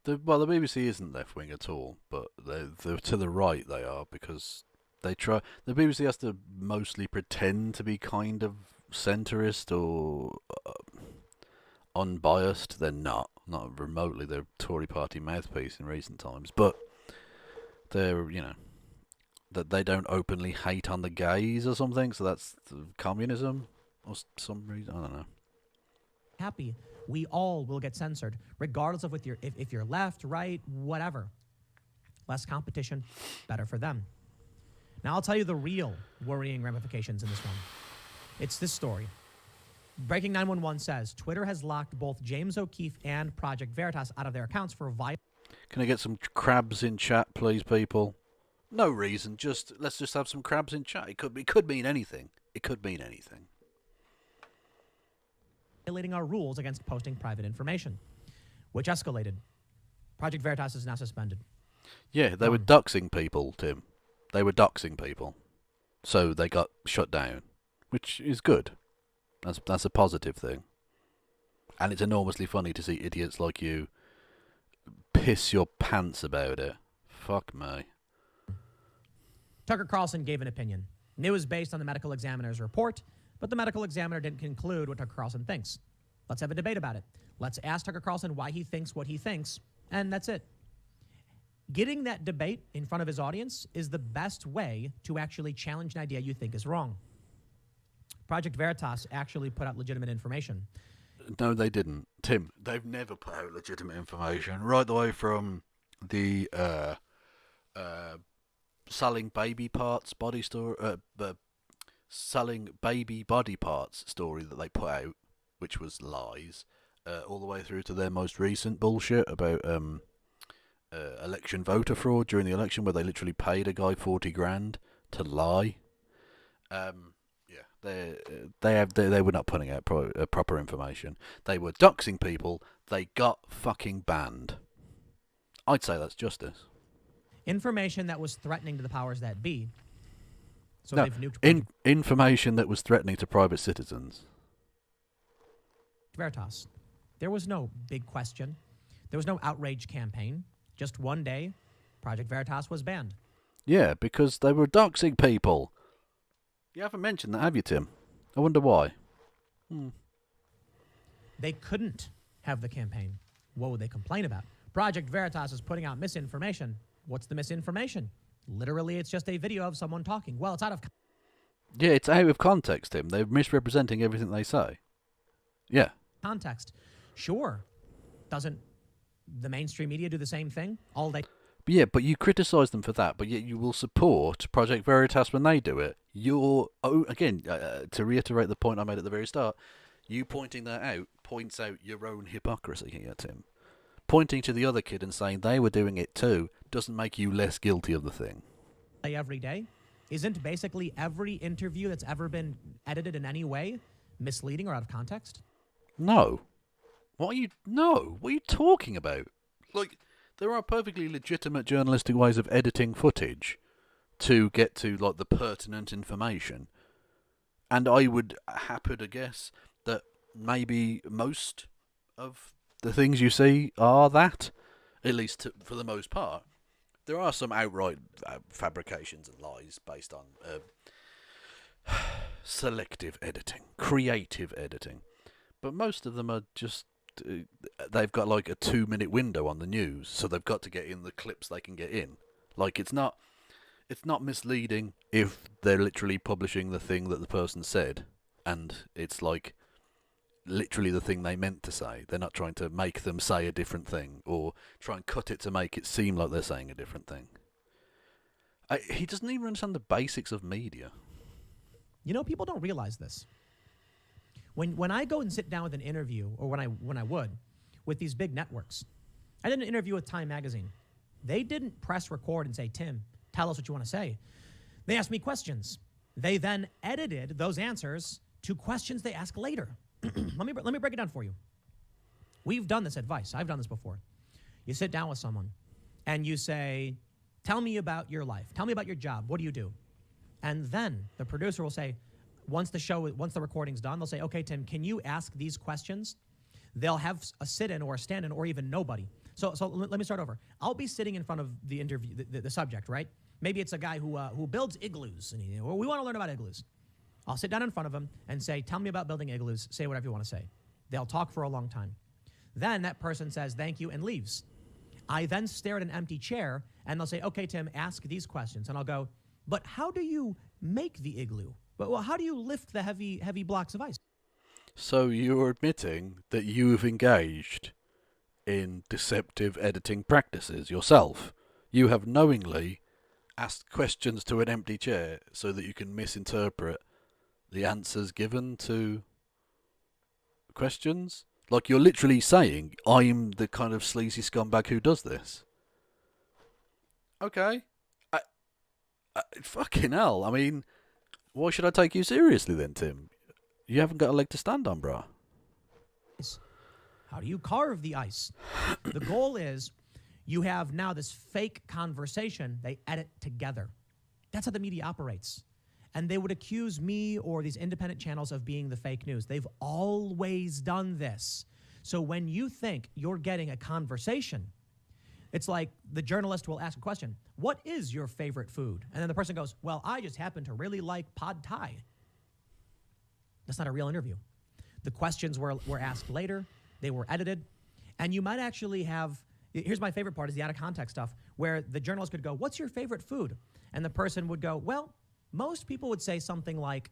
The BBC isn't left-wing at all, but they're to the right they are, because they try... The BBC has to mostly pretend to be kind of centrist or unbiased. They're not remotely. They're Tory party mouthpiece in recent times, but they're, you know, that they don't openly hate on the gays or something. So that's communism or some reason. I don't know. happy, we all will get censored, regardless of if you're left, right, whatever. Less competition, better for them. Now I'll tell you the real worrying ramifications in this one. It's this story. Breaking 911 says Twitter has locked both James O'Keefe and Project Veritas out of their accounts for violence. Can I get some crabs in chat, please, people? No reason. Let's just have some crabs in chat. It could mean anything. It could mean anything. Violating our rules against posting private information, which escalated. Project Veritas is now suspended. Yeah, they were doxing people, Tim. They were doxing people. So they got shut down, which is good. That's a positive thing. And it's enormously funny to see idiots like you piss your pants about it. Fuck me. Tucker Carlson gave an opinion. It was based on the medical examiner's report, but the medical examiner didn't conclude what Tucker Carlson thinks. Let's have a debate about it. Let's ask Tucker Carlson why he thinks what he thinks, and that's it. Getting that debate in front of his audience is the best way to actually challenge an idea you think is wrong. Project Veritas actually put out legitimate information. No, they didn't. Tim, they've never put out legitimate information. Right the way from the selling baby parts body story, selling baby body parts story that they put out, which was lies, all the way through to their most recent bullshit about election voter fraud during the election, where they literally paid a guy 40 grand to lie. They were not putting out proper information. They were doxing people. They got fucking banned. I'd say that's justice. Information that was threatening to the powers that be. So No, they've nuked information that was threatening to private citizens. Veritas. There was no big question. There was no outrage campaign. Just one day, Project Veritas was banned. Yeah, because they were doxing people. You haven't mentioned that, have you, Tim? I wonder why. They couldn't have the campaign. What would they complain about? Project Veritas is putting out misinformation. What's the misinformation? Literally, it's just a video of someone talking. Well, it's out of... Yeah, it's out of context, Tim. They're misrepresenting everything they say. Yeah. Context. Sure. Doesn't the mainstream media do the same thing all day? Yeah, but you criticise them for that, but yet you will support Project Veritas when they do it. Again, to reiterate the point I made at the very start, you pointing that out points out your own hypocrisy here, Tim. Pointing to the other kid and saying they were doing it too doesn't make you less guilty of the thing. Every day? Isn't basically every interview that's ever been edited in any way misleading or out of context? No. What are you talking about? Like, there are perfectly legitimate journalistic ways of editing footage to get to, like, the pertinent information. And I would happen to guess that maybe most of the things you see are that, at least for the most part. There are some outright fabrications and lies based on selective editing, creative editing. But most of them are just... they've got like a 2-minute window on the news, so they've got to get in the clips they can get in. Like, it's not misleading if they're literally publishing the thing that the person said, and it's like literally the thing they meant to say. They're not trying to make them say a different thing or try and cut it to make it seem like they're saying a different thing. He doesn't even understand the basics of media. You know, people don't realize this. When I go and sit down with an interview, or when I would, with these big networks, I did an interview with Time Magazine. They didn't press record and say, Tim, tell us what you want to say. They asked me questions. They then edited those answers to questions they ask later. Let me break it down for you. We've done this advice. I've done this before. You sit down with someone and you say, tell me about your life. Tell me about your job. What do you do? And then the producer will say, once the recording's done, they'll say, okay, Tim, can you ask these questions? They'll have a sit-in or a stand-in or even nobody. So let me start over. I'll be sitting in front of the interview, the subject, right? Maybe it's a guy who builds igloos, and we want to learn about igloos. I'll sit down in front of him and say, tell me about building igloos. Say whatever you want to say. They'll talk for a long time. Then that person says thank you and leaves. I then stare at an empty chair, and they'll say, okay, Tim, ask these questions. And I'll go, But how do you make the igloo? Well, how do you lift the heavy blocks of ice? So you're admitting that you have engaged in deceptive editing practices yourself. You have knowingly asked questions to an empty chair so that you can misinterpret the answers given to questions. Like, you're literally saying, I'm the kind of sleazy scumbag who does this. Okay. Fucking hell. I mean, why should I take you seriously then, Tim? You haven't got a leg to stand on, bro. How do you carve the ice? The goal is you have now this fake conversation they edit together. That's how the media operates. And they would accuse me or these independent channels of being the fake news. They've always done this. So when you think you're getting a conversation, it's like the journalist will ask a question, what is your favorite food? And then the person goes, well, I just happen to really like pad thai. That's not a real interview. The questions were asked later. They were edited. And you might actually have, here's my favorite part, is the out of context stuff, where the journalist could go, what's your favorite food? And the person would go, well, most people would say something like,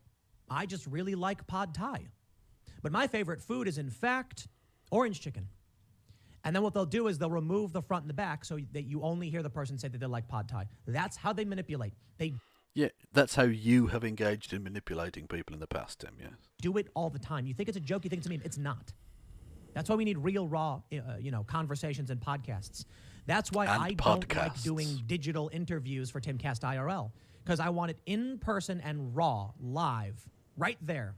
I just really like pad thai. But my favorite food is, in fact, orange chicken. And then what they'll do is they'll remove the front and the back so that you only hear the person say that they like pad thai. That's how they manipulate. Yeah, that's how you have engaged in manipulating people in the past, Tim, yes. Do it all the time. You think it's a joke, you think it's a meme. It's not. That's why we need real, raw, conversations and podcasts. That's why I don't like doing digital interviews for Timcast IRL, because I want it in person and raw, live, right there.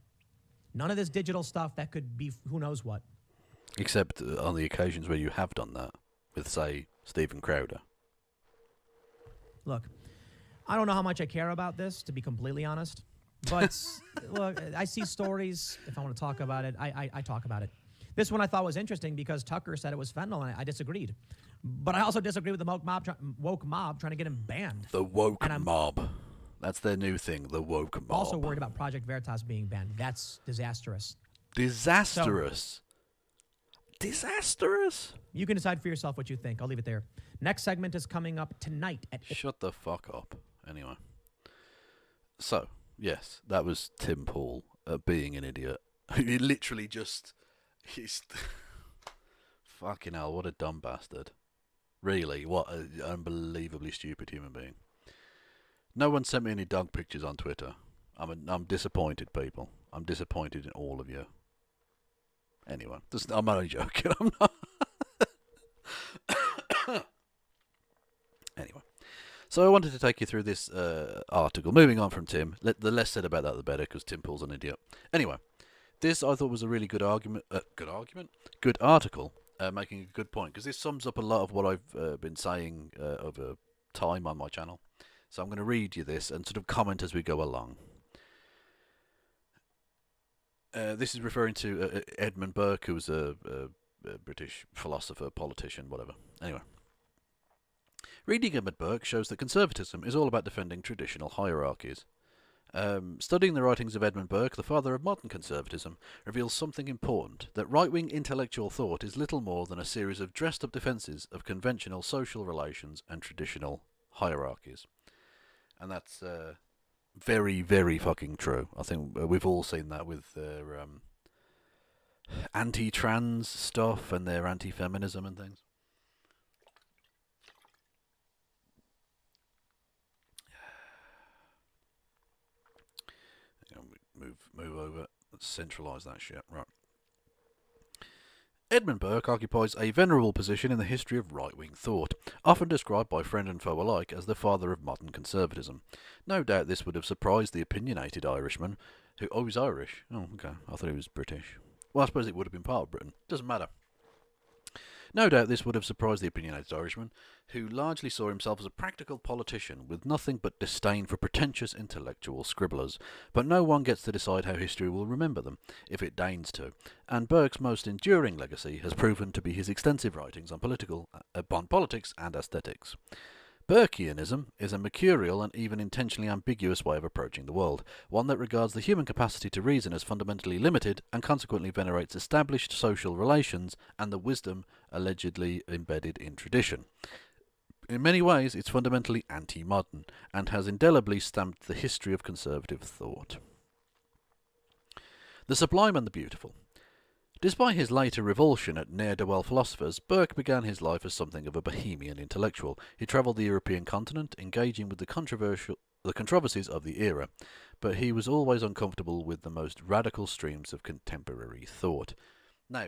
None of this digital stuff that could be who knows what. Except on the occasions where you have done that with, say, Stephen Crowder. Look, I don't know how much I care about this, to be completely honest. But look, I see stories. If I want to talk about it, I talk about it. This one I thought was interesting because Tucker said it was fentanyl, and I disagreed. But I also disagree with the woke mob trying to get him banned. The woke mob. That's their new thing, the woke mob. Also worried about Project Veritas being banned. That's disastrous. Disastrous? Disastrous? You can decide for yourself what you think. I'll leave it there. Next segment is coming up tonight at... Shut the fuck up. Anyway. So, yes, that was Tim Pool being an idiot. He literally just... He's... Fucking hell, what a dumb bastard. Really, what an unbelievably stupid human being. No one sent me any dog pictures on Twitter. I'm disappointed, people. I'm disappointed in all of you. Anyway, I'm only joking. I'm not. Anyway, so I wanted to take you through this article. Moving on from Tim. The less said about that, the better, because Tim Pool's an idiot. Anyway, this I thought was a really good article, making a good point, because this sums up a lot of what I've been saying over time on my channel. So I'm going to read you this and sort of comment as we go along. This is referring to Edmund Burke, who was a British philosopher, politician, whatever. Anyway. Reading Edmund Burke shows that conservatism is all about defending traditional hierarchies. Studying the writings of Edmund Burke, the father of modern conservatism, reveals something important, that right-wing intellectual thought is little more than a series of dressed-up defences of conventional social relations and traditional hierarchies. And that's very, very fucking true. I think we've all seen that with their anti-trans stuff and their anti-feminism and things. Move over. Let's centralise that shit. Right. Edmund Burke occupies a venerable position in the history of right-wing thought, often described by friend and foe alike as the father of modern conservatism. No doubt this would have surprised the opinionated Irishman, who... Oh, he's Irish. Oh, okay. I thought he was British. Well, I suppose it would have been part of Britain. Doesn't matter. No doubt this would have surprised the opinionated Irishman, who largely saw himself as a practical politician with nothing but disdain for pretentious intellectual scribblers. But no one gets to decide how history will remember them, if it deigns to, and Burke's most enduring legacy has proven to be his extensive writings on politics and aesthetics. Burkeanism is a mercurial and even intentionally ambiguous way of approaching the world, one that regards the human capacity to reason as fundamentally limited and consequently venerates established social relations and the wisdom allegedly embedded in tradition. in many ways, it's fundamentally anti-modern and has indelibly stamped the history of conservative thought. The sublime and the beautiful. Despite his later revulsion at ne'er-do-well philosophers, Burke began his life as something of a bohemian intellectual. He travelled the European continent, engaging with the controversies of the era, but he was always uncomfortable with the most radical streams of contemporary thought. Now,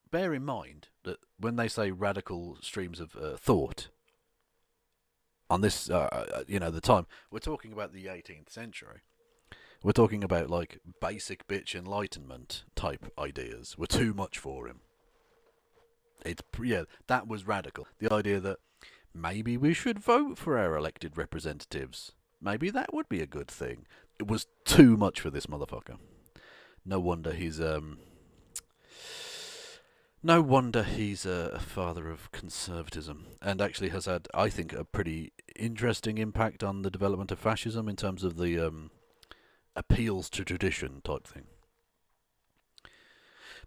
bear in mind that when they say radical streams of thought, on this, the time, we're talking about the 18th century. We're talking about, like, basic bitch enlightenment type ideas were too much for him. That was radical. The idea that maybe we should vote for our elected representatives. Maybe that would be a good thing. It was too much for this motherfucker. No wonder he's a father of conservatism, and actually has had, I think, a pretty interesting impact on the development of fascism in terms of the appeals to tradition type thing.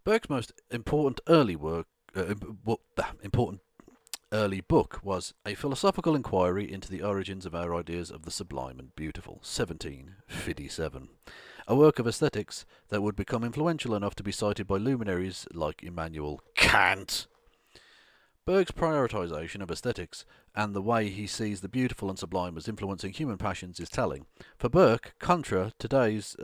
Burke's most important early book was A Philosophical Inquiry into the Origins of Our Ideas of the Sublime and Beautiful, 1757. A work of aesthetics that would become influential enough to be cited by luminaries like Immanuel Kant. Burke's prioritisation of aesthetics and the way he sees the beautiful and sublime as influencing human passions is telling. For Burke, contra today's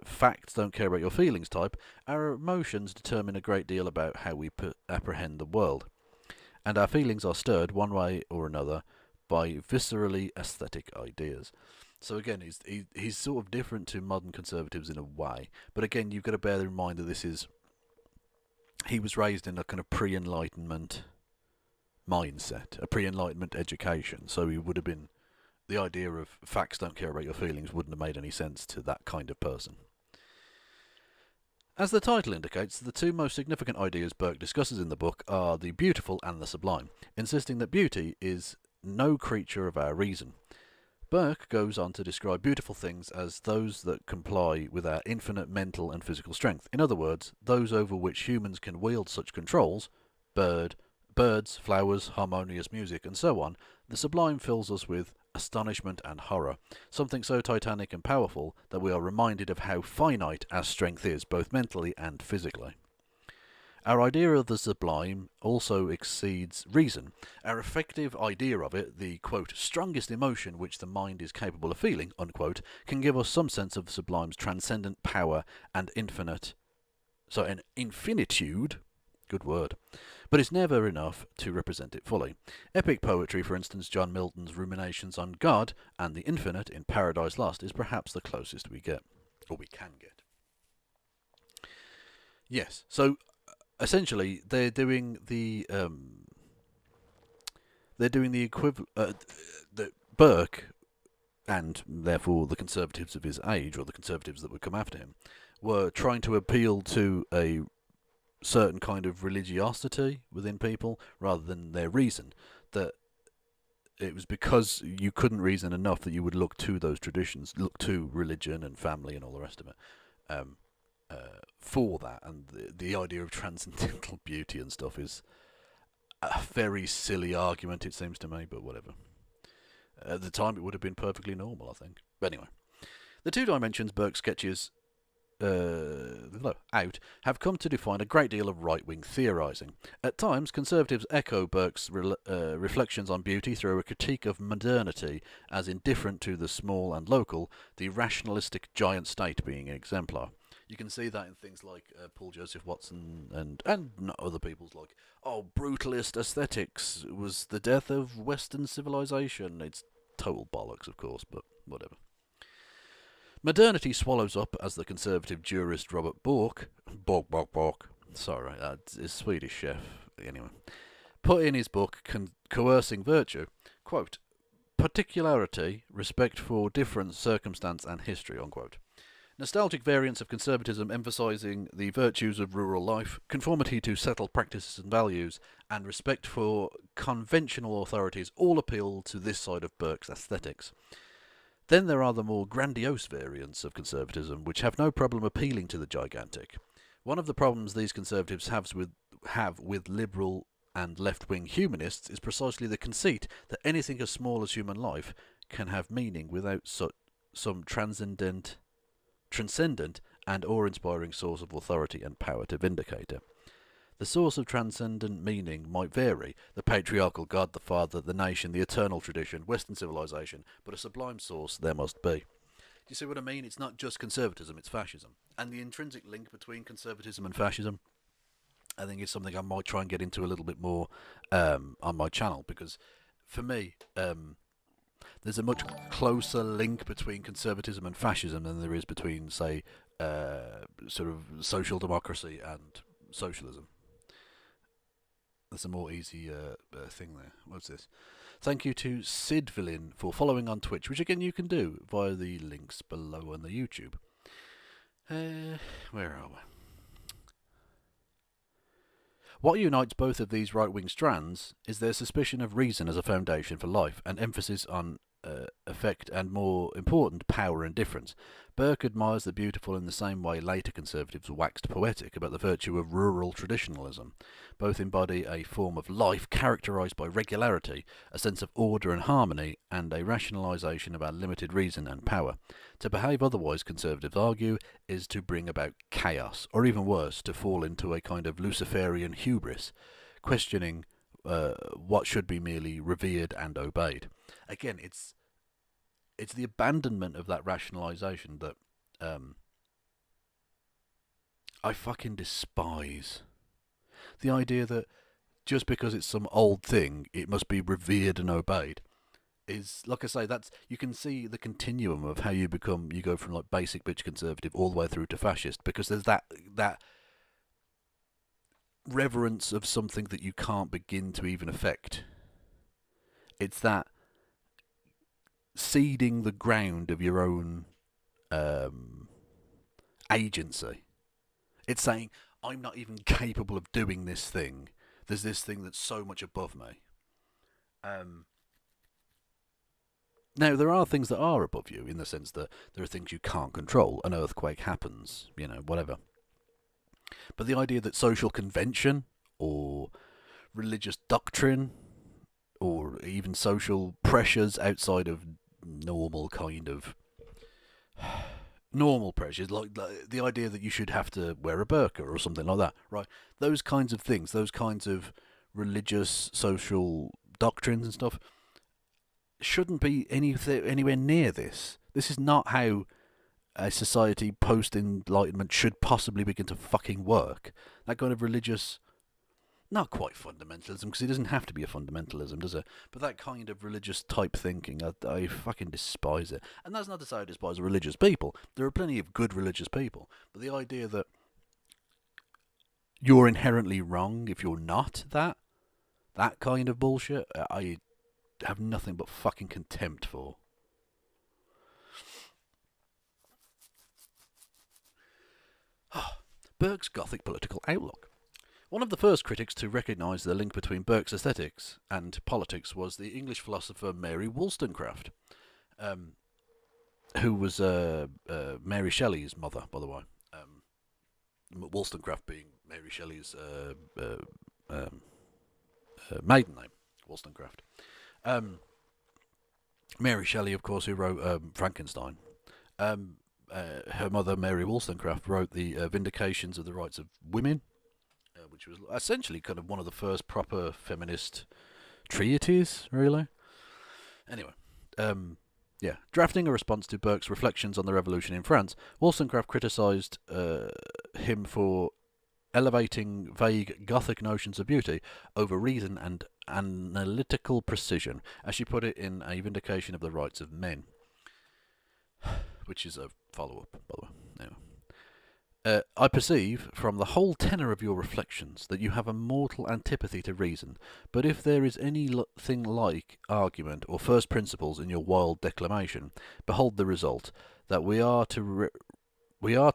facts don't care about your feelings type, our emotions determine a great deal about how we apprehend the world. And our feelings are stirred one way or another by viscerally aesthetic ideas. So again, he's sort of different to modern conservatives in a way. But again, you've got to bear in mind that he was raised in a kind of pre-Enlightenment mindset, a pre-Enlightenment education. So he would have been, the idea of facts don't care about your feelings wouldn't have made any sense to that kind of person. As the title indicates, the two most significant ideas Burke discusses in the book are the beautiful and the sublime, insisting that beauty is no creature of our reason. Burke goes on to describe beautiful things as those that comply with our infinite mental and physical strength. In other words, those over which humans can wield such controls, birds, flowers, harmonious music, and so on. The sublime fills us with astonishment and horror, something so titanic and powerful that we are reminded of how finite our strength is, both mentally and physically. Our idea of the sublime also exceeds reason. Our effective idea of it, the, quote, strongest emotion which the mind is capable of feeling, unquote, can give us some sense of the sublime's transcendent power and an infinitude, good word, but it's never enough to represent it fully. Epic poetry, for instance, John Milton's ruminations on God and the infinite in Paradise Lost, is perhaps the closest we get, or we can get. Yes, so essentially they're doing the equivalent. The Burke, and therefore the conservatives of his age, or the conservatives that would come after him, were trying to appeal to a certain kind of religiosity within people rather than their reason. That it was because you couldn't reason enough that you would look to those traditions, look to religion and family and all the rest of it for that. And the idea of transcendental beauty and stuff is a very silly argument, it seems to me, but whatever. At the time it would have been perfectly normal, I think. But anyway, the two dimensions Burke sketches out have come to define a great deal of right-wing theorising. At times, conservatives echo Burke's reflections on beauty through a critique of modernity as indifferent to the small and local, the rationalistic giant state being an exemplar. You can see that in things like Paul Joseph Watson and other people's like, brutalist aesthetics was the death of Western civilization. It's total bollocks, of course, but whatever. Modernity swallows up, as the conservative jurist Robert Bork, sorry, that's his Swedish chef, anyway, put in his book Coercing Virtue, quote, particularity, respect for different circumstance and history, unquote. Nostalgic variants of conservatism emphasising the virtues of rural life, conformity to settled practices and values, and respect for conventional authorities all appeal to this side of Burke's aesthetics. Then there are the more grandiose variants of conservatism, which have no problem appealing to the gigantic. One of the problems these conservatives have with liberal and left-wing humanists is precisely the conceit that anything as small as human life can have meaning without some transcendent and awe-inspiring source of authority and power to vindicate it. The source of transcendent meaning might vary: the patriarchal God, the father, the nation, the eternal tradition, Western civilization, but a sublime source there must be. Do you see what I mean? It's not just conservatism, it's fascism. And the intrinsic link between conservatism and fascism, I think, is something I might try and get into a little bit more on my channel, because for me, there's a much closer link between conservatism and fascism than there is between, say, sort of social democracy and socialism. That's a more easy thing there. What's this? Thank you to Sid Villain for following on Twitch, which again you can do via the links below on the YouTube. Where are we? What unites both of these right-wing strands is their suspicion of reason as a foundation for life, and emphasis on effect and, more important, power and difference. Burke admires the beautiful in the same way later conservatives waxed poetic about the virtue of rural traditionalism. Both embody a form of life characterised by regularity, a sense of order and harmony, and a rationalisation of our limited reason and power. To behave otherwise, conservatives argue, is to bring about chaos, or even worse, to fall into a kind of Luciferian hubris, questioning what should be merely revered and obeyed. Again, it's the abandonment of that rationalisation that I fucking despise. The idea that just because it's some old thing, it must be revered and obeyed is, like I say, that's, you can see the continuum of how you go from like basic bitch conservative all the way through to fascist, because there's that reverence of something that you can't begin to even affect. It's that seeding the ground of your own agency. It's saying, I'm not even capable of doing this thing. There's this thing that's so much above me. Now, there are things that are above you, in the sense that there are things you can't control. An earthquake happens, whatever. But the idea that social convention, or religious doctrine, or even social pressures outside of normal pressures, like the idea that you should have to wear a burqa or something like that, right? Those kinds of things, those kinds of religious, social doctrines and stuff, shouldn't be anywhere near this. This is not how a society post-Enlightenment should possibly begin to fucking work. That kind of religious, not quite fundamentalism, because it doesn't have to be a fundamentalism, does it? But that kind of religious type thinking, I fucking despise it. And that's not to say I despise religious people. There are plenty of good religious people. But the idea that you're inherently wrong if you're not that kind of bullshit, I have nothing but fucking contempt for. Burke's Gothic political outlook. One of the first critics to recognise the link between Burke's aesthetics and politics was the English philosopher Mary Wollstonecraft, who was Mary Shelley's mother, by the way. Wollstonecraft being Mary Shelley's maiden name, Wollstonecraft. Mary Shelley, of course, who wrote Frankenstein. Her mother, Mary Wollstonecraft, wrote the Vindications of the Rights of Women, which was essentially kind of one of the first proper feminist treatises, really. Anyway, drafting a response to Burke's reflections on the revolution in France, Wollstonecraft criticised him for elevating vague Gothic notions of beauty over reason and analytical precision, as she put it in A Vindication of the Rights of Men, which is a follow-up, by the way. Anyway. I perceive from the whole tenor of your reflections that you have a mortal antipathy to reason, but if there is anything like argument or first principles in your wild declamation, behold the result, that we are to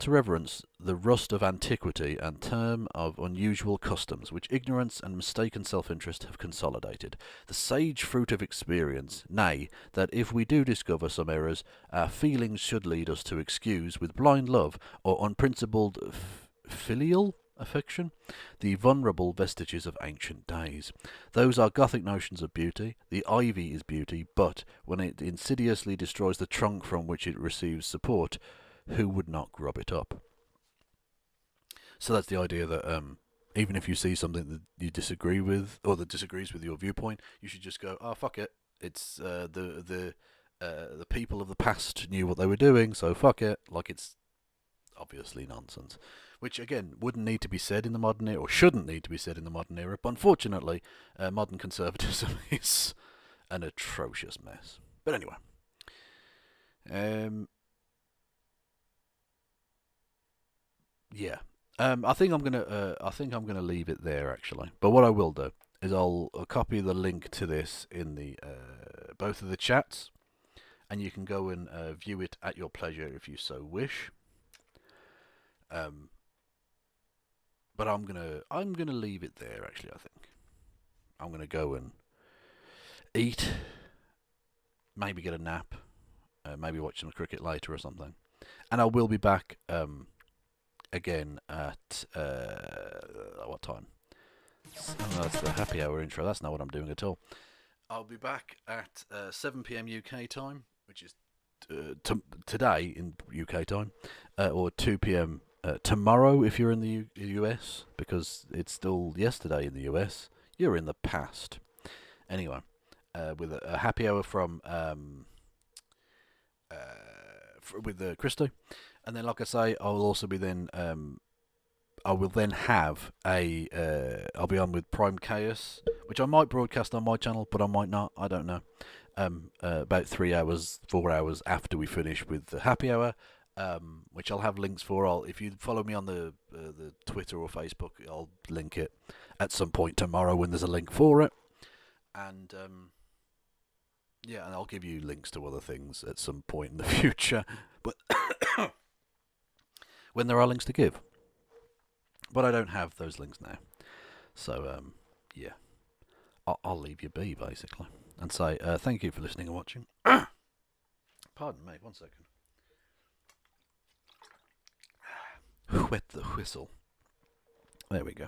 reverence the rust of antiquity and term of unusual customs, which ignorance and mistaken self-interest have consolidated, the sage fruit of experience, nay, that if we do discover some errors, our feelings should lead us to excuse with blind love or unprincipled filial affection, the vulnerable vestiges of ancient days. Those are Gothic notions of beauty. The ivy is beauty, but when it insidiously destroys the trunk from which it receives support, who would not grub it up? So that's the idea that even if you see something that you disagree with, or that disagrees with your viewpoint, you should just go, "Oh, fuck it. It's the people of the past knew what they were doing, so fuck it." Like, it's obviously nonsense, which again wouldn't need to be said in the modern era, or shouldn't need to be said in the modern era. But unfortunately, modern conservatism is an atrocious mess. But anyway, yeah. I think I'm gonna leave it there actually. But what I will do is I'll copy the link to this in the both of the chats, and you can go and view it at your pleasure if you so wish. But I'm gonna leave it there actually. I think I'm gonna go and eat, maybe get a nap, maybe watch some cricket later or something, and I will be back again at what time? Oh, that's the happy hour intro. That's not what I'm doing at all. I'll be back at 7 p.m. UK time, which is today in UK time, or 2 p.m. Tomorrow if you're in the US, because it's still yesterday in the US. You're in the past. Anyway, with a happy hour from with Christo. And then, like I say, I will also be then. I will then have a. I'll be on with Prime Chaos, which I might broadcast on my channel, but I might not. I don't know. About 3 hours, 4 hours after we finish with the happy hour, which I'll have links for. If you follow me on the Twitter or Facebook, I'll link it at some point tomorrow when there's a link for it, and yeah, and I'll give you links to other things at some point in the future, but. When there are links to give. But I don't have those links now. So, yeah. I'll leave you be, basically. And say thank you for listening and watching. Pardon me, 1 second. Wet the whistle. There we go.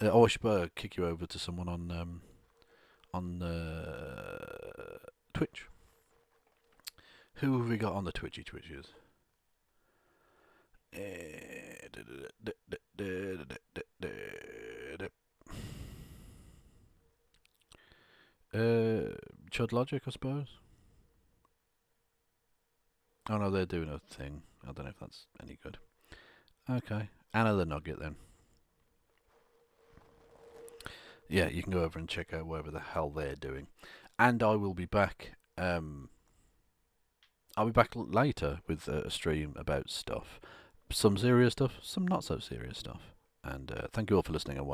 I should kick you over to someone on Twitch. Who have we got on the Twitches? Chud Logic, I suppose. Oh no, they're doing a thing. I don't know if that's any good. Okay, Anna the Nugget then. Yeah, you can go over and check out whatever the hell they're doing. And I will be back. I'll be back later with a stream about stuff. Some serious stuff, some not so serious stuff. And thank you all for listening and watching.